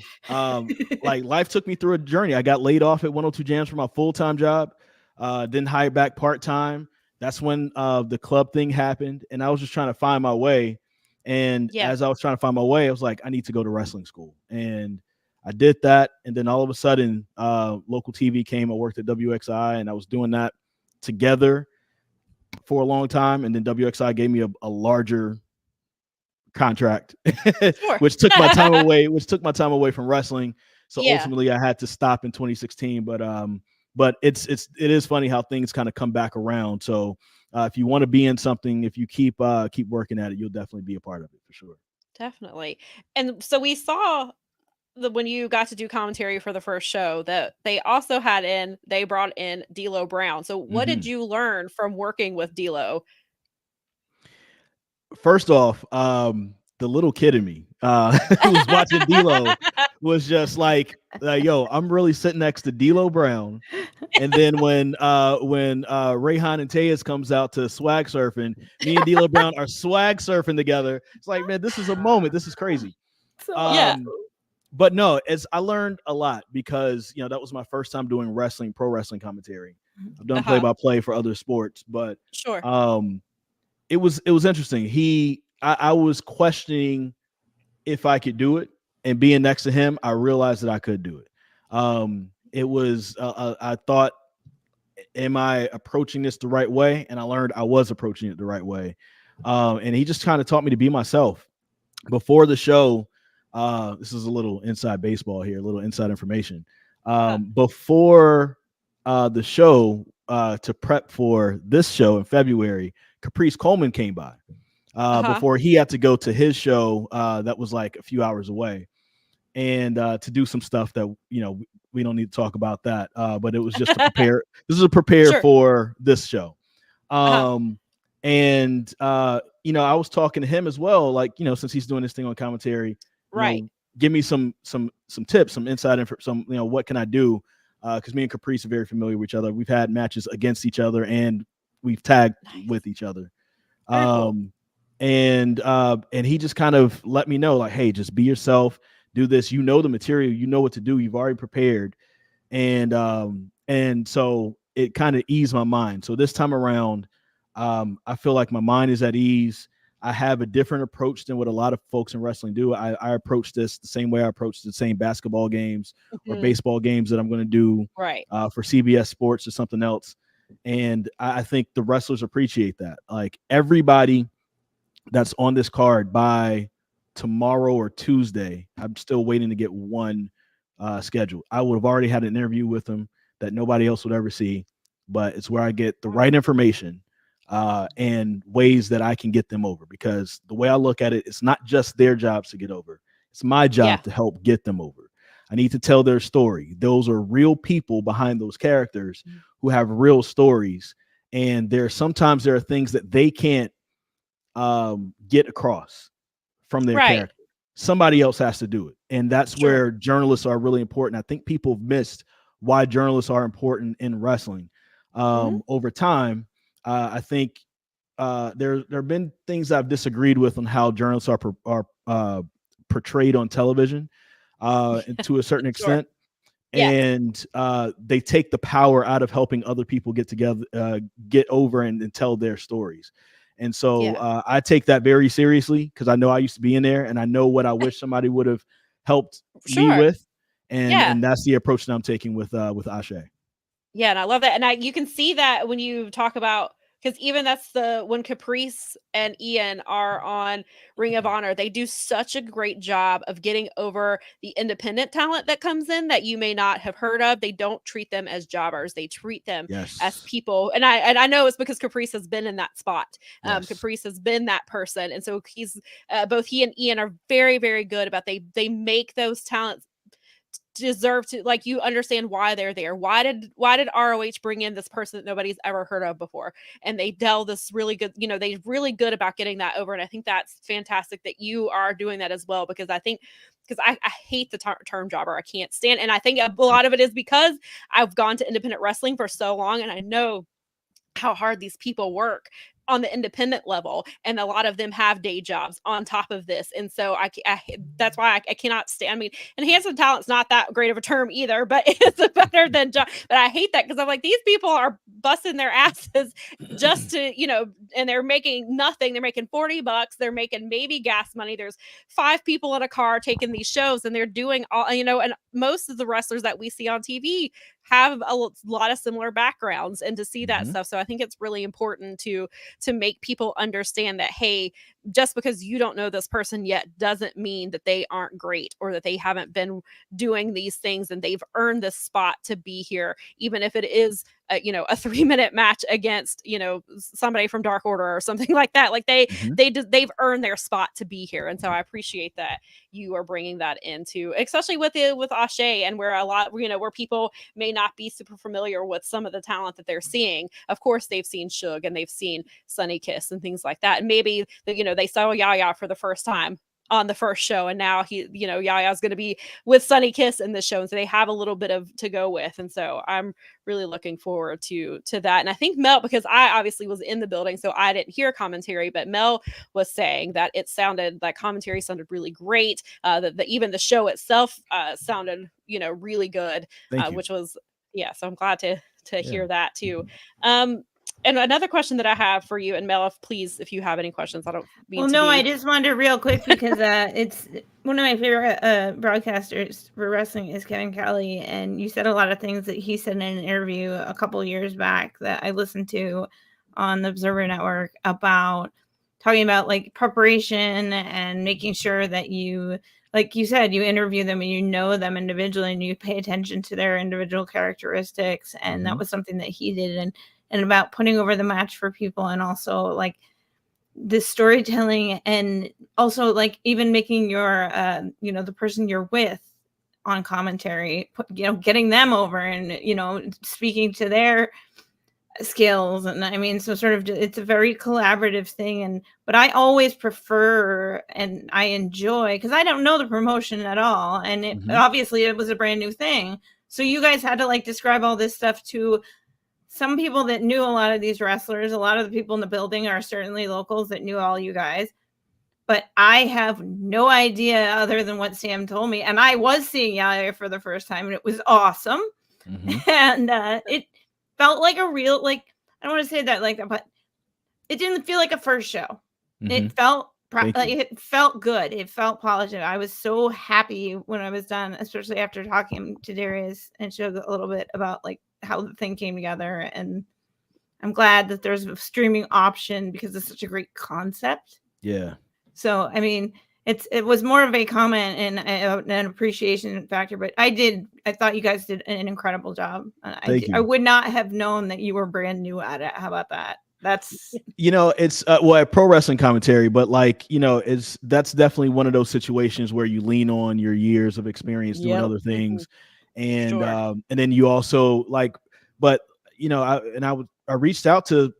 like life took me through a journey. I got laid off at 102 Jams for my full-time job, then hired back part-time. That's when the club thing happened, and I was just trying to find my way. And as I was trying to find my way, I was like, I need to go to wrestling school. And I did that, and then all of a sudden, local TV came. I worked at WXI, and I was doing that together for a long time. And then WXI gave me a larger contract, Sure. which took my time away. Which took my time away from wrestling. So Yeah. ultimately, I had to stop in 2016. But it is funny how things kind of come back around. So if you want to be in something, if you keep working at it, you'll definitely be a part of it for sure. Definitely. And so we saw when you got to do commentary for the first show that they brought in D'Lo Brown. So what did you learn from working with D'Lo? First off, the little kid in me who was watching D'Lo was just like, yo, I'm really sitting next to D'Lo Brown. And then when Rayhan and Tejas comes out to swag surfing, me and D'Lo Brown are swag surfing together. It's like, man, this is a moment. This is crazy. But no, I learned a lot because, that was my first time doing pro wrestling commentary. I've done play-by-play for other sports, but sure. It was interesting. I was questioning if I could do it, and being next to him, I realized that I could do it. It was I thought, am I approaching this the right way? And I learned I was approaching it the right way. And he just kind of taught me to be myself. Before the show, this is a little inside baseball here, a little inside information. Before the show, to prep for this show in February, Caprice Coleman came by before he had to go to his show that was like a few hours away, and to do some stuff that we don't need to talk about that, but it was just to prepare. This is a prepare for this show. And I was talking to him as well, like, since he's doing this thing on commentary, give me some tips, some inside info, what can I do? Because me and Caprice are very familiar with each other. We've had matches against each other and we've tagged with each other. And he just kind of let me know, like, hey, just be yourself, do this. The material, what to do. You've already prepared. And so it kind of eased my mind. So this time around, I feel like my mind is at ease. I have a different approach than what a lot of folks in wrestling do. I approach this the same way I approach the same basketball games or baseball games that I'm going to do for CBS Sports or something else. And I think the wrestlers appreciate that. Like, everybody that's on this card by tomorrow or Tuesday, I'm still waiting to get one scheduled. I would have already had an interview with them that nobody else would ever see, but it's where I get the right information and ways that I can get them over, because the way I look at it, it's not just their jobs to get over. It's my job to help get them over. I need to tell their story. Those are real people behind those characters who have real stories. And sometimes there are things that they can't get across from their character. Somebody else has to do it. And that's where journalists are really important. I think people have missed why journalists are important in wrestling. Over time, I think there have been things I've disagreed with on how journalists are portrayed on television to a certain extent. And they take the power out of helping other people get together, get over and tell their stories. And so I take that very seriously, because I know I used to be in there, and I know what I wish somebody would have helped me with. And that's the approach that I'm taking with Asé. Yeah, and I love that. And you can see that when you talk about, because even when Caprice and Ian are on Ring of Honor, they do such a great job of getting over the independent talent that comes in that you may not have heard of. They don't treat them as jobbers. They treat them as people. And I know it's because Caprice has been in that spot. Caprice has been that person. And so he's both he and Ian are very, very good about they make those talents deserve to, like, you understand why they're there. Why did ROH bring in this person that nobody's ever heard of before? And they tell this really good, they're really good about getting that over. And I think that's fantastic that you are doing that as well, because I hate the term jobber. I can't stand. And I think a lot of it is because I've gone to independent wrestling for so long, and I know how hard these people work on the independent level, and a lot of them have day jobs on top of this. And so that's why I cannot stand. I mean, enhancement talent's not that great of a term either, but it's better than job. But I hate that, because I'm like, these people are busting their asses just to, and they're making nothing. They're making $40. They're making maybe gas money. There's 5 people in a car taking these shows, and they're doing all, and most of the wrestlers that we see on TV have a lot of similar backgrounds, and to see that stuff. So I think it's really important to to make people understand that, hey, just because you don't know this person yet doesn't mean that they aren't great or that they haven't been doing these things and they've earned this spot to be here, even if it is a 3-minute match against somebody from Dark Order or something like that. Like they've earned their spot to be here, and so I appreciate that you are bringing that into, especially with Asé, and where a lot where people may not be super familiar with some of the talent that they're seeing. Of course, they've seen Suge and they've seen Sunny Kiss and things like that, and maybe they saw Yaya for the first time on the first show, and now Yaya's going to be with Sunny Kiss in this show, and so they have a little bit of to go with, and so I'm really looking forward to that. And I think Mel, because I obviously was in the building, so I didn't hear commentary, but Mel was saying that that commentary sounded really great, that even the show itself sounded really good, which was so I'm glad to hear that too. And another question that I have for you, and Mel, if you have any questions, I don't mean to I just wondered real quick because it's one of my favorite broadcasters for wrestling is Kevin Kelly, and you said a lot of things that he said in an interview a couple years back that I listened to on the Observer Network about talking about like preparation and making sure that you, like you said, you interview them and you know them individually and you pay attention to their individual characteristics, and that was something that he did, and about putting over the match for people, and also like the storytelling, and also like even making your the person you're with on commentary, getting them over and speaking to their skills. And I mean, so sort of it's a very collaborative thing, but I always prefer and I enjoy, because I don't know the promotion at all, and obviously it was a brand new thing, so you guys had to like describe all this stuff to some people that knew a lot of these wrestlers. A lot of the people in the building are certainly locals that knew all you guys, but I have no idea other than what Sam told me. And I was seeing Yaya for the first time, and it was awesome. And it felt like a real, like, I don't want to say that like that, but it didn't feel like a first show. It felt it felt good. It felt polished. I was so happy when I was done, especially after talking to Darius and Suge a little bit about like how the thing came together. And I'm glad that there's a streaming option because it's such a great concept. Yeah. So, I mean, it was more of a comment and an appreciation factor, but I thought you guys did an incredible job. I would not have known that you were brand new at it. How about that? That's it's a pro wrestling commentary, but like that's definitely one of those situations where you lean on your years of experience doing other things, and then you also like, but I reached out to,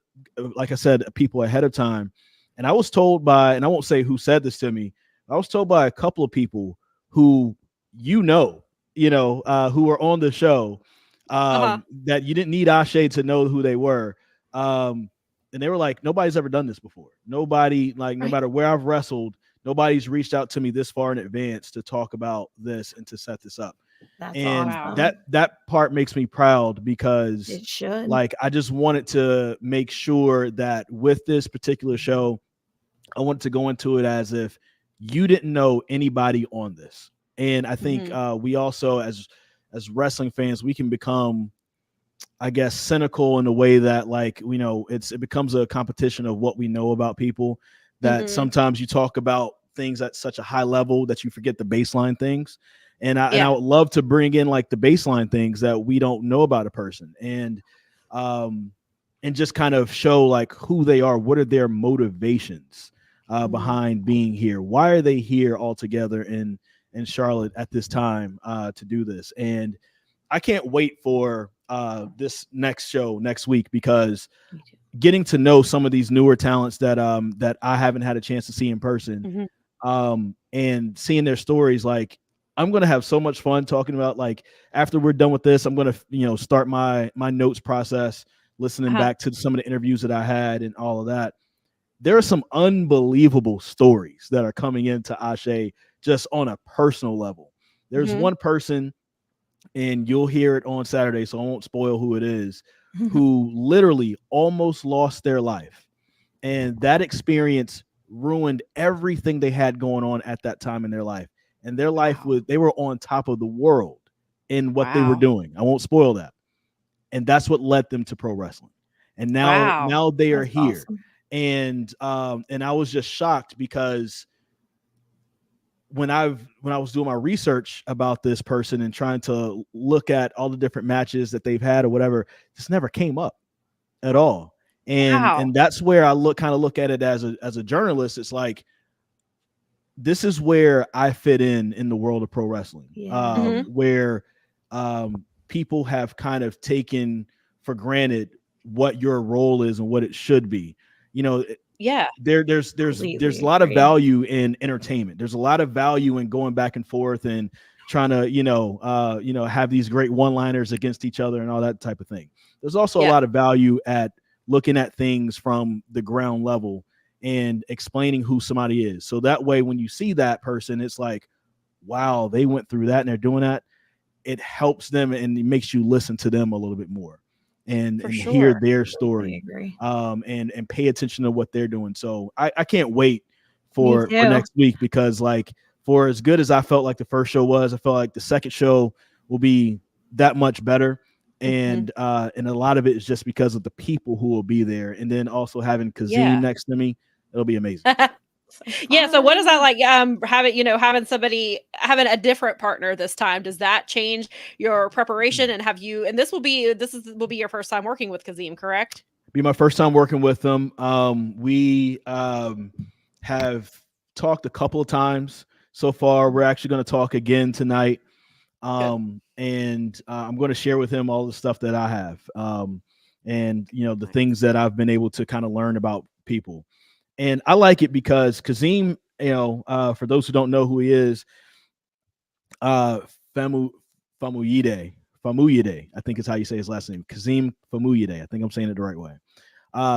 like I said, people ahead of time, and I was told by, and I won't say who said this to me, I was told by a couple of people who who were on the show, that you didn't need Asé to know who they were. And they were like, nobody's ever done this before. Nobody, like, no matter where I've wrestled, nobody's reached out to me this far in advance to talk about this and to set this up. That's and awesome. that part makes me proud, because it should. Like, I just wanted to make sure that with this particular show, I wanted to go into it as if you didn't know anybody on this. And I think we also, as wrestling fans, we can become, I guess, cynical in a way that, like, it becomes a competition of what we know about people, that sometimes you talk about things at such a high level that you forget the baseline things. And I would love to bring in like the baseline things that we don't know about a person, and just kind of show like who they are. What are their motivations behind being here? Why are they here all together in Charlotte at this time to do this? And I can't wait for this next show next week, because getting to know some of these newer talents that I haven't had a chance to see in person, and seeing their stories, like, I'm going to have so much fun talking about, like, after we're done with this, I'm going to, start my notes process, listening back to some of the interviews that I had and all of that. There are some unbelievable stories that are coming into Asé just on a personal level. There's one person, and you'll hear it on Saturday, so I won't spoil who it is, who literally almost lost their life. And that experience ruined everything they had going on at that time in their life. And their life they were on top of the world in what they were doing. I won't spoil that. And that's what led them to pro wrestling. And now they are here. Awesome. And I was just shocked because when I was doing my research about this person and trying to look at all the different matches that they've had or whatever, this never came up at all. And that's where I look at it as a journalist. It's like, this is where I fit in the world of pro wrestling, where people have kind of taken for granted what your role is and what it should be. You know, there's a lot of value in entertainment. There's a lot of value in going back and forth and trying to, have these great one-liners against each other and all that type of thing. There's also a lot of value at looking at things from the ground level and explaining who somebody is. So that way, when you see that person, it's like, wow, they went through that and they're doing that. It helps them and it makes you listen to them a little bit more and hear their story, and pay attention to what they're doing. So I can't wait for next week, because like, for as good as I felt like the first show was, I felt like the second show will be that much better. And a lot of it is just because of the people who will be there. And then also having Kazim next to me, it'll be amazing. So what is that like? Having a different partner this time, does that change your preparation? And this will be your first time working with Kazim, correct? Be my first time working with them. We have talked a couple of times so far. We're actually going to talk again tonight. And I'm going to share with him all the stuff that I have. And the things that I've been able to kind of learn about people. And I like it because Kazim, for those who don't know who he is, Famuyide, I think is how you say his last name. Kazim Famuyide. I think I'm saying it the right way.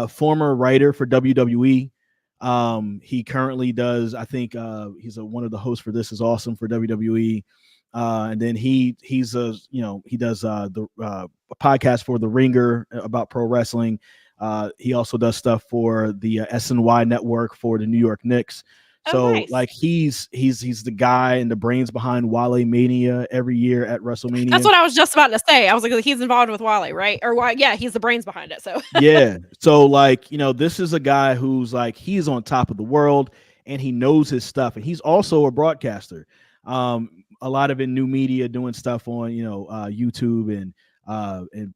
Former writer for WWE. He currently does, I think he's one of the hosts for This Is Awesome for WWE. And then he does the podcast for The Ringer about pro wrestling. He also does stuff for the SNY network for the New York Knicks. So nice. Like he's the guy and the brains behind Wale Mania every year at WrestleMania. That's what I was just about to say. I was like, he's involved with Wale, right? Or he's the brains behind it. So yeah. So like, this is a guy who's like, he's on top of the world and he knows his stuff. And he's also a broadcaster. A lot of in new media, doing stuff on, YouTube and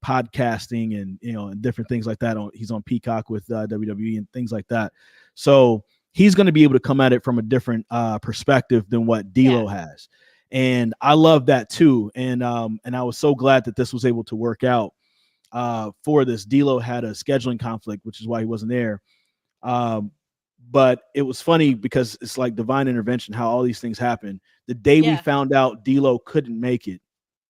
podcasting and, and different things like that. He's on Peacock with WWE and things like that. So he's going to be able to come at it from a different perspective than what D'Lo has. And I love that too. And I was so glad that this was able to work out for this. D'Lo had a scheduling conflict, which is why he wasn't there. But it was funny because it's like divine intervention, how all these things happen. The day we found out D'Lo couldn't make it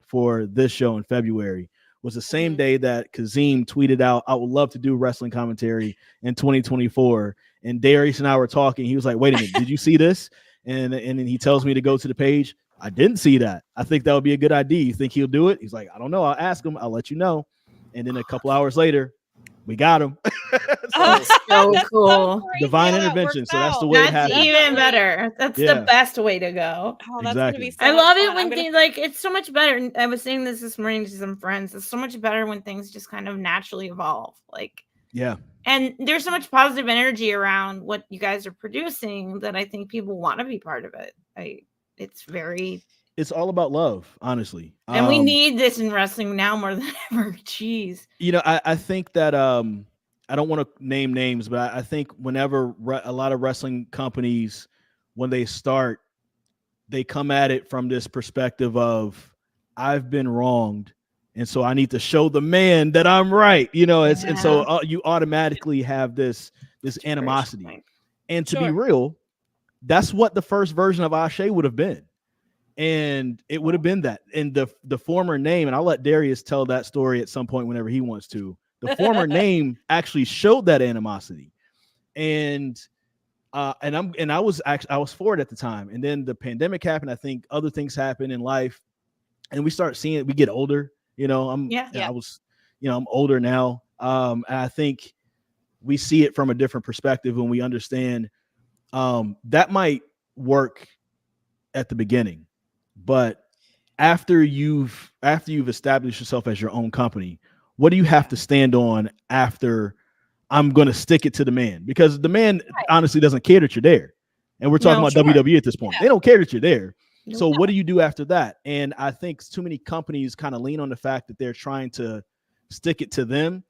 for this show in February was the same day that Kazim tweeted out, I would love to do wrestling commentary in 2024. And Darius and I were talking. He was like, wait a minute, did you see this? And then he tells me to go to the page. I didn't see that. I think that would be a good idea. You think he'll do it? He's like, I don't know. I'll ask him. I'll let you know. And then a couple hours later, we got him. So cool. Divine intervention. So that's the way it happens. That's even better. That's the best way to go. Oh, that's gonna be so I love it fun. when things like, it's so much better. I was saying this morning to some friends. It's so much better when things just kind of naturally evolve. Like, yeah. And there's so much positive energy around what you guys are producing that I think people want to be part of it. It's all about love, honestly. And we need this in wrestling now more than ever. Jeez. I think that I don't want to name names, but I think whenever a lot of wrestling companies, when they start, they come at it from this perspective of, I've been wronged, and so I need to show the man that I'm right. And so you automatically have this animosity. And to be real, that's what the first version of Asé would have been. And it would have been that. And the former name, and I'll let Darius tell that story at some point whenever he wants to. The former name actually showed that animosity. And I was for it at the time. And then the pandemic happened. I think other things happen in life. And we start seeing it. We get older. I'm older now. And I think we see it from a different perspective when we understand that might work at the beginning. But after you've established yourself as your own company, what do you have to stand on after I'm going to stick it to the man, because the man honestly doesn't care that you're there. And we're talking about WWE at this point. They don't care that you're there. So what do you do after that? And I think too many companies kind of lean on the fact that they're trying to stick it to them,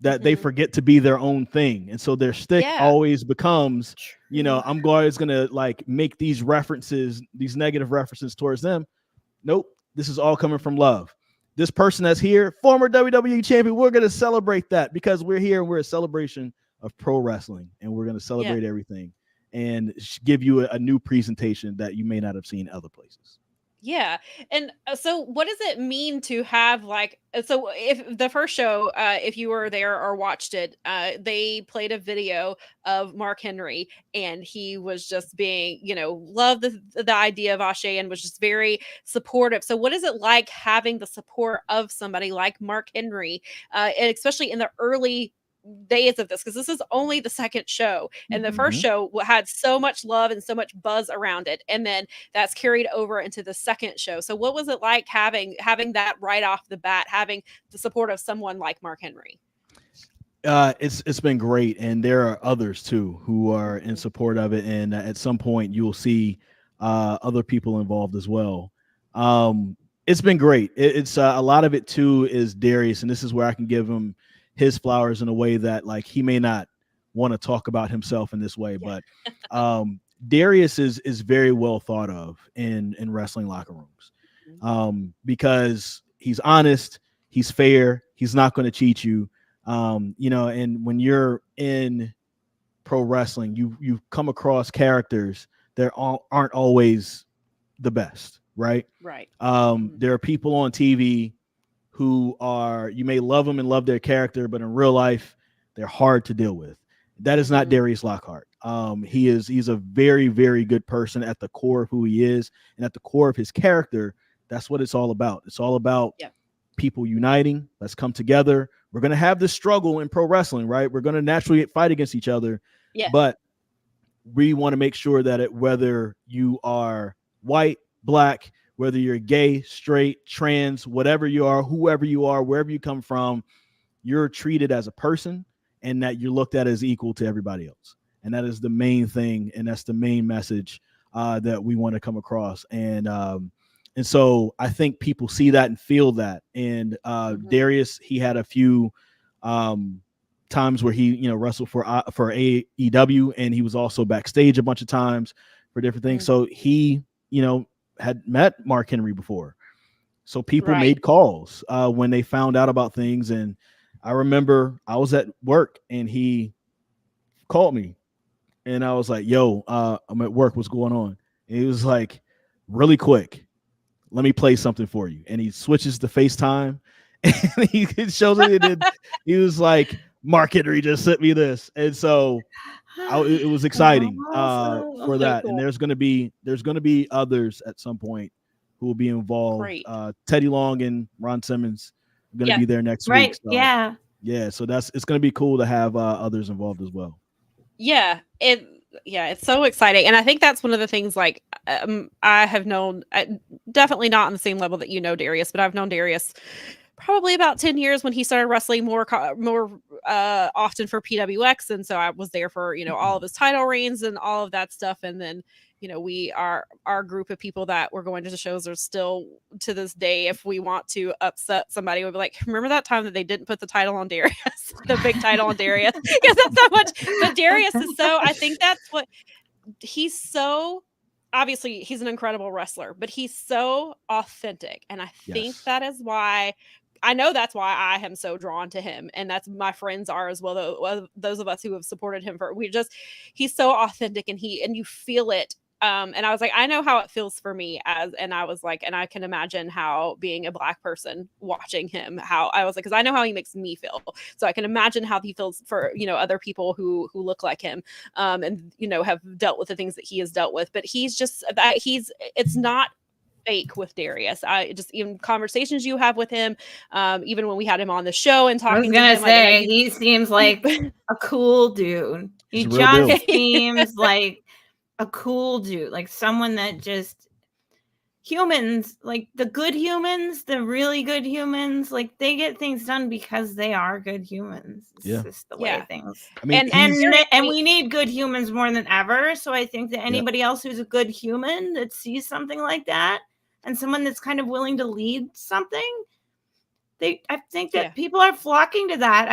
that they forget to be their own thing. And so their stick always becomes, you know, I'm always going to like make these references, these negative references towards them. Nope. This is all coming from love. This person that's here, former WWE champion, we're going to celebrate that, because we're here and we're a celebration of pro wrestling, and we're going to celebrate everything and give you a new presentation that you may not have seen other places. Yeah. And so what does it mean to have like, so if the first show, if you were there or watched it, they played a video of Mark Henry, and he was just being, you know, loved the idea of Asé and was just very supportive. So what is it like having the support of somebody like Mark Henry, and especially in the early days of this, because this is only the second show, and the first show had so much love and so much buzz around it, and then that's carried over into the second show. So what was it like having that right off the bat, having the support of someone like Mark Henry? It's been great, and there are others too who are in support of it, and at some point you'll see other people involved as well. It's been great. It's a lot of it too is Darius, and this is where I can give him his flowers in a way that like he may not want to talk about himself in this way, but Darius is very well thought of in wrestling locker rooms, because he's honest, he's fair, he's not going to cheat you, you know. And when you're in pro wrestling, you come across characters that aren't always the best, right? There are people on TV who are, you may love them and love their character, but in real life, they're hard to deal with. That is not Darius Lockhart. He's a very, very good person at the core of who he is, and at the core of his character. That's what it's all about. It's all about people uniting. Let's come together. We're going to have this struggle in pro wrestling, right? We're going to naturally fight against each other, but we want to make sure that whether you are white, black, whether you're gay, straight, trans, whatever you are, whoever you are, wherever you come from, you're treated as a person, and that you're looked at as equal to everybody else. And that is the main thing, and that's the main message that we want to come across. And so I think people see that and feel that. And Darius, he had a few times where he, you know, wrestled for AEW, and he was also backstage a bunch of times for different things. So he, you know, had met Mark Henry before. So people made calls when they found out about things. And I remember I was at work and he called me, and I was like, yo, I'm at work. What's going on? And he was like, really quick, let me play something for you. And he switches to FaceTime, and he shows me, and he was like, Mark Henry just sent me this. And so it was exciting for that. Cool. And there's going to be others at some point who will be involved. Teddy Long and Ron Simmons are going to be there next week. So, so it's going to be cool to have others involved as well. It's so exciting. And I think that's one of the things, like, I have known, definitely not on the same level that you know Darius, but I've known Darius probably about 10 years when he started wrestling more often for PWX. And so I was there for, you know, all of his title reigns and all of that stuff. And then, you know, our group of people that were going to the shows are still to this day, if we want to upset somebody, we'll be like, remember that time that they didn't put the title on Darius, the big title on Darius? Because that's how much, but Darius is so, I think that's what he's so, obviously he's an incredible wrestler, but he's so authentic. And I think that is why, I know that's why I am so drawn to him, and that's my friends are as well. Though those of us who have supported him he's so authentic, and you feel it. And I was like, I know how it feels for me and I was like, and I can imagine how being a Black person watching him, how I was like, because I know how he makes me feel. So I can imagine how he feels for, you know, other people who look like him, and, you know, have dealt with the things that he has dealt with. But he's just that it's not fake with Darius. I just, even conversations you have with him, even when we had him on the show and talking to him, I was gonna say, he seems like a cool dude. He just seems like a cool dude, like someone that just, humans, like the good humans, the really good humans, like they get things done because they are good humans. It's just the way things. I mean, and we need good humans more than ever. So I think that anybody else who's a good human that sees something like that, and someone that's kind of willing to lead something, I think that people are flocking to that.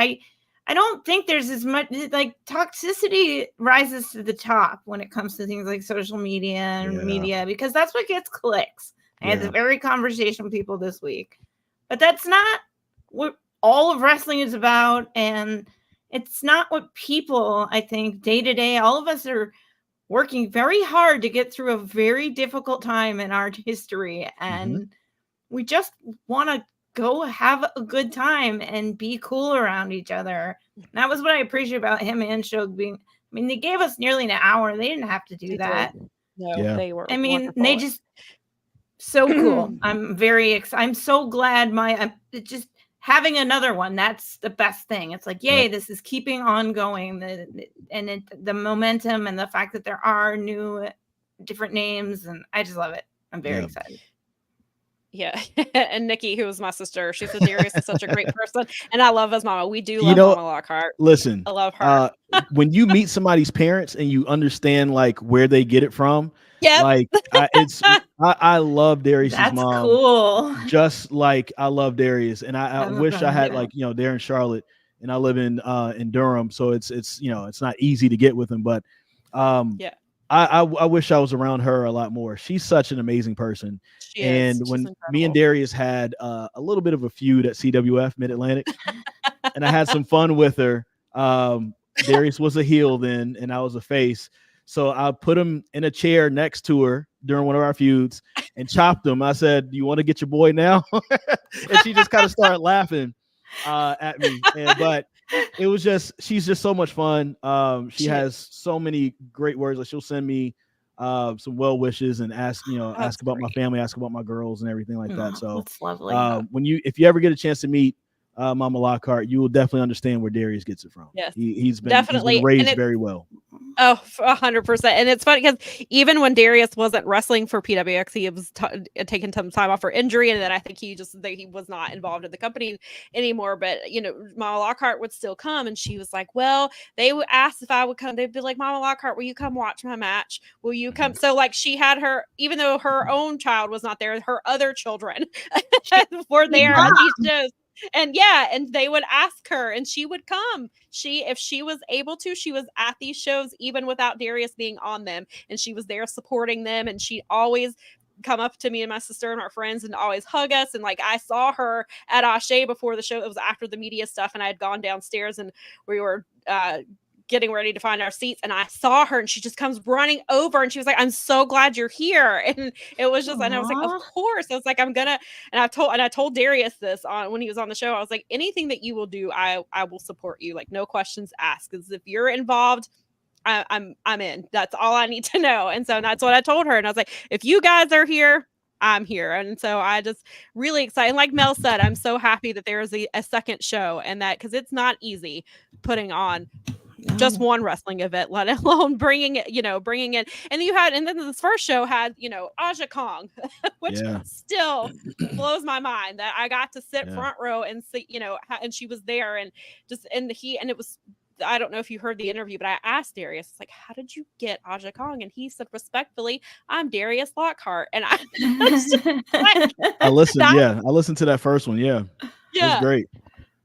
I don't think there's as much like toxicity rises to the top when it comes to things like social media and media, because that's what gets clicks. I had a very conversation with people this week, but that's not what all of wrestling is about. And it's not what people, I think, day to day, all of us are working very hard to get through a very difficult time in our history. And we just want to go have a good time and be cool around each other. And that was what I appreciate about him and Shug being. I mean, they gave us nearly an hour. They didn't have to do that. No, they were. I mean, wonderful. they just so cool. I'm very excited. I'm so glad I'm just having another one. That's the best thing. It's like, yay, this is keeping on going. The momentum and the fact that there are new, different names, and I just love it. I'm very excited. Yeah. And Nikki, who was my sister, she said Darius is such a great person. And I love his mama. We do love Mama Lockhart. Listen, I love her. When you meet somebody's parents and you understand like where they get it from, like I love Darius's mom. That's cool. Just like I love Darius. And I wish I had like, they're in Charlotte and I live in Durham. So it's it's not easy to get with them, but I wish I was around her a lot more. She's such an amazing person. She's when me and Darius had a little bit of a feud at CWF Mid-Atlantic, and I had some fun with her. Darius was a heel then, and I was a face. So I put him in a chair next to her during one of our feuds and chopped him. I said, "Do you want to get your boy now?" And she just kind of started laughing at me. But it was she's just so much fun. She has so many great words. Like she'll send me some well wishes and ask about my family, ask about my girls and everything like that. So that's lovely. If you ever get a chance to meet Mama Lockhart, you will definitely understand where Darius gets it from. Yes, he's been raised very well. Oh, 100%. And it's funny because even when Darius wasn't wrestling for PWX, he was taking some time off for injury. And then I think he was not involved in the company anymore. But, Mama Lockhart would still come. And she was like, well, they would ask if I would come. They'd be like, Mama Lockhart, will you come watch my match? Will you come? So like she had her, even though her own child was not there, her other children were there on these shows. And they would ask her and she would come. If she was able to, she was at these shows even without Darius being on them, and she was there supporting them, and she always come up to me and my sister and our friends and always hug us. And like I saw her at Asé before the show. It was after the media stuff, and I had gone downstairs and we were getting ready to find our seats, and I saw her and she just comes running over and she was like, I'm so glad you're here. And it was just, and I was like, of course. I was like, and I told Darius this when he was on the show. I was like, anything that you will do, I will support you. Like no questions asked. Because if you're involved, I'm in. That's all I need to know. And so that's what I told her. And I was like, if you guys are here, I'm here. And so I just really excited. Like Mel said, I'm so happy that there is a second show, and that because it's not easy putting on just one wrestling event, let alone bringing in. And then this first show had, Aja Kong, which still blows my mind that I got to sit front row and see, and she was there and it was, I don't know if you heard the interview, but I asked Darius, it's like, how did you get Aja Kong? And he said, respectfully, I'm Darius Lockhart. And I listened to that first one. Yeah. It was great.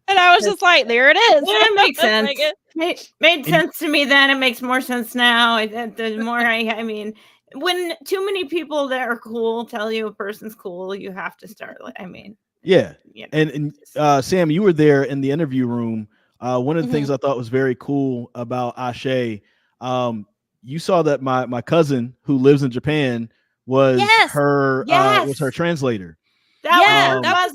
And I was just like, there it is. It makes sense. Made sense to me then. It makes more sense now. The more I mean, when too many people that are cool tell you a person's cool, you have to start. And Sam, you were there in the interview room. One of the things I thought was very cool about Asé, you saw that my cousin who lives in Japan was her translator. That's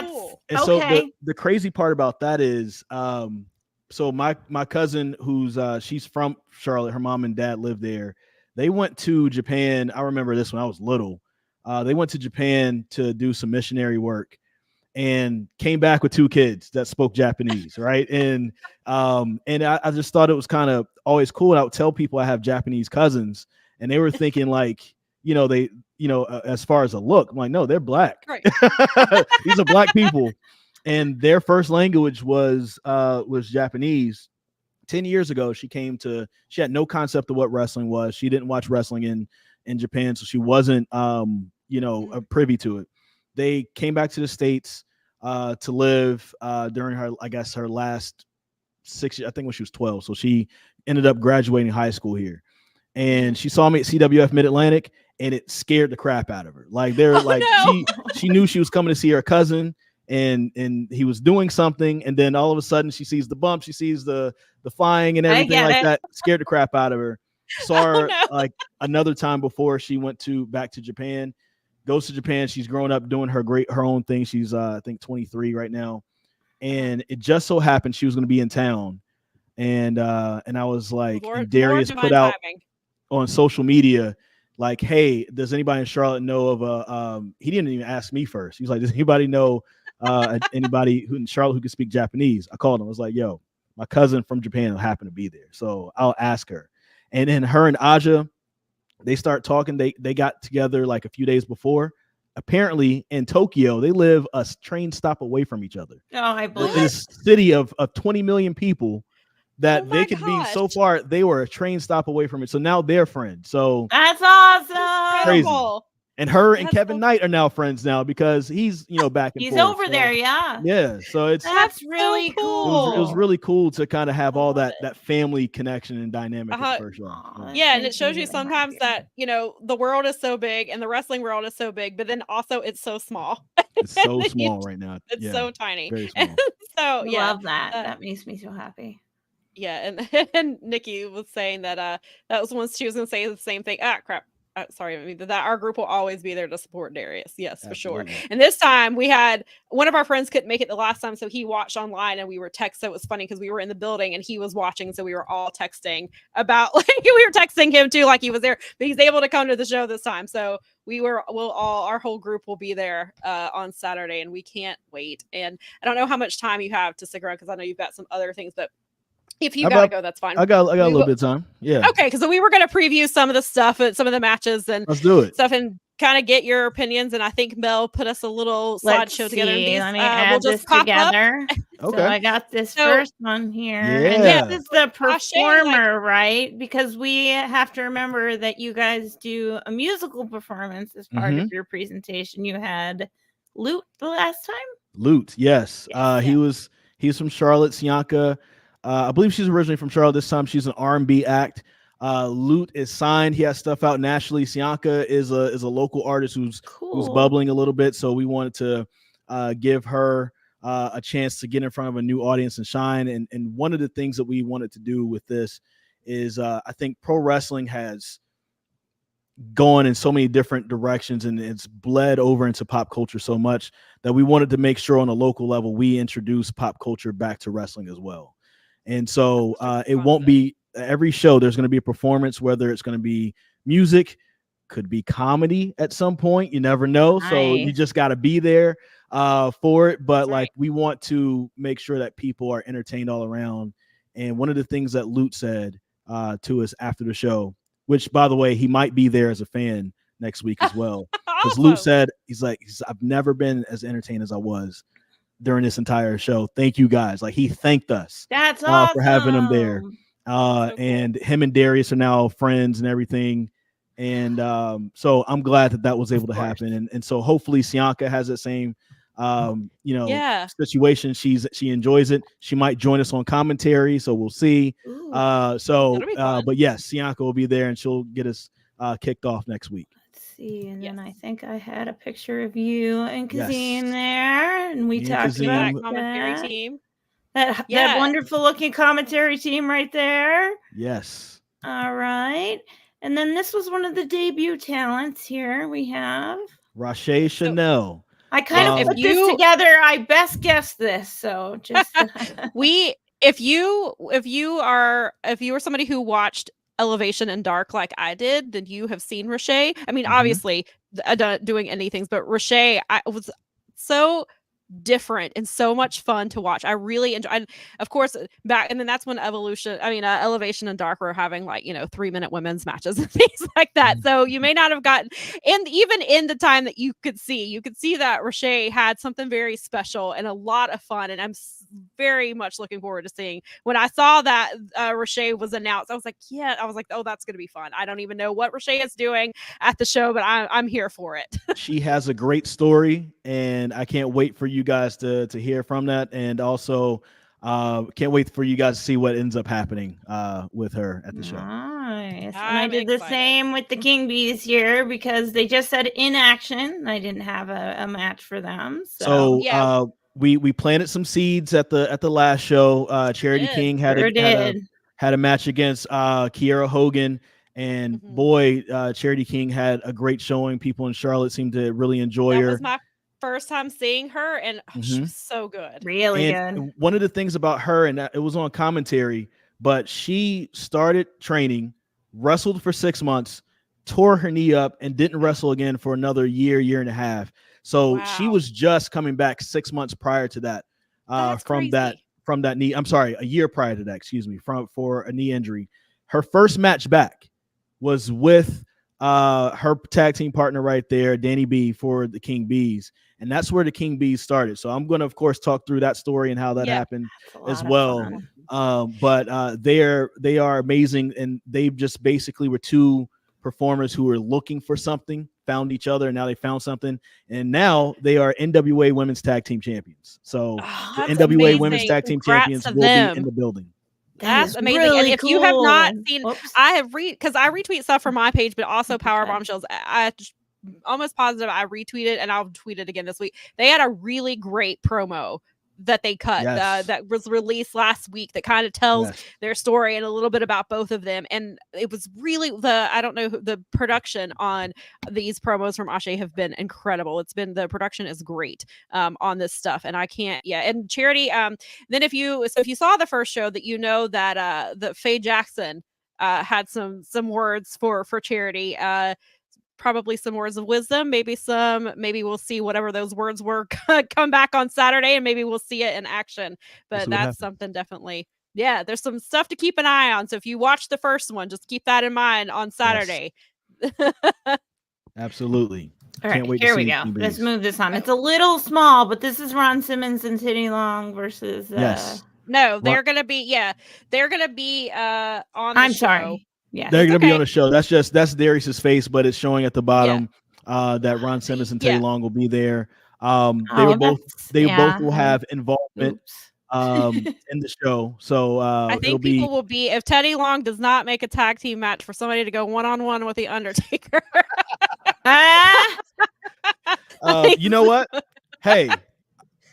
cool. And so the crazy part about that is, so my cousin who's she's from Charlotte, her mom and dad live there. They went to Japan. I remember this when I was little. They went to Japan to do some missionary work and came back with 2 kids that spoke Japanese, right? And I just thought it was kind of always cool. And I would tell people I have Japanese cousins, and they were thinking like, they, as far as a look, I'm like, no, they're black. Right. These are black people, and their first language was Japanese. 10 years ago, she had no concept of what wrestling was. She didn't watch wrestling in Japan, so she wasn't, privy to it. They came back to the States to live during her last 6 years, I think when she was 12. So she ended up graduating high school here. And she saw me at CWF Mid-Atlantic, and it scared the crap out of her. Like she knew she was coming to see her cousin, and he was doing something, and then all of a sudden she sees the bump, she sees the flying and everything like that. Scared the crap out of her. Saw her like another time before she went back to Japan. Goes to Japan. She's grown up doing her own thing. She's I think 23 right now, and it just so happened she was going to be in town, and I was like, Darius put out on social media, like, hey, does anybody in Charlotte know of a? He didn't even ask me first. He was like, does anybody know anybody who in Charlotte who can speak Japanese? I called him. I was like, yo, my cousin from Japan will happen to be there, so I'll ask her. And then her and Aja, they start talking. They got together like a few days before. Apparently in Tokyo, they live a train stop away from each other. Oh, I believe this city of 20 million people that they could be so far. They were a train stop away from it. So now they're friends. So that's awesome. Crazy. And her and Kevin Knight are now friends now because he's, back and he's forth. over there. Yeah. Yeah. So that's really cool. It was really cool to kind of have all that family connection and dynamic at first. Yeah. And it shows you sometimes that, the world is so big and the wrestling world is so big, but then also it's so small. It's so small right now. It's so tiny. Very small. So yeah. Love that. That makes me so happy. Yeah. And Nikki was saying that that was once she was going to say the same thing. Crap. Sorry, that our group will always be there to support Darius. Yes, absolutely. For sure. And this time we had one of our friends couldn't make it the last time, so he watched online and we were texting. So it was funny because we were in the building and he was watching, so we were all texting about we were texting him too, like he was there, but he's able to come to the show this time. So our whole group will be there on Saturday, and we can't wait. And I don't know how much time you have to stick around because I know you've got some other things, but if you gotta go, that's fine. I got a little bit of time. Yeah. Okay, because we were gonna preview some of the stuff, some of the matches, and let's do it. Stuff, and kind of get your opinions. And I think Mel put us a little slideshow together. Let me add this together. Okay. So I got this first one here. Yeah. And this is the performer, right? Because we have to remember that you guys do a musical performance as part of your presentation. You had Lute the last time. Lute, yes. He's from Charlotte, Sianka. I believe she's originally from Charlotte. This time she's an R&B act. Lute is signed. He has stuff out nationally. Sianka is a local artist who's bubbling a little bit. So we wanted to give her a chance to get in front of a new audience and shine. And one of the things that we wanted to do with this is I think pro wrestling has gone in so many different directions, and it's bled over into pop culture so much that we wanted to make sure on a local level we introduce pop culture back to wrestling as well. And so it won't be every show. There's going to be a performance, whether it's going to be music, could be comedy at some point. You never know. Nice. So you just got to be there for it. But we want to make sure that people are entertained all around. And one of the things that Lute said to us after the show, which, by the way, he might be there as a fan next week as well. Because Lute said, I've never been as entertained as I was during this entire show. Thank you guys. He thanked us. That's awesome. For having him there. And him and Darius are now friends and everything. And so I'm glad that was able to happen. And so hopefully Sianka has that same situation. She enjoys it. She might join us on commentary, so we'll see. But yes, Sianka will be there and she'll get us kicked off next week. See, and then I think I had a picture of you and Kazim there, and we talked about that commentary team. That wonderful looking commentary team right there. Yes. All right, and then this was one of the debut talents here. We have Raychell Chanel. I kind of put this together. I best guessed this, so just if you were somebody who watched Elevation and Dark like I did, then you have seen Raychell. I mean, obviously doing anything, but Raychell, I was so different and so much fun to watch. I really enjoy. And of course, and then that's when Elevation and Dark were having 3-minute women's matches and things like that. So you may not have gotten, and even in the time that you could see that Raychell had something very special and a lot of fun. And I'm very much looking forward to seeing. When I saw that Raychell was announced, I was like, oh, that's going to be fun. I don't even know what Raychell is doing at the show, but I'm here for it. She has a great story, and I can't wait for you guys to hear from that. And also can't wait for you guys to see what ends up happening with her at the show. Nice. And I did the same with the King Bees here because they just said in action. I didn't have a match for them. So we planted some seeds at the last show. Charity King had a match against Kiera Hogan. And boy, Charity King had a great showing. People in Charlotte seemed to really enjoy her. That was my first time seeing her, and she was so good. Really good. One of the things about her, and it was on commentary, but she started training, wrestled for 6 months, tore her knee up, and didn't wrestle again for another year and a half. So she was just coming back 6 months prior to that, from that knee. I'm sorry, a year prior to that, for a knee injury. Her first match back was with her tag team partner right there, Danny B, for the King Bees. And that's where the King Bees started. So I'm going to, of course, talk through that story and how that happened as well. But they are amazing. And they just basically were two performers who were looking for something, found each other, and now they found something. And now they are NWA Women's Tag Team Champions. So the NWA amazing. Women's Tag Team Champions will be in the building. That's amazing. Really and if you have not seen, I have because I retweet stuff from my page, but also Powerbombshells. I almost positive I retweeted, and I'll tweet it again this week. They had a really great promo that they cut that was released last week that kind of tells their story and a little bit about both of them. And it was really the production on these promos from Asé have been incredible. The production is great on this stuff. And I can't, and Charity, then if you saw the first show that that Faye Jackson had some words for Charity, probably some words of wisdom, maybe we'll see whatever those words were come back on Saturday, and maybe we'll see it in action. But that's something definitely, there's some stuff to keep an eye on. So if you watch the first one, just keep that in mind on Saturday. Yes. Absolutely. All right, here we go. Let's move this on. It's a little small, but this is Ron Simmons and Titty Long versus no, they're gonna be on the show. Sorry. Yeah, they're going to be on the show. That's Darius's face, but it's showing at the bottom that Ron Simmons and Teddy Long will be there. They both will have involvement in the show. So I think people will be, if Teddy Long does not make a tag team match for somebody to go one-on-one with the Undertaker. You know what? Hey,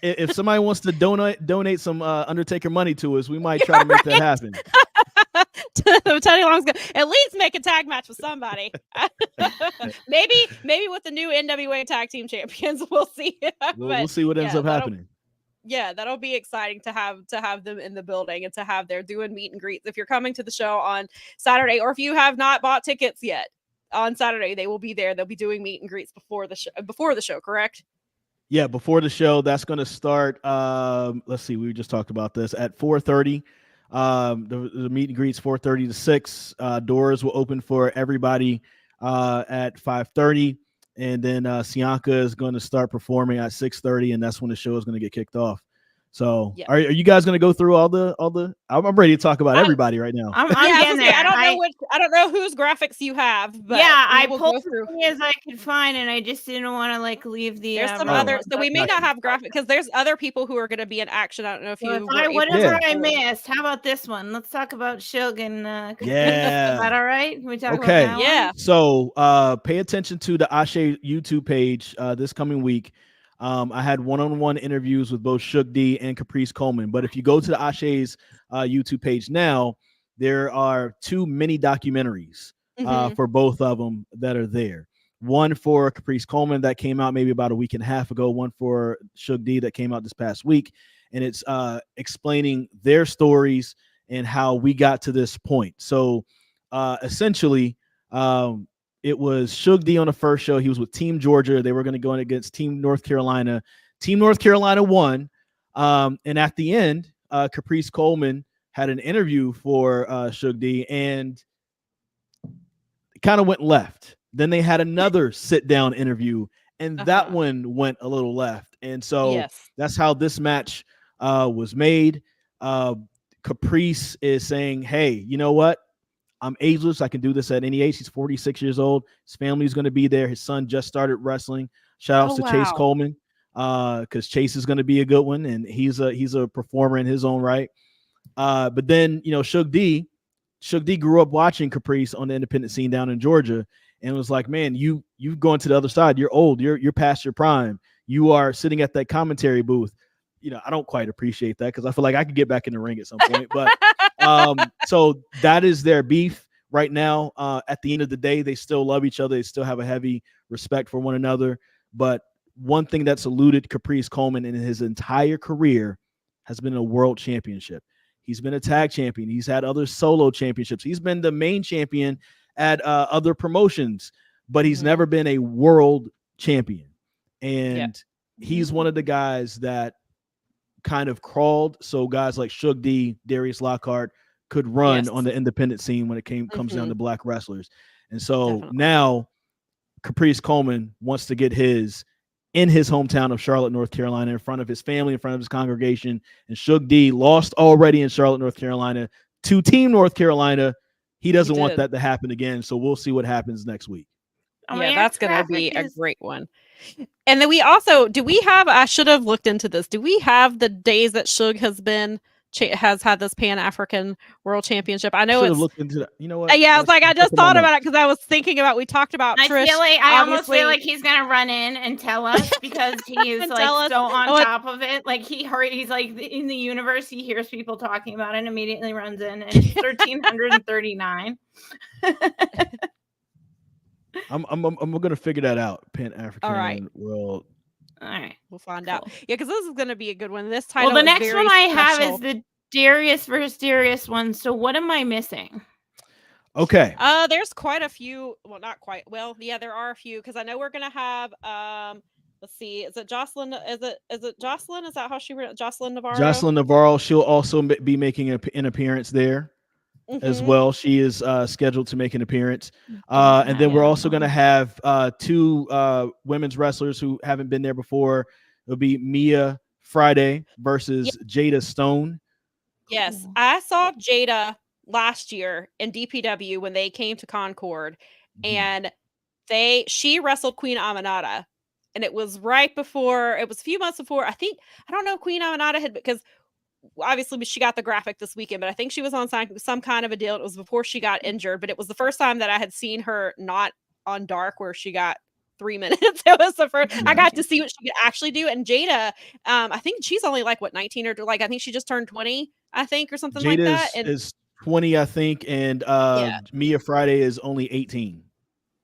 if somebody wants to donate some Undertaker money to us, we might try to make that happen. Teddy Long's gonna at least make a tag match with somebody. maybe with the new NWA Tag Team Champions, we'll see. We'll see what ends up happening. Yeah, that'll be exciting to have them in the building and to have they're doing meet and greets. If you're coming to the show on Saturday, or if you have not bought tickets yet on Saturday, they will be there. They'll be doing meet and greets before the show, correct? Yeah, before the show. That's going to start. Let's see. We just talked about this at 4:30. The meet and greets 4:30 to 6. Doors will open for everybody at 5:30, and then Sianka is going to start performing at 6:30, and that's when the show is going to get kicked off. So, are you guys going to go through all the? I'm ready to talk about everybody right now. I'm getting there. I don't know whose graphics you have, but I pulled through as I could find, and I just didn't want to leave the. There's some other, so we may not have graphics because there's other people who are going to be in action. I don't know if whatever I missed. How about this one? Let's talk about Shug and. Is that all right? Can we talk about that one? Yeah. So pay attention to the Asé YouTube page this coming week. I had one-on-one interviews with both Shug D and Caprice Coleman. But if you go to the Ashé's YouTube page now, there are 2 mini documentaries for both of them that are there. One for Caprice Coleman that came out maybe about a week and a half ago. One for Shug D that came out this past week. And it's explaining their stories and how we got to this point. So essentially, it was Shug D on the first show. He was with Team Georgia. They were going to go in against Team North Carolina Team North Carolina won. And at the end, Caprice Coleman had an interview for Shug D, and it kind of went left. Then they had another sit-down interview, and that one went a little left. And so that's how this match was made. Caprice is saying, hey, you know what? I'm ageless. I can do this at any age. He's 46 years old. His family is going to be there. His son just started wrestling. Shout outs to Chase Coleman, because Chase is going to be a good one, and he's a performer in his own right. But then, you know, Shug D grew up watching Caprice on the independent scene down in Georgia, and was like, man, you've gone to the other side. You're old. You're past your prime. You are sitting at that commentary booth. You know, I don't quite appreciate that, because I feel like I could get back in the ring at some point. But so that is their beef right now. At the end of the day, they still love each other. They still have a heavy respect for one another. But one thing that's eluded Caprice Coleman in his entire career has been a world championship. He's been a tag champion. He's had other solo championships. He's been the main champion at other promotions, but he's never been a world champion. And he's one of the guys that kind of crawled so guys like Shug D, Darius Lockhart could run on the independent scene when it comes down to black wrestlers. And so now Caprice Coleman wants to get his in his hometown of Charlotte, North Carolina, in front of his family, in front of his congregation. And Shug D lost already in Charlotte, North Carolina to Team North Carolina. He doesn't want that to happen again. So we'll see what happens next week. Yeah, that's going to be a great one. And then we also, I should have looked into this. Do we have the days that Shug has had this Pan-African World Championship? I know it's looked into that. You know what? Yeah, I was like, I just thought about it because I was thinking about, we talked about Trish. I almost feel like he's gonna run in and tell us, because he's like so on top of it. Like he's like in the universe, he hears people talking about it and immediately runs in, and it's 1339. I'm gonna figure that out. Pan-African World. All right, we'll find out. Yeah, because this is going to be a good one. This title. Well, the next one I have is the Darius versus Darius one. So what am I missing? Okay. There's quite a few. Well, not quite. Well, yeah, there are a few, because I know we're going to have. Let's see. Is it Jocelyn? Is it Jocelyn? Is that how she read? Jocelyn Navarro. Jocelyn Navarro. She'll also be making an appearance there as well. She is scheduled to make an appearance. And then we're also going to have two women's wrestlers who haven't been there before. It'll be Mia Friday versus Jada Stone. Yes, I saw Jada last year in DPW when they came to Concord, and she wrestled Queen Aminata, and it was right before, it was a few months before, I don't know, Queen Aminata had, because obviously she got the graphic this weekend, but I think she was on some kind of a deal. It was before she got injured, but it was the first time that I had seen her not on Dark where she got 3 minutes. It was the first I got to see what she could actually do. And Jada, I think she's only like 19, or like, I think she just turned 20, I think, or something like that. And is 20, I think, and Mia Friday is only 18.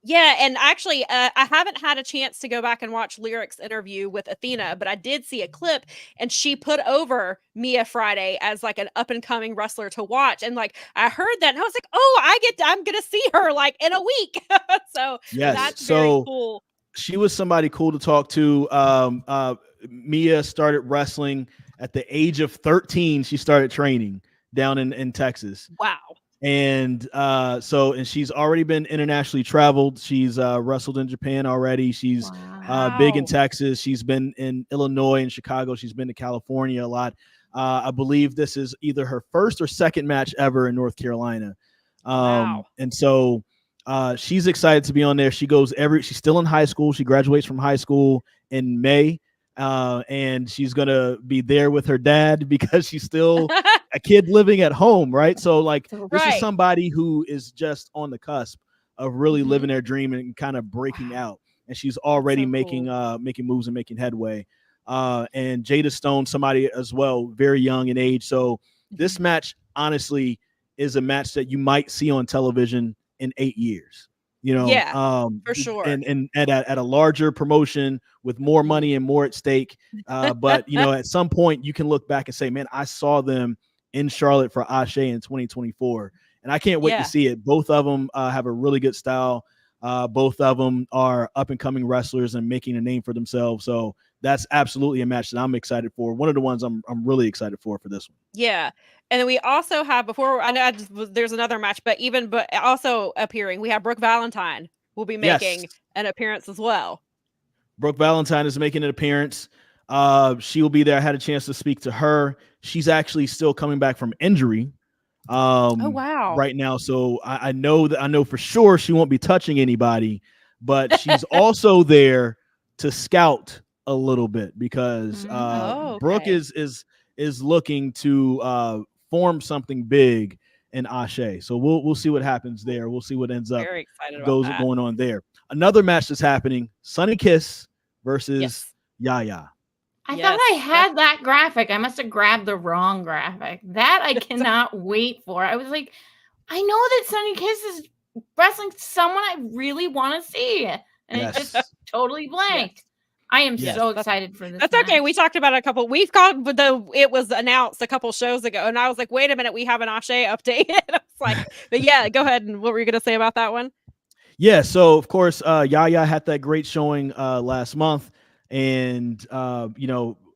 Yeah, and actually, I haven't had a chance to go back and watch Lyric's interview with Athena, but I did see a clip, and she put over Mia Friday as like an up and coming wrestler to watch. And like, I heard that, and I was like, oh, I'm gonna see her like in a week. So that's very cool. She was somebody cool to talk to. Mia started wrestling at the age of 13. She started training down in Texas. Wow. And and she's already been internationally traveled. She's wrestled in Japan already. She's big in Texas. She's been in Illinois and Chicago. She's been to California a lot. I believe this is either her first or second match ever in North Carolina. And so she's excited to be on there. She's still in high school. She graduates from high school in May. And she's going to be there with her dad because she's still a kid living at home. Right. So like, this is somebody who is just on the cusp of really living their dream and kind of breaking out. And she's already making moves and making headway. And Jada Stone, somebody as well, very young in age. So this match, honestly, is a match that you might see on television in 8 years. For sure. And at a larger promotion with more money and more at stake. But, at some point you can look back and say, man, I saw them in Charlotte for Asé in 2024. And I can't wait to see it. Both of them have a really good style. Both of them are up and coming wrestlers and making a name for themselves. So that's absolutely a match that I'm excited for. One of the ones I'm really excited for this one. Yeah. And then we also have, before I know there's another match, but also appearing, we have Brooke Valentine will be making an appearance as well. Brooke Valentine is making an appearance. She will be there. I had a chance to speak to her. She's actually still coming back from injury. Oh, wow. Right now. So I know for sure she won't be touching anybody, but she's also there to scout a little bit because Brooke is looking to form something big in Asé. So we'll see what happens there. We'll see what ends up going on there. Another match that's happening: Sunny Kiss versus Yaya. I thought I had that graphic. I must have grabbed the wrong graphic. That I cannot wait for. I was like, I know that Sunny Kiss is wrestling someone I really want to see. And it just totally blanked. I am so excited for this. That's okay. We talked about it it was announced a couple shows ago. And I was like, wait a minute, we have an Asé update. I was like, but yeah, go ahead. And what were you going to say about that one? Yeah. So of course, Yaya had that great showing last month. And, a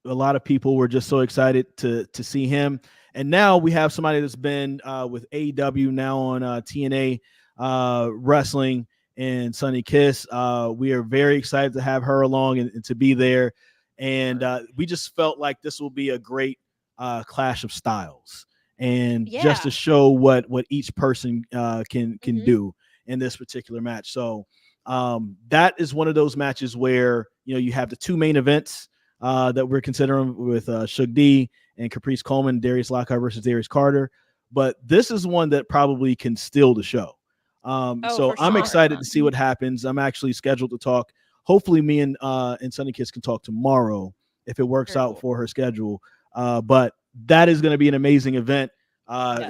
lot of people were just so excited to see him. And now we have somebody that's been with AEW, now on TNA wrestling, and Sunny Kiss. We are very excited to have her along and to be there. And we just felt like this will be a great clash of styles, and just to show what each person can do in this particular match. So that is one of those matches where you have the two main events that we're considering with Shug D and Caprice Coleman, Darius Lockhart versus Darius Carter. But this is one that probably can steal the show. So I'm excited to see what happens. I'm actually scheduled to talk. Hopefully me and Sunny Kiss can talk tomorrow if it works out for her schedule. But that is going to be an amazing event.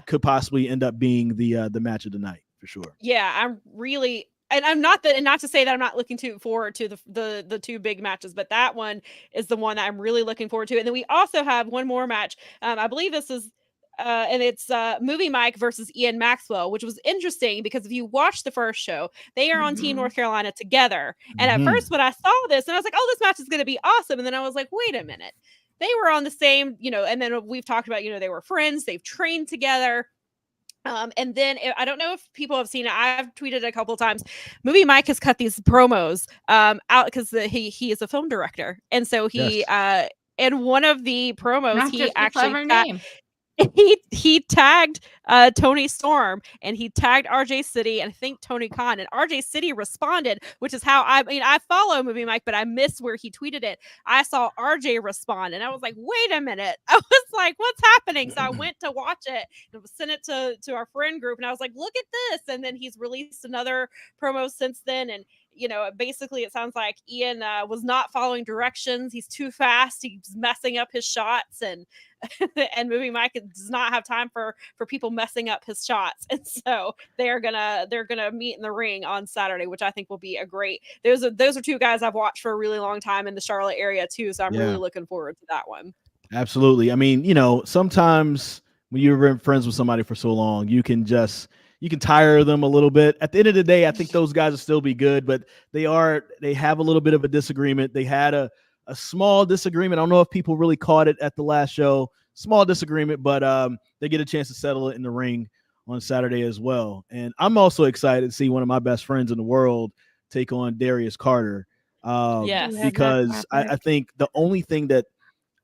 Could possibly end up being the match of the night for sure. Yeah, I'm really, and I'm not not to say that I'm not looking forward to the two big matches, but that one is the one that I'm really looking forward to. And then we also have one more match. I believe this is and it's Movie Mike versus Ian Maxwell, which was interesting because if you watch the first show, they are on Team North Carolina together. And at first when I saw this, and I was like, oh, this match is going to be awesome. And then I was like, wait a minute. They were on the same, and then we've talked about, they were friends. They've trained together. And then I don't know if people have seen it. I've tweeted a couple of times. Movie Mike has cut these promos out because he is a film director. And so he, in one of the promos, he actually he tagged Tony Storm, and he tagged RJ City and I think Tony Khan, and RJ City responded, which is how I follow Movie Mike, but I missed where he tweeted it. I saw RJ respond and I was like, wait a minute. I was like, what's happening? So I went to watch it and sent it to our friend group, and I was like, look at this. And then he's released another promo since then, and basically it sounds like Ian was not following directions. He's too fast. He's messing up his shots, and Movie Mike does not have time for people messing up his shots. And so they're gonna meet in the ring on Saturday, which I think will be a great. Those are two guys I've watched for a really long time in the Charlotte area too. So I'm really looking forward to that one. Absolutely. I mean, sometimes when you've been friends with somebody for so long, you can tire them a little bit. At the end of the day, I think those guys will still be good, but they have a little bit of a disagreement. They had a small disagreement. I don't know if people really caught it at the last show. Small disagreement, but they get a chance to settle it in the ring on Saturday as well. And I'm also excited to see one of my best friends in the world take on Darius Carter. Because I think the only thing that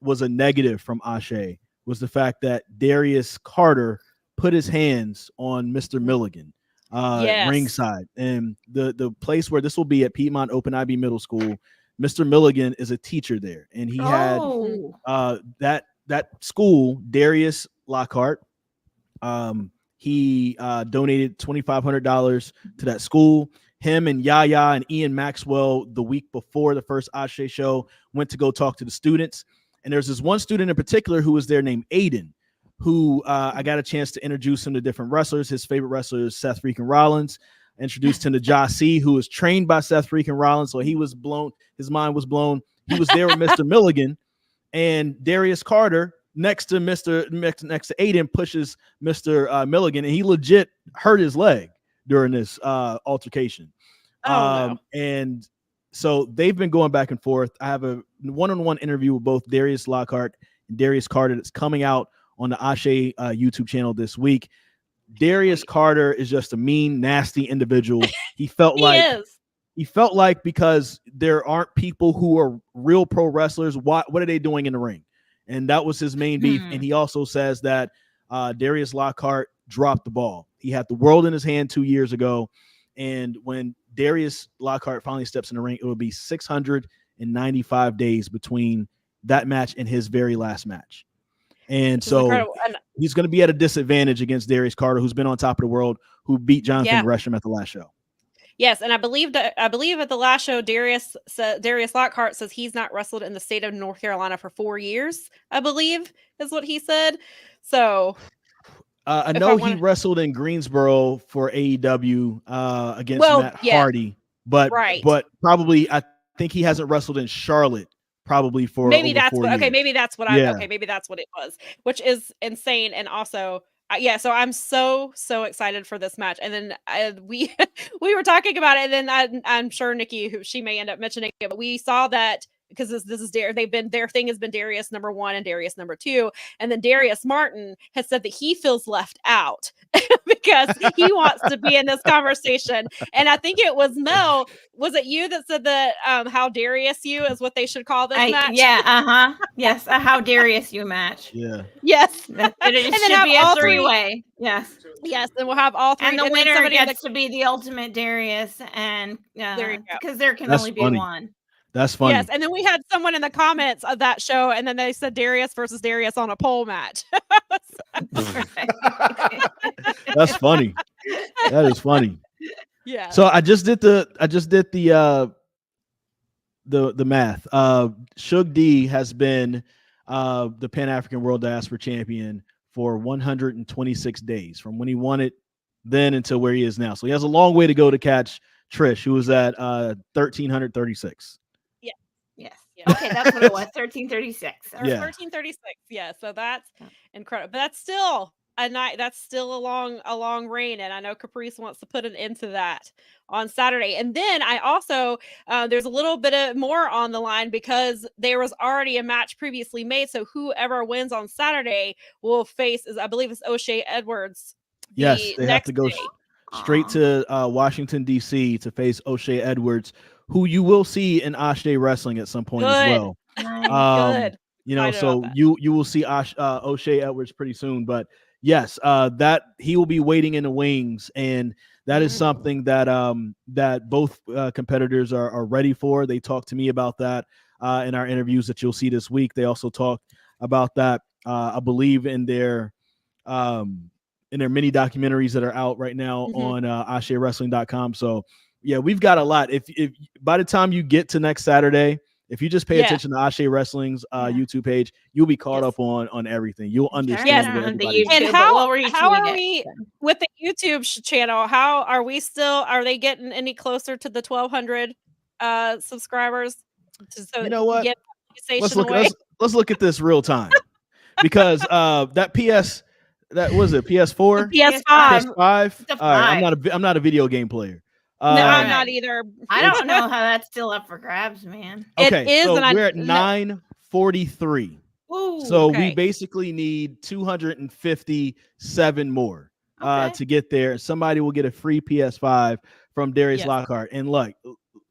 was a negative from Asé was the fact that Darius Carter put his hands on Mr. Milligan ringside. And the place where this will be at Piedmont Open IB Middle School, Mr. Milligan is a teacher there. And he had that school, Darius Lockhart, he donated $2,500 to that school. Him and Yaya and Ian Maxwell, the week before the first Asé show, went to go talk to the students. And there's this one student in particular who was there named Aiden, who I got a chance to introduce him to different wrestlers. His favorite wrestler is Seth freaking Rollins. Introduced him to Jossie, who was trained by Seth freaking Rollins. So he was blown. His mind was blown. He was there with Mr. Milligan, and Darius Carter next to Aiden pushes Mr. Milligan, and he legit hurt his leg during this altercation. No. And so they've been going back and forth. I have a one-on-one interview with both Darius Lockhart and Darius Carter that's coming out on the Asé YouTube channel this week. Darius Carter is just a mean, nasty individual. He felt like because there aren't people who are real pro wrestlers, what are they doing in the ring? And that was his main beef. And he also says that Darius Lockhart dropped the ball. He had the world in his hand 2 years ago. And when Darius Lockhart finally steps in the ring, it will be 695 days between that match and his very last match. And so he's going to be at a disadvantage against Darius Carter, who's been on top of the world, who beat Jonathan Gresham at the last show. Yes, and I believe at the last show, Darius Lockhart says he's not wrestled in the state of North Carolina for 4 years. I believe is what he said. So I know he wrestled in Greensboro for AEW against Matt Hardy, but probably I think he hasn't wrestled in Charlotte. Probably for maybe that's what, years. Okay. Maybe that's what maybe that's what it was, which is insane. And also, so I'm so excited for this match. And then we were talking about it, and then I'm sure Nikki, who she may end up mentioning it, but we saw that because this is their thing has been Darius number 1 and Darius number 2, and then Darius Martin has said that he feels left out because he wants to be in this conversation. And I think it was Mel. Was it you that said that how Darius you is what they should call this match? Yeah. Yes. A how Darius you match. Yeah. Yes. It should be a 3-way. Yes. Yes. And we'll have all 3. And the winner gets to be the ultimate Darius, and because there can only be one. That's funny. Yes, and then we had someone in the comments of that show, and then they said Darius versus Darius on a pole match. That's funny. That is funny. Yeah. So I just did the math. Shug D has been the Pan African World Diaspora Champion for 126 days from when he won it then until where he is now. So he has a long way to go to catch Trish, who was at 1336. Yes. Okay, that's what it was. 1336. Or 1336. Yeah. So that's incredible. But that's still a night. That's still a long reign. And I know Caprice wants to put an end to that on Saturday. And then I also there's a little bit of more on the line because there was already a match previously made. So whoever wins on Saturday will face, I believe it's O'Shea Edwards. Yes, they have to go straight to Washington, D.C. to face O'Shea Edwards, who you will see in Asé Wrestling at some point as well. Good. So you will see O'Shea Edwards pretty soon. But yes, that he will be waiting in the wings, and that is something that that both competitors are ready for. They talked to me about that in our interviews that you'll see this week. They also talked about that, I believe, in their mini documentaries that are out right now on AséWrestling.com. So yeah, we've got a lot. If by the time you get to next Saturday, if you just pay attention to Asé Wrestling's YouTube page, you'll be caught up on everything. You'll understand. And how are we with the YouTube channel? How are we still? Are they getting any closer to the 1,200 subscribers? So you know what? Let's look at this real time, because that was it PS4, PS5. All right, I'm not a video game player. No, I'm not either. I don't know how that's still up for grabs, man. Okay, it is, so and we're at 943. So we basically need 257 more to get there. Somebody will get a free PS5 from Darius Lockhart. And look,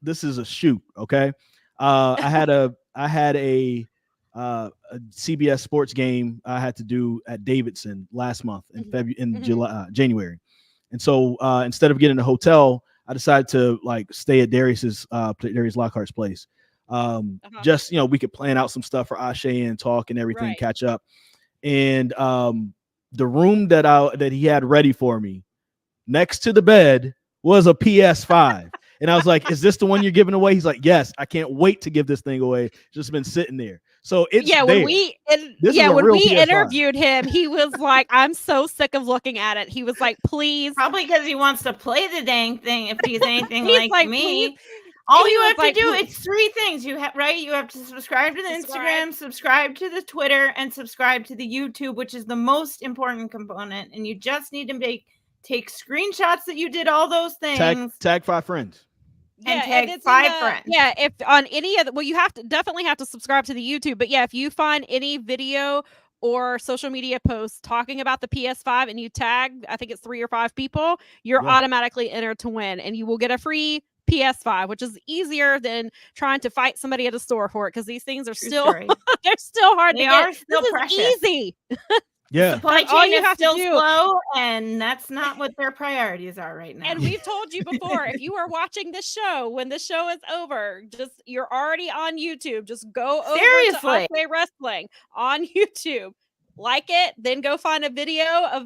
this is a shoot. Okay, I had a CBS Sports game I had to do at Davidson last month in January, and so instead of getting a hotel, I decided to stay at Darius Lockhart's place. Just, we could plan out some stuff for Asé and talk and everything, catch up. And the room that he had ready for me next to the bed was a PS5. And I was like, is this the one you're giving away? He's like, yes, I can't wait to give this thing away. Just been sitting there. So it's when we interviewed him, he was like, I'm so sick of looking at it. He was like, please. Probably because he wants to play the dang thing if he's anything like me. Please. All you have to do, it's 3 things. You have to subscribe to the Instagram, subscribe to the Twitter, and subscribe to the YouTube, which is the most important component. And you just need to take screenshots that you did all those things. Tag 5 friends. and tag 5 friends. Yeah, if on any of the, well, you definitely have to subscribe to the YouTube. But yeah, if you find any video or social media posts talking about the PS5 and you tag, I think it's 3 or 5 people, you're automatically entered to win, and you will get a free PS5, which is easier than trying to fight somebody at a store for it, because these things are still they're still hard to get. Still this precious. is easy. Yeah. Supply all chain you is have to still do. slow, and that's not what their priorities are right now. And we've told you before, if you are watching this show, when the show is over, you're already on YouTube. Just go over to Asé Wrestling on YouTube. Like it, then go find a video of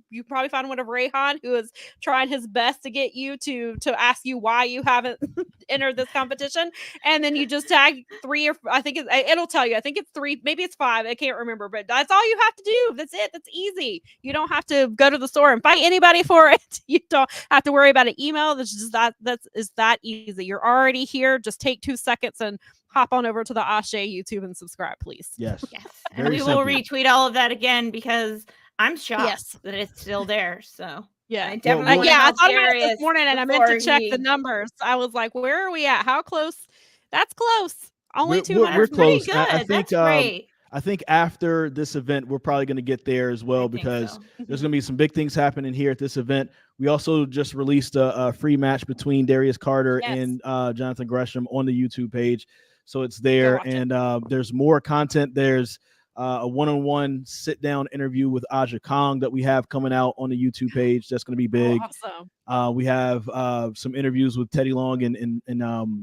you probably find one of Rayhan, who is trying his best to get you to ask you why you haven't entered this competition, and then you just tag 3 or I think it'll tell you. I think it's 3, maybe it's 5. I can't remember, but that's all you have to do. That's it. That's easy. You don't have to go to the store and fight anybody for it. You don't have to worry about an email. That's just that easy. You're already here. Just take 2 seconds and hop on over to the Asé YouTube and subscribe, please. Yes. And we will retweet all of that again, because I'm shocked that it's still there. So yeah, I definitely I thought about it this morning, and I meant to check the numbers. I was like, where are we at? How close? That's close. Only 200. We're close. Good. I think That's great. I think after this event, we're probably going to get there as well, because there's going to be some big things happening here at this event. We also just released a free match between Darius Carter and Jonathan Gresham on the YouTube page. So it's there, and there's more content. There's a one-on-one sit-down interview with Aja Kong that we have coming out on the YouTube page. That's going to be big. Awesome. We have some interviews with Teddy Long and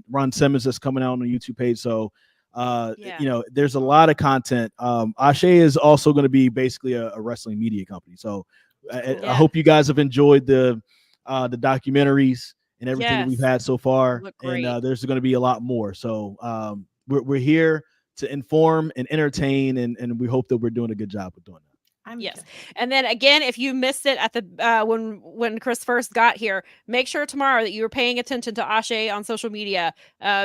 Ron Simmons that's coming out on the YouTube page. So, there's a lot of content. Asé is also going to be basically a wrestling media company. So I hope you guys have enjoyed the documentaries and everything that we've had so far, and there's going to be a lot more. So we're here to inform and entertain, and we hope that we're doing a good job with doing that. And then again, if you missed it at the when Chris first got here, make sure tomorrow that you are paying attention to Asé on social media,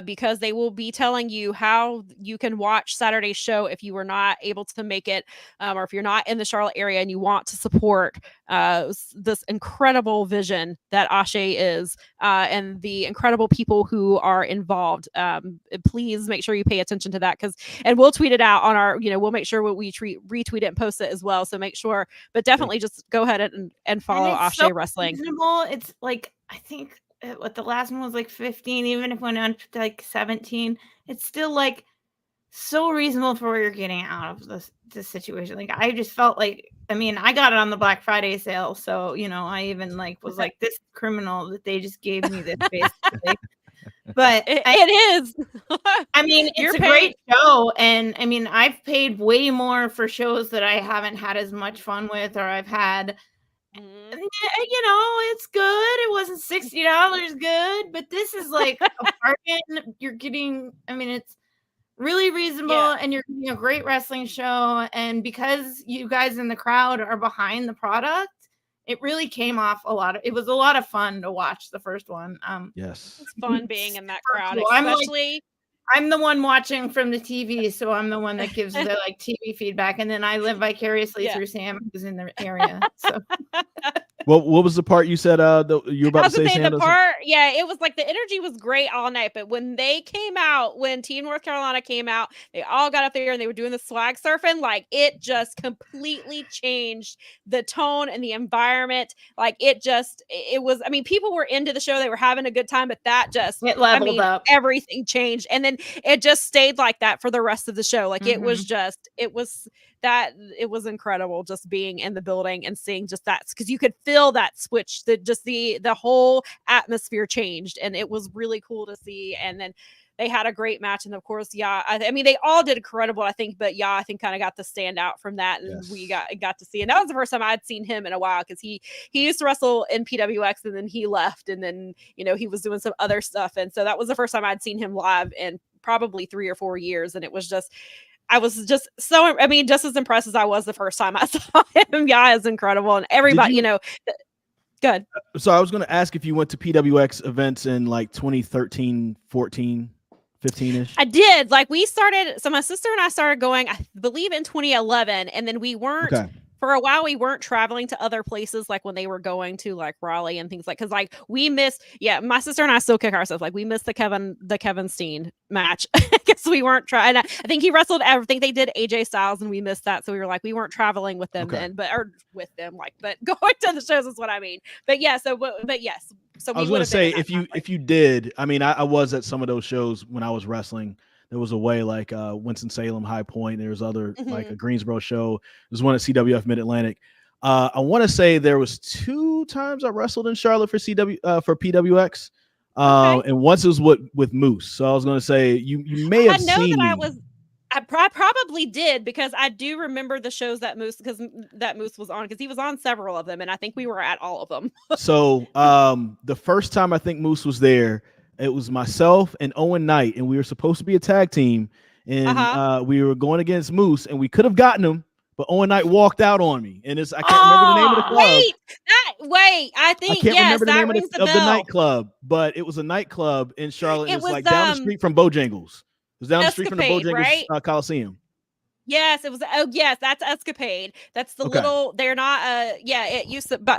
because they will be telling you how you can watch Saturday's show if you were not able to make it, or if you're not in the Charlotte area and you want to support this incredible vision that Asé is, and the incredible people who are involved. Please make sure you pay attention to that, and we'll tweet it out on our, we'll make sure we retweet it and post it as well. So make sure, but definitely just go ahead and follow Asé Wrestling. Reasonable. It's like, I think what the last one was like 15, even if it went on to like 17, it's still like so reasonable for what you're getting out of this situation. Like, I just felt like, I mean, I got it on the Black Friday sale, so I even was like, this is criminal that they just gave me this basically. But it is. I mean, it's a great show, and I mean, I've paid way more for shows that I haven't had as much fun with, or I've had, it's good. It wasn't $60 good, but this is like a bargain. You're getting, I mean, it's really reasonable, and you're getting a great wrestling show. And because you guys in the crowd are behind the product, it really came off it was a lot of fun to watch the first one. It's fun being in that crowd, cool. especially. I'm the one watching from the TV, so I'm the one that gives the TV feedback, and then I live vicariously through Sam, who's in the area. So, what was the part you said? You were about to say, Sam? The part, it was like the energy was great all night, but when they came out, when Team North Carolina came out, they all got up there and they were doing the swag surfing. Like, it just completely changed the tone and the environment. Like, it was. I mean, people were into the show; they were having a good time, but that just leveled up. Everything changed, and then it just stayed like that for the rest of the show. Like, it was incredible just being in the building and seeing just that, because you could feel that switch, the whole atmosphere changed, and it was really cool to see. And then they had a great match, and of course, I mean, they all did incredible, I think, but I think kind of got the standout from that, and we got to see, and that was the first time I'd seen him in a while, because he used to wrestle in PWX, and then he left, and then he was doing some other stuff, and so that was the first time I'd seen him live in probably 3 or 4 years, and it was just. I was just so, I mean, just as impressed as I was the first time I saw him. It's incredible. And everybody, good. So I was going to ask if you went to PWX events in like 2013, 14, 15-ish. I did. Like, we started, so my sister and I started going, I believe, in 2011, and then we weren't for a while we weren't traveling to other places, like when they were going to like Raleigh and things like, because like we missed, my sister and I still kick ourselves, like we missed the Kevin Steen match because we weren't trying. I think he wrestled, I think they did AJ Styles and we missed that, so we were like, we weren't traveling with them then, but going to the shows is what I mean. But yes, so I was going to say, if you did, I mean, I was at some of those shows when I was wrestling. There was a way like Winston-Salem, High Point. There was other like a Greensboro show. There's one at CWF Mid-Atlantic. I want to say there was 2 times I wrestled in Charlotte for PWX, and once it was with Moose. So I was going to say you may have seen me. I probably did, because I do remember the shows that Moose was on, because he was on several of them, and I think we were at all of them. So the first time I think Moose was there, it was myself and Owen Knight, and we were supposed to be a tag team, and we were going against Moose, and we could have gotten him, but Owen Knight walked out on me, and I can't remember the name of the club. I think I can't remember the name of the nightclub, but it was a nightclub in Charlotte. It was like down the street from Bojangles. It was down the street from the Bojangles Coliseum. Yes, it was. Oh, yes, that's Escapade. That's the little. They're not. It used to, but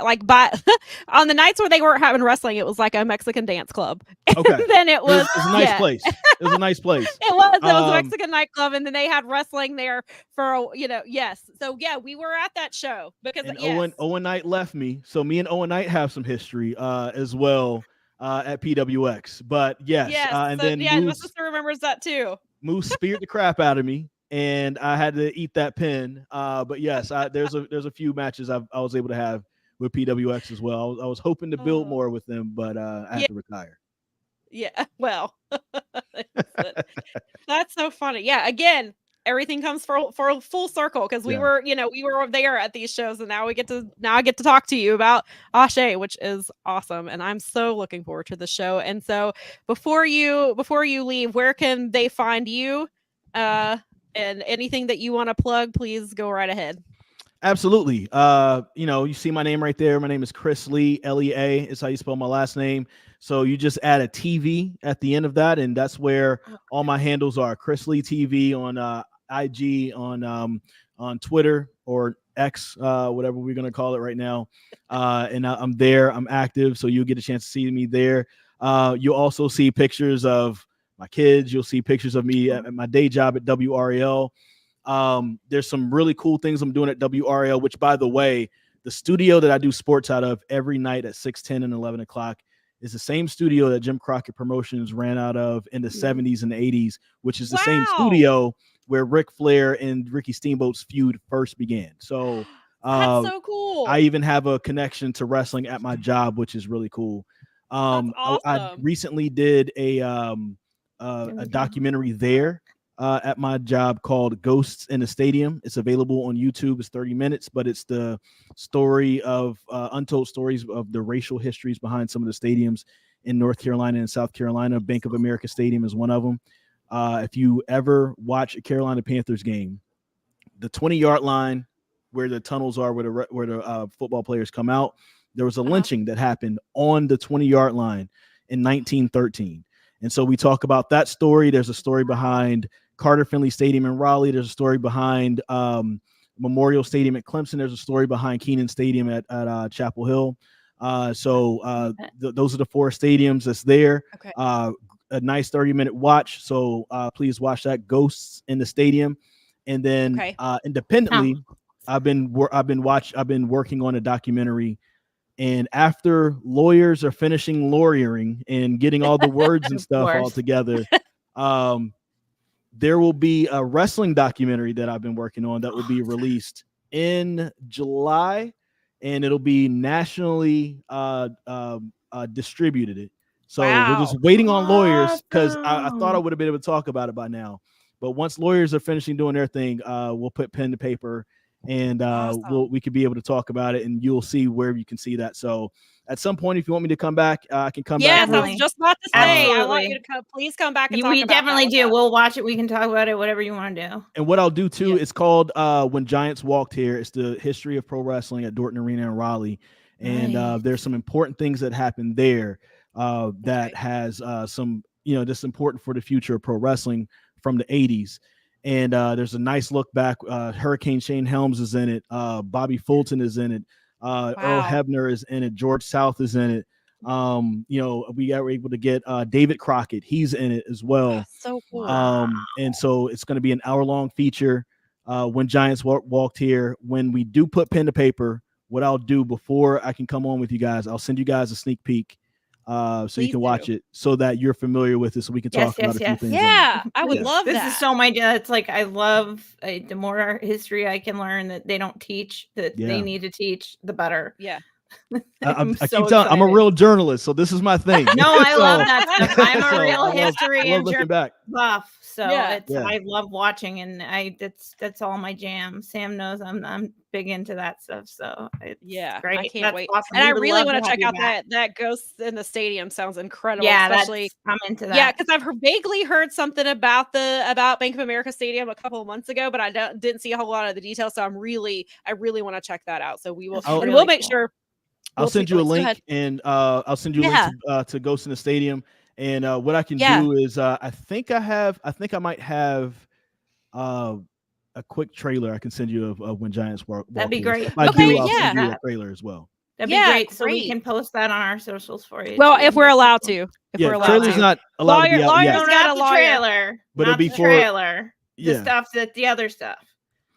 on the nights where they weren't having wrestling, it was like a Mexican dance club. Okay. And then it was a nice place. It was a nice place. It was a Mexican nightclub, and then they had wrestling there for yes. So yeah, we were at that show because Owen Knight left me, so me and Owen Knight have some history as well at PWX. But then my sister remembers that too. Moose speared the crap out of me, and I had to eat that pin. But yes, there's a few matches I was able to have with PWX as well. I was hoping to build more with them, but I had to retire. Yeah, well, that's so funny. Yeah, again, everything comes for a full circle, because we were there at these shows, and now I get to talk to you about Asé, which is awesome, and I'm so looking forward to the show. And so before you leave, where can they find you? And anything that you want to plug, please go right ahead. Absolutely. You see my name right there. My name is Chris Lea, Lea is how you spell my last name. So you just add a TV at the end of that, and that's where all my handles are. Chris Lea TV on IG, on Twitter or X, whatever we're gonna call it right now. And I'm there. I'm active, so you'll get a chance to see me there. You'll also see pictures of my kids. You'll see pictures of me at my day job at WRAL. There's some really cool things I'm doing at WRAL, which, by the way, the studio that I do sports out of every night at 6, 10, and 11 o'clock is the same studio that Jim Crockett Promotions ran out of in the 70s and 80s, which is the same studio where Ric Flair and Ricky Steamboat's feud first began. So that's so cool. I even have a connection to wrestling at my job, which is really cool. That's awesome. I recently did a documentary there at my job called Ghosts in the Stadium. It's available on YouTube. It's 30 minutes, but it's the story of untold stories of the racial histories behind some of the stadiums in North Carolina and South Carolina. Bank of America Stadium is one of them. If you ever watch a Carolina Panthers game, the 20-yard line where the tunnels are, where the football players come out, there was a lynching that happened on the 20-yard line in 1913. And so we talk about that story. There's a story behind Carter Finley Stadium in Raleigh. There's a story behind Memorial Stadium at Clemson. There's a story behind Kenan Stadium at Chapel Hill. Those are the 4 stadiums that's there. Okay. A nice 30-minute watch. So please watch that, Ghosts in the Stadium. And then independently, I've been working on a documentary. And after lawyers are finishing lawyering and getting all the words and stuff all together, there will be a wrestling documentary that I've been working on that will be released in July, and it'll be nationally distributed. So we're just waiting on lawyers, because I thought I would have been able to talk about it by now. But once lawyers are finishing doing their thing, we'll put pen to paper, and we could be able to talk about it, and you'll see where you can see that. So at some point, if you want me to come back, I can come back. Yes, I was just about to say, I want you to please come back and talk about it. We definitely do. We'll watch it. We can talk about it, whatever you want to do. And what I'll do too, it's called When Giants Walked Here. It's the history of pro wrestling at Dorton Arena in Raleigh. And there's some important things that happened there that has some, just important for the future of pro wrestling from the 80s. And there's a nice look back. Hurricane Shane Helms is in it. Bobby Fulton is in it. Earl Hebner is in it. George South is in it. We were able to get David Crockett. He's in it as well. So cool. And so it's going to be an hour-long feature. When Giants walked here. When we do put pen to paper, what I'll do before I can come on with you guys, I'll send you guys a sneak peek. So Please you can watch it so that you're familiar with it, so we can talk about a few things. Yeah, I would love that. This is so my it's like I love the more history I can learn that they don't teach that they need to teach, the better. Yeah. I keep telling, I'm a real journalist, so this is my thing. No, I love that stuff. I'm a real history and buff, so I love watching, and that's all my jam. Sam knows I'm big into that stuff, so it's great. I can't wait. Awesome. And I really want to check out that Ghosts in the Stadium. Sounds incredible. Yeah, especially I'm into that. Yeah, because I've vaguely heard something about Bank of America Stadium a couple of months ago, but I didn't see a whole lot of the details. So I really want to check that out. So we will, and we'll make sure. I'll send you a link, and I'll send you a link to Ghost in the Stadium. And what I can do is, I think I might have a quick trailer I can send you of when Giants walk. That'd be great. If I do, I'll send you a trailer as well. That'd be great. So we can post that on our socials for you. Well, if we're allowed to. Trailer's not allowed to be out yet. Not the trailer, but it'll be for trailer. The stuff the other stuff.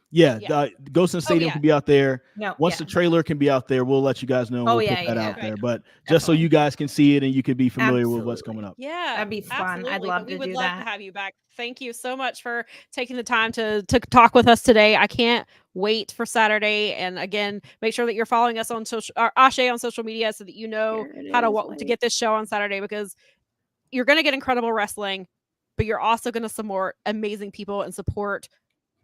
The Ghost in the Stadium can be out there. Once the the trailer can be out there, we'll let you guys know. We'll put that out there. But just so you guys can see it and you can be familiar with what's coming up. Yeah, that'd be fun. I'd love to do that. We would love to have you back. Thank you so much for taking the time to talk with us today. I can't wait for Saturday. And again, make sure that you're following us on Asé on social media so that you know how to get this show on Saturday, because you're going to get incredible wrestling, but you're also going to support amazing people and support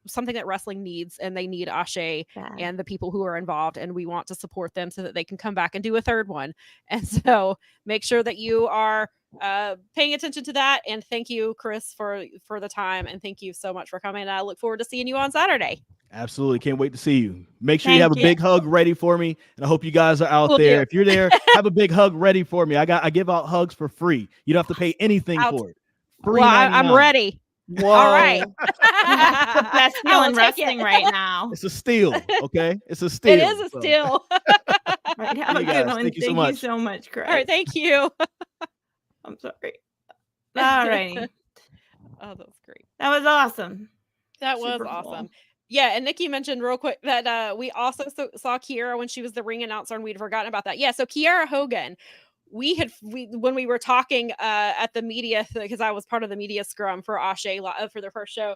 something that wrestling needs, and they need Asé and the people who are involved, and we want to support them so that they can come back and do a third one. And so make sure that you are paying attention to that. And thank you, Chris, for the time, and thank you so much for coming. And I look forward to seeing you on Saturday. Absolutely. Can't wait to see you. Make sure you have a big hug ready for me. And I hope you guys are out there. If you're there, have a big hug ready for me. I give out hugs for free. You don't have to pay anything for it. Well, I'm ready. Whoa. All right. The best deal in wrestling right now. It's a steal. Okay. It's a steal. It is a steal. Right, have a good one. Thank you so much, Chris. All right. Thank you. I'm sorry. All righty. Oh, that was great. That was awesome. That was awesome. Yeah, and Nikki mentioned real quick that we also saw Kiera when she was the ring announcer, and we'd forgotten about that. Yeah, so Kiera Hogan, when we were talking at the media, because I was part of the media scrum for Asé for their first show,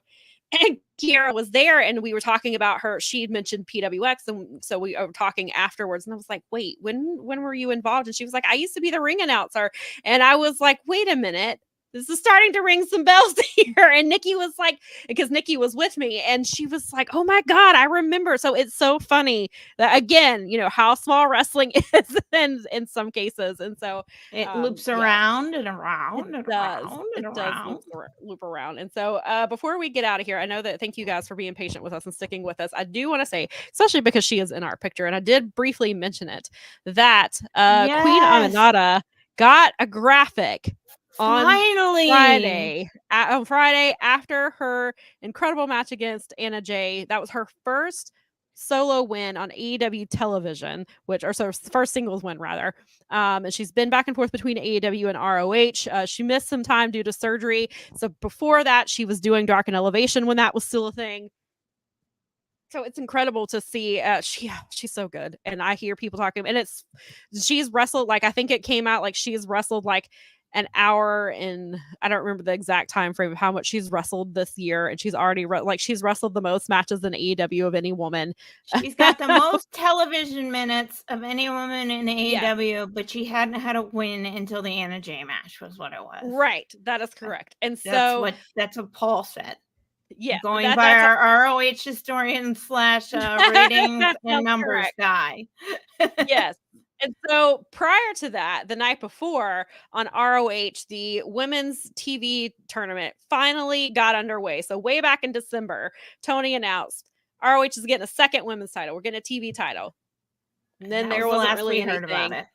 and Kiera was there, and we were talking about her. She had mentioned PWX, and so we were talking afterwards, and I was like, "Wait, when were you involved?" And she was like, "I used to be the ring announcer," and I was like, "Wait a minute. This is starting to ring some bells here." And Nikki was like, because Nikki was with me, and she was like, "Oh my God, I remember." So it's so funny that, again, how small wrestling is in some cases. And so it loops around and around and around. It does loop around. And so before we get out of here, I know that thank you guys for being patient with us and sticking with us. I do want to say, especially because she is in our picture, and I did briefly mention it, that Queen Aminata got a graphic Finally, on Friday after her incredible match against Anna Jay. That was her first solo win on AEW television, first singles win rather. And she's been back and forth between AEW and ROH. She missed some time due to surgery. So before that, she was doing Dark and Elevation when that was still a thing. So it's incredible to see. She's so good, and I hear people talking, and she's wrestled I think it came out she's wrestled an hour, and I don't remember the exact time frame of how much she's wrestled this year, and she's already she's wrestled the most matches in AEW of any woman. She's got the most television minutes of any woman in AEW, but she hadn't had a win until the Anna Jay match was what it was. Right, that is correct. And that's what Paul said. Yeah, going by our ROH historian / ratings and numbers guy. Yes. And so prior to that, the night before on ROH, the women's TV tournament finally got underway. So way back in December, Tony announced ROH is getting a second women's title. We're getting a TV title. And then there wasn't really anything. Heard about it.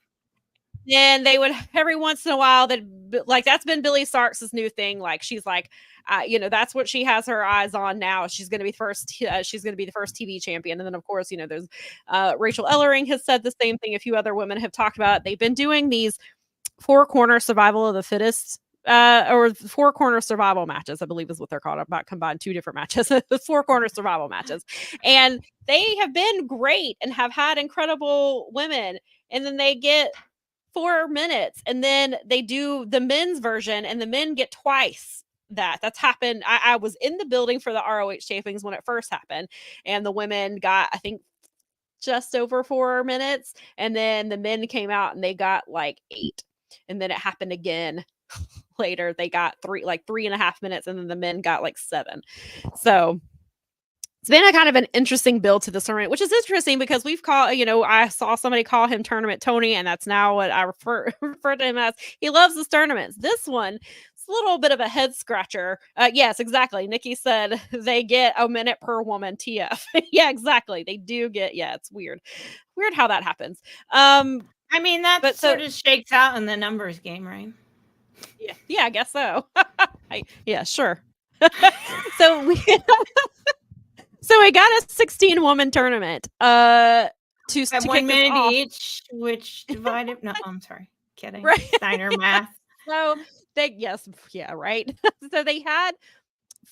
then they would every once in a while that like that's been Billy Starks' new thing. Like she's like, that's what she has her eyes on now. She's going to be first. She's going to be the first TV champion. And then of course, there's Rachel Ellering has said the same thing. A few other women have talked about it. They've been doing these 4-corner survival of the fittest. Or 4-corner survival matches, I believe is what they're called. I've not combined 2 different matches, 4-corner survival matches. And they have been great and have had incredible women. And then they get 4 minutes and then they do the men's version and the men get twice that's happened. I was in the building for the ROH tapings when it first happened, and the women got, I think, just over 4 minutes, and then the men came out and they got like 8, and then it happened again later. They got 3.5 minutes, and then the men got like 7. So it's been a kind of an interesting build to the tournament, which is interesting because we've called, I saw somebody call him Tournament Tony, and that's now what I refer to him as. He loves his tournaments. This one, it's a little bit of a head scratcher. Yes, exactly. Nikki said they get a minute per woman. TF. Yeah, exactly. They do get. Yeah, it's weird. Weird how that happens. I mean, that sort of shakes out in the numbers game, right? Yeah, I guess so. Yeah, sure. So we. So we got a 16-woman tournament. To 1 minute each, which divided. No, I'm sorry, kidding. Right. Steiner math. So right. So they had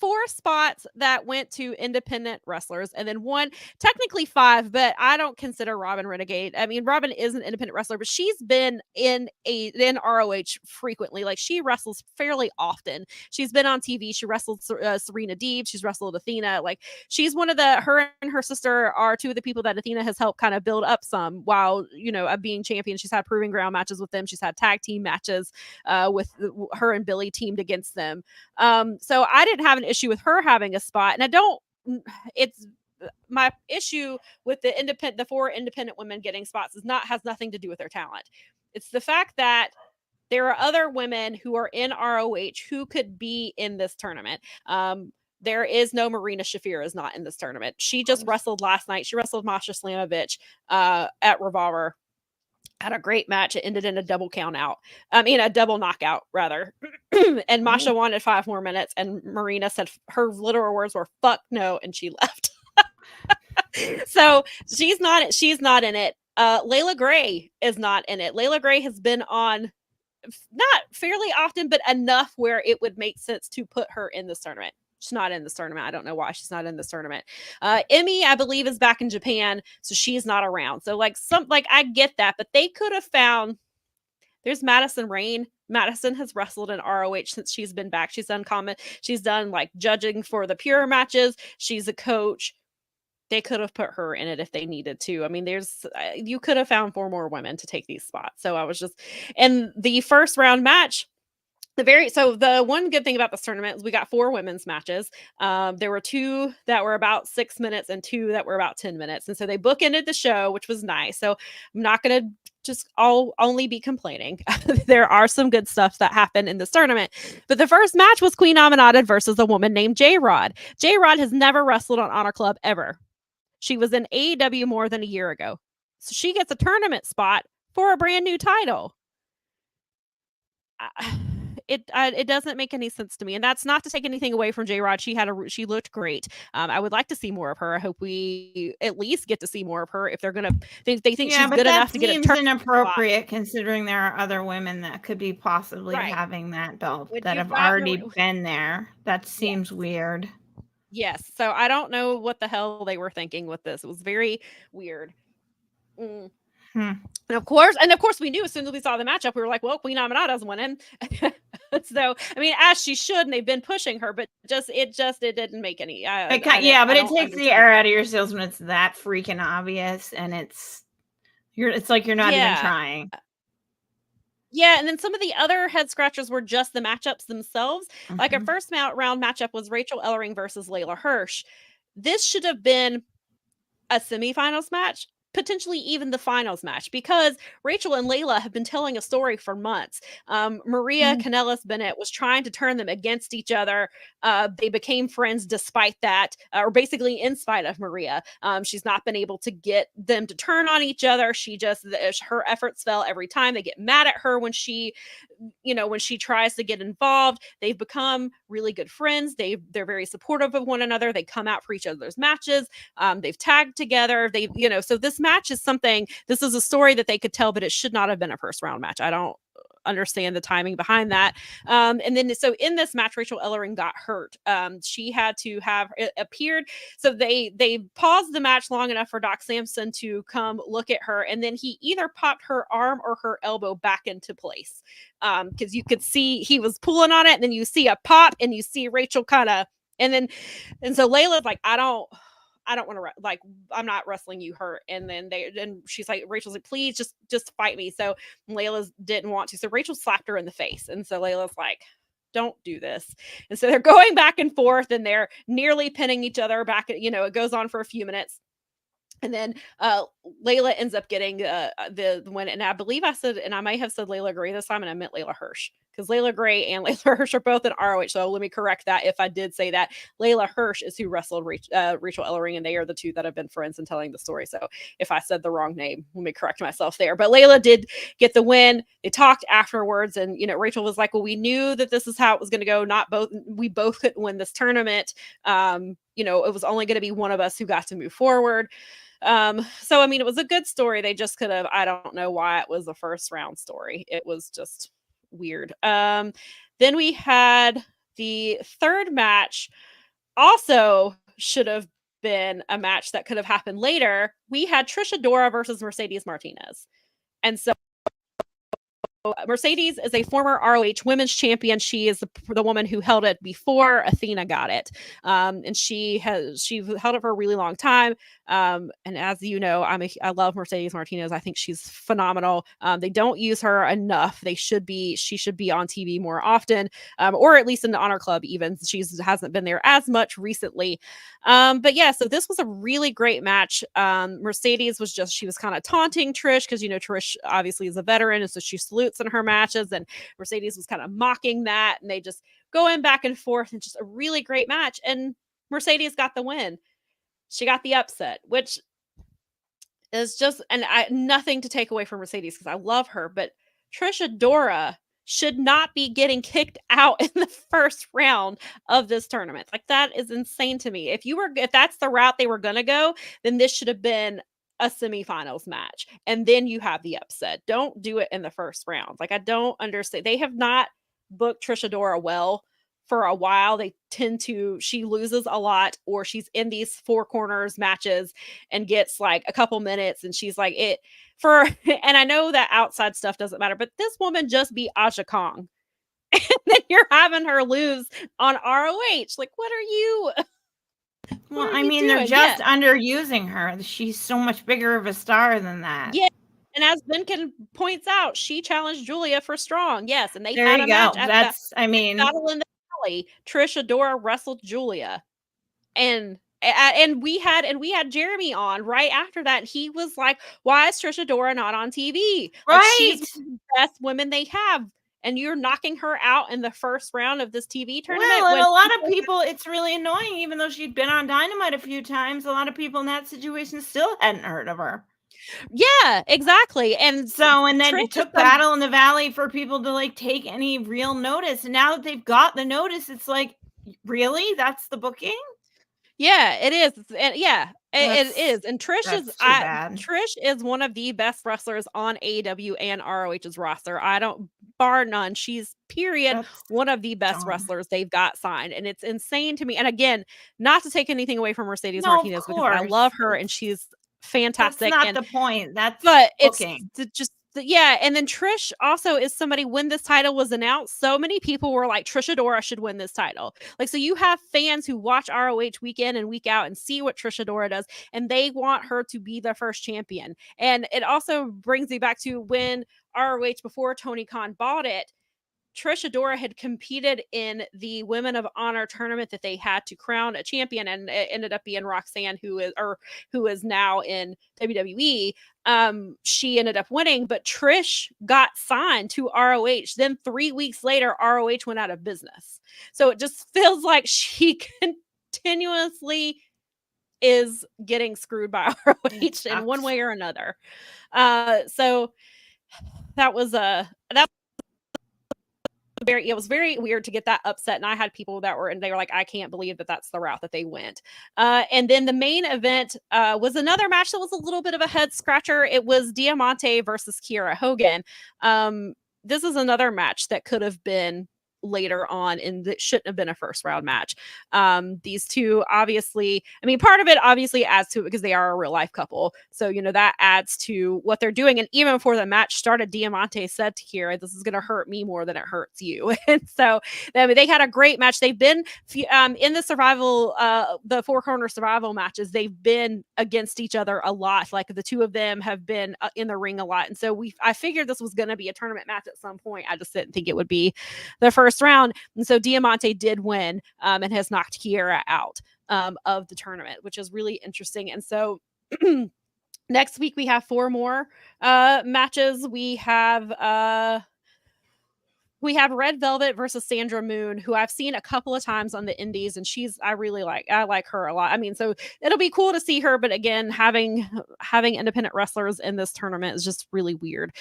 4 spots that went to independent wrestlers, and then 1, technically 5, but I don't consider Robin Renegade. I mean, Robin is an independent wrestler, but she's been in ROH frequently. Like, she wrestles fairly often. She's been on TV. She wrestled Serena Deeb. She's wrestled Athena. Like, she's one of her and her sister are 2 of the people that Athena has helped kind of build up some while, being champion. She's had proving ground matches with them. She's had tag team matches with her and Billy teamed against them. So I didn't have an issue with her having a spot, and it's my issue with the 4 independent women getting spots has nothing to do with their talent. It's the fact that there are other women who are in ROH who could be in this tournament. There is no Marina Shafir is not in this tournament. She just wrestled last night. She wrestled Masha Slamovich at Revolver. Had a great match. It ended in a double a double knockout, rather. And Masha wanted 5 more minutes, and Marina said her literal words were "fuck no," and she left. So she's not in it. Layla Gray is not in it. Layla Gray has been on not fairly often, but enough where it would make sense to put her in this tournament. She's not in this tournament. I don't know why she's not in this tournament. Emmy, I believe, is back in Japan, so she's not around. So I get that, but they could have found. There's Madison Rain. Madison has wrestled in ROH since she's been back. She's done She's done like judging for the Pure matches. She's a coach. They could have put her in it if they needed to. I mean, you could have found 4 more women to take these spots. So I was just, and the first round match. The one good thing about this tournament is we got 4 women's matches. There were 2 that were about 6 minutes and 2 that were about 10 minutes. And so they bookended the show, which was nice. So I'm not going to just only be complaining. There are some good stuff that happened in this tournament. But the first match was Queen Aminata versus a woman named J-Rod. J-Rod has never wrestled on Honor Club ever. She was in AEW more than a year ago. So she gets a tournament spot for a brand new title. It doesn't make any sense to me, and that's not to take anything away from J-Rod. She looked great. I would like to see more of her. I hope we at least get to see more of her if they're gonna. They think she's good enough to get a tournament inappropriate spot. Considering there are other women that could be possibly having that belt that have already been there. That seems weird. Yes, so I don't know what the hell they were thinking with this. It was very weird. And of course, we knew as soon as we saw the matchup, we were like, well, Queen Aminata's winning. So, I mean, as she should, and they've been pushing her, but it didn't make any. But it takes the air out of your sails when it's that freaking obvious, and it's like you're not even trying. Yeah, and then some of the other head scratchers were just the matchups themselves. Like our first round matchup was Rachel Ellering versus Layla Hirsch. This should have been a semifinals match. potentially even the finals match, because Raychell and Layla have been telling a story for months. Maria Kanellis Bennett was trying to turn them against each other. They became friends despite that, or basically in spite of Maria. She's not been able to get them to turn on each other. Her efforts fail every time. They get mad at her when she tries to get involved. They've become really good friends. They're very supportive of one another. They come out for each other's matches. They've tagged together. So this match is this is a story that they could tell, but it should not have been a first round match. I don't understand the timing behind that. So in this match, Raychell Ellering got hurt. She had to have it appeared. So they paused the match long enough for Doc Samson to come look at her. And then he either popped her arm or her elbow back into place. Because you could see he was pulling on it, and then you see a pop, and you see Raychell and so Layla's like, I don't want to, I'm not wrestling you hurt. And she's like, Rachel's like, please just fight me. So Layla didn't want to. So Raychell slapped her in the face. And so Layla's like, don't do this. And so they're going back and forth, and they're nearly pinning each other back. It goes on for a few minutes. And then Layla ends up getting the win. And I believe I said, and I may have said Layla Gray this time, and I meant Layla Hirsch, because Layla Gray and Layla Hirsch are both in ROH. So let me correct that if I did say that. Layla Hirsch is who wrestled Raychell Ellering, and they are the two that have been friends and telling the story. So if I said the wrong name, let me correct myself there. But Layla did get the win. They talked afterwards, and Raychell was like, well, we knew that this is how it was going to go. We both couldn't win this tournament. It was only going to be one of us who got to move forward. So it was a good story. They just could have, I don't know why it was a first round story. It was just weird. Then we had the third match, also should have been a match that could have happened later. We had Trish Adora versus Mercedes Martinez. And so Mercedes is a former ROH women's champion. She is the woman who held it before Athena got it. And she held it for a really long time. And as you know, I love Mercedes Martinez. I think she's phenomenal. They don't use her enough. She should be on TV more often, or at least in the Honor Club even. She hasn't been there as much recently. But yeah, so this was a really great match. Mercedes she was kind of taunting Trish, because Trish obviously is a veteran, and so she salutes in her matches, and Mercedes was kind of mocking that, and they just going back and forth, and just a really great match. And Mercedes got the win. She got the upset, which is just, and nothing to take away from Mercedes, because I love her, but Trish Adora should not be getting kicked out in the first round of this tournament. Like, that is insane to me. If that's the route they were gonna go, then this should have been a semifinals match, and then you have the upset. Don't do it in the first round. Like, I don't understand. They have not booked Trish Adora well for a while. She loses a lot, or she's in these four corners matches and gets like a couple minutes, and she's like and I know that outside stuff doesn't matter, but this woman just beat Aja Kong, and then you're having her lose on ROH. Like, what are you? Well, they're just underusing her. She's so much bigger of a star than that. Yeah. And as Benkin points out, she challenged Julia for strong. Yes. And they there had you a go. match at Battle in the Valley. Trish Adora wrestled Julia. And we had Jeremy on right after that. And he was like, why is Trish Adora not on TV? Right. Like, she's the best women they have. And you're knocking her out in the first round of this TV tournament. Well, and a lot of people, it's really annoying, even though she'd been on Dynamite a few times, a lot of people in that situation still hadn't heard of her. Yeah, exactly. And then it took Battle in the Valley for people to take any real notice. And now that they've got the notice, it's like, really? That's the booking? Yeah, it is. And it is. And Trish is one of the best wrestlers on AEW and ROH's roster. Bar none. She's one of the best wrestlers they've got signed. And it's insane to me. And again, not to take anything away from Mercedes Martinez, because I love her and she's fantastic. That's not the point. Booking. It's just, yeah. And then Trish also is somebody, when this title was announced, so many people were like, Trish Adora should win this title. Like, so you have fans who watch ROH week in and week out and see what Trish Adora does, and they want her to be the first champion. And it also brings me back to when ROH, before Tony Khan bought it, Trish Adora had competed in the Women of Honor tournament that they had to crown a champion, and it ended up being Roxanne, who is now in WWE. She ended up winning, but Trish got signed to ROH. Then 3 weeks later, ROH went out of business. So it just feels like she continuously is getting screwed by ROH in one way or another. So that was it was very weird to get that upset. And I had people that were, and they were like, I can't believe that that's the route that they went. And then the main event was another match that was a little bit of a head scratcher. It was Diamante versus Kiera Hogan. This is another match that could have been later on, and that shouldn't have been a first round match. These two, obviously, I mean, part of it obviously adds to it because they are a real life couple. So, you know, that adds to what they're doing. And even before the match started, Diamante said to Kiera, this is going to hurt me more than it hurts you. And so, I mean, they had a great match. They've been in the survival, the Four Corner survival matches, they've been against each other a lot. Like the two of them have been in the ring a lot. And so I figured this was going to be a tournament match at some point. I just didn't think it would be the first round. And so Diamante did win and has knocked Kiera out of the tournament, which is really interesting. And so next week we have 4 more matches. We have Red Velvet versus Sandra Moon, who I've seen a couple of times on the indies, and I like her a lot. I mean, so it'll be cool to see her, but again, having independent wrestlers in this tournament is just really weird.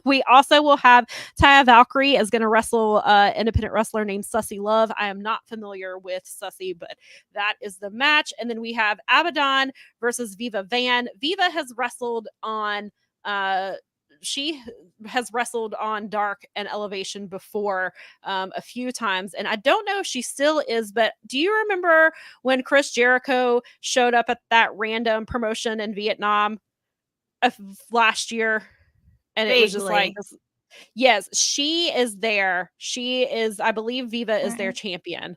We also will have Taya Valkyrie is going to wrestle independent wrestler named Sussy Love. I am not familiar with Sussy, but that is the match. And then we have Abaddon versus Viva Van. Viva has wrestled on she has wrestled on Dark and Elevation before a few times. And I don't know if she still is, but do you remember when Chris Jericho showed up at that random promotion in Vietnam last year? And it was just like, yes, she is there. She is, I believe Viva is their champion.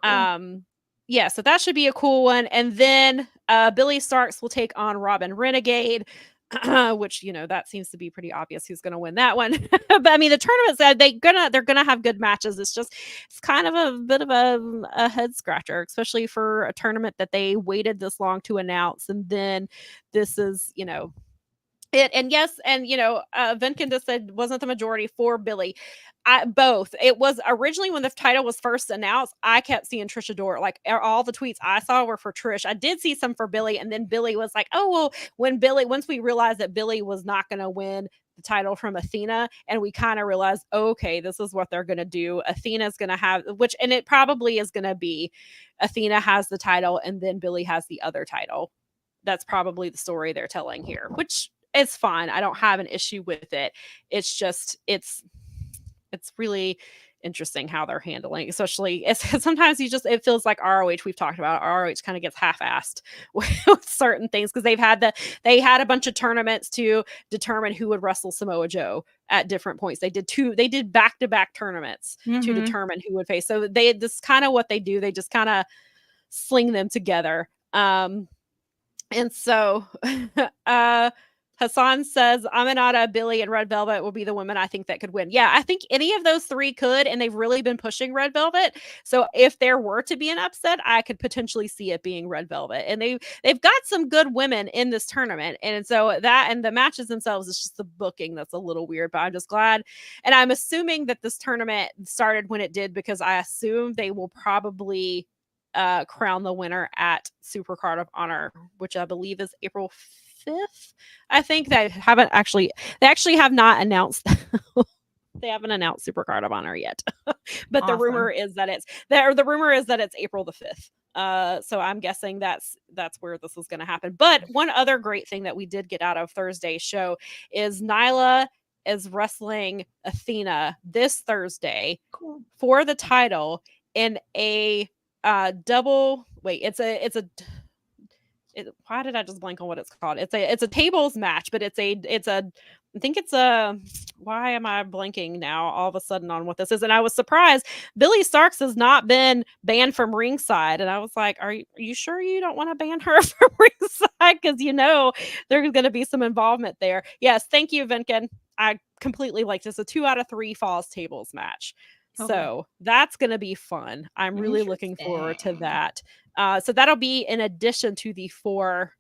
Cool. Yeah, so that should be a cool one. And then Billy Starks will take on Robin Renegade. Which, you know, that seems to be pretty obvious who's going to win that one. But I mean, the tournament said they're gonna have good matches. It's kind of a bit of a head scratcher, especially for a tournament that they waited this long to announce. And then this is, you know, it. And yes, and you know, Venkin just said wasn't the majority for Billy. Both. It was originally when the title was first announced, I kept seeing Trish Adora. Like all the tweets I saw were for Trish. I did see some for Billy, and then Billy was like, "Oh well." Once we realized that Billy was not going to win the title from Athena, and we kind of realized, okay, this is what they're going to do. Athena's going to have and it probably is going to be Athena has the title, and then Billy has the other title. That's probably the story they're telling here, which is fine. I don't have an issue with it. It's just it's really interesting how they're handling, especially sometimes it feels like ROH, we've talked about ROH kind of gets half-assed with certain things because they had a bunch of tournaments to determine who would wrestle Samoa Joe at different points. They did back-to-back tournaments to determine who would face. So this kind of what they do. They just kind of sling them together. And so Hassan says Aminata, Billy, and Red Velvet will be the women I think that could win. Yeah, I think any of those 3 could, and they've really been pushing Red Velvet. So if there were to be an upset, I could potentially see it being Red Velvet. And they've got some good women in this tournament. And so that and the matches themselves is just the booking that's a little weird, but I'm just glad. And I'm assuming that this tournament started when it did because I assume they will probably crown the winner at Supercard of Honor, which I believe is April 5th. I think they actually have not announced they haven't announced Supercard of Honor yet. But awesome. the rumor is that it's April the 5th. So I'm guessing that's where this is going to happen. But one other great thing that we did get out of Thursday's show is Nyla is wrestling Athena this Thursday for the title in a double. Wait, why did I just blank on what it's called? It's a tables match, but why am I blanking now all of a sudden on what this is? And I was surprised Billy Starks has not been banned from ringside. And I was like, are you sure you don't want to ban her from ringside? Because you know there's going to be some involvement there. Yes, thank you, Venkin. I completely like this. A 2 out of 3 falls tables match. Okay. So that's going to be fun. I'm really looking forward to that. So that'll be in addition to the 4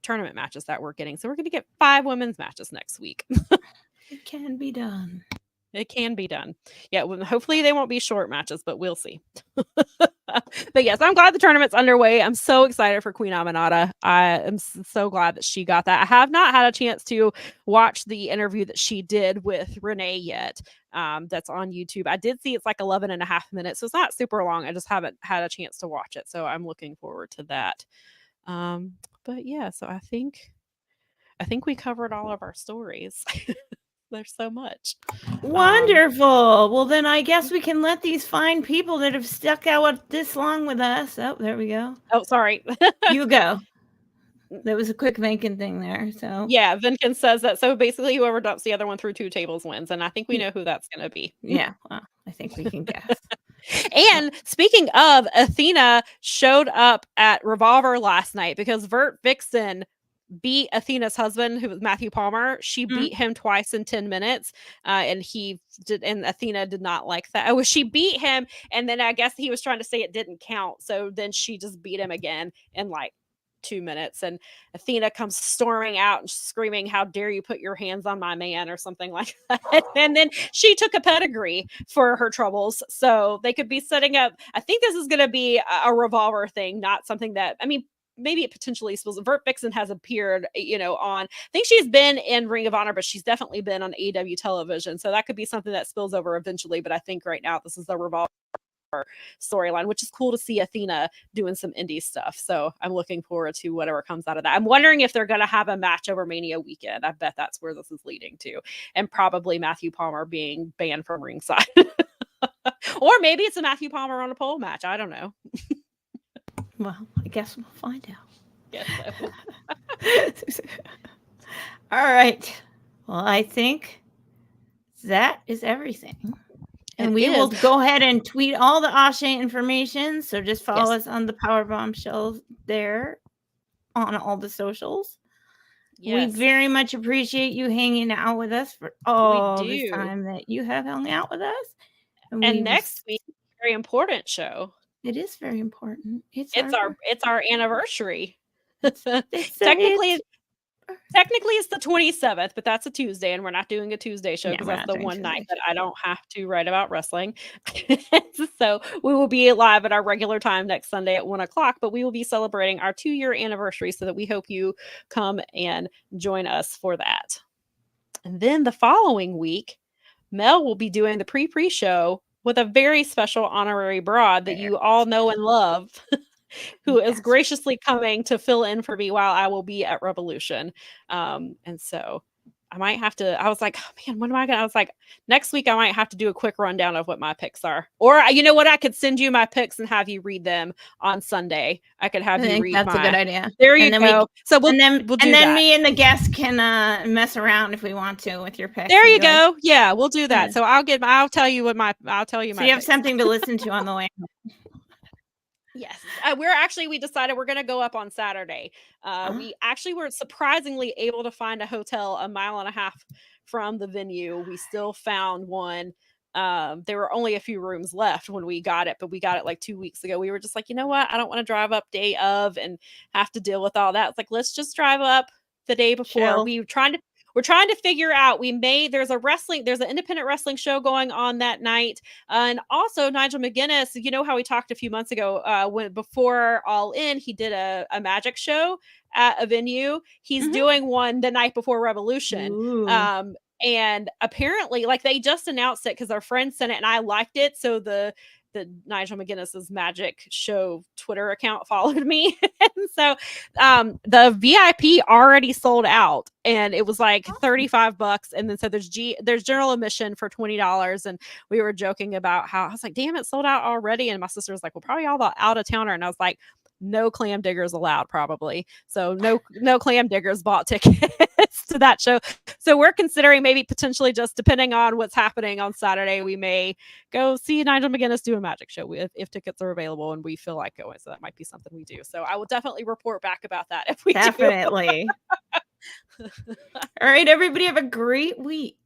tournament matches that we're getting. So we're going to get 5 women's matches next week. It can be done. It can be done. Yeah, well, hopefully they won't be short matches, but we'll see. But yes, I'm glad the tournament's underway. I'm so excited for Queen Aminata. I am so glad that she got that. I have not had a chance to watch the interview that she did with Renee yet. That's on YouTube. I did see it's like 11 and a half minutes, so it's not super long. I just haven't had a chance to watch it, so I'm looking forward to that. But yeah, so I think we covered all of our stories. There's so much. Wonderful. Well, then I guess we can let these fine people that have stuck out this long with us. Oh, there we go. Oh, sorry. You go. That was a quick Venkin thing there. So yeah, Venkin says that. So basically, whoever dumps the other one through 2 tables wins, and I think we know who that's going to be. Yeah, well, I think we can guess. And speaking of, Athena showed up at Revolver last night because Vert Vixen beat Athena's husband, who was Matthew Palmer. She beat him twice in 10 minutes. And Athena did not like that. Oh, she beat him. And then I guess he was trying to say it didn't count. So then she just beat him again in like 2 minutes. And Athena comes storming out and screaming, "How dare you put your hands on my man," or something like that. And then she took a pedigree for her troubles. So they could be setting up. I think this is going to be a Revolver thing, not something that, I mean, maybe it potentially spills. Vert Vixen has appeared, on, I think she's been in Ring of Honor, but she's definitely been on AEW television. So that could be something that spills over eventually. But I think right now this is the Revolver storyline, which is cool to see Athena doing some indie stuff. So I'm looking forward to whatever comes out of that. I'm wondering if they're going to have a match over Mania weekend. I bet that's where this is leading to. And probably Matthew Palmer being banned from ringside. Or maybe it's a Matthew Palmer on a pole match. I don't know. Well, I guess we'll find out. Yes, so. All right. Well, I think that is everything. And we will go ahead and tweet all the Asé information. So just follow us on the Powerbombshells there on all the socials. Yes. We very much appreciate you hanging out with us for all the time that you have hung out with us. And next week, very important show. It is very important. It's our anniversary. Technically it's the 27th, but that's a Tuesday, and we're not doing a Tuesday show because that's the one night that I don't have to write about wrestling. So we will be live at our regular time next Sunday at 1:00, but we will be celebrating our 2-year anniversary, so that we hope you come and join us for that. And then the following week, Mel will be doing the pre show with a very special honorary broad that you all know and love, who is graciously coming to fill in for me while I will be at Revolution. And so I might have to, I was like, oh man, when am I going to, I was like, next week I might have to do a quick rundown of what my picks are. Or you know what? I could send you my picks and have you read them on Sunday. I could have you read that's a good idea. There you go. So we'll do that. Me and the guests can mess around if we want to with your picks. There you go. Yeah, we'll do that. So I'll tell you my so you have something to listen to on the way. Yes, we decided we're going to go up on Saturday. We actually were surprisingly able to find a hotel 1.5 miles from the venue. We still found one. There were only a few rooms left when we got it, but we got it like 2 weeks ago. We were just like, you know what? I don't want to drive up day of and have to deal with all that. It's like, let's just drive up the day before. We're trying to figure out, there's an independent wrestling show going on that night. And also Nigel McGuinness, you know how we talked a few months ago, before All In, he did a magic show at a venue. He's doing one the night before Revolution. And apparently, like, they just announced it because our friend sent it and I liked it. So the Nigel McGuinness's magic show Twitter account followed me. And so the VIP already sold out, and it was like $35. And then so there's general admission for $20. And we were joking about how I was like, damn, it sold out already. And my sister was like, well, probably all the out of towner. And I was like, no clam diggers allowed, probably. So no clam diggers bought tickets to that show. So we're considering maybe potentially, just depending on what's happening on Saturday, we may go see Nigel McGuinness do a magic show if tickets are available and we feel like going. So that might be something we do. So I will definitely report back about that if we definitely. All right, everybody, have a great week.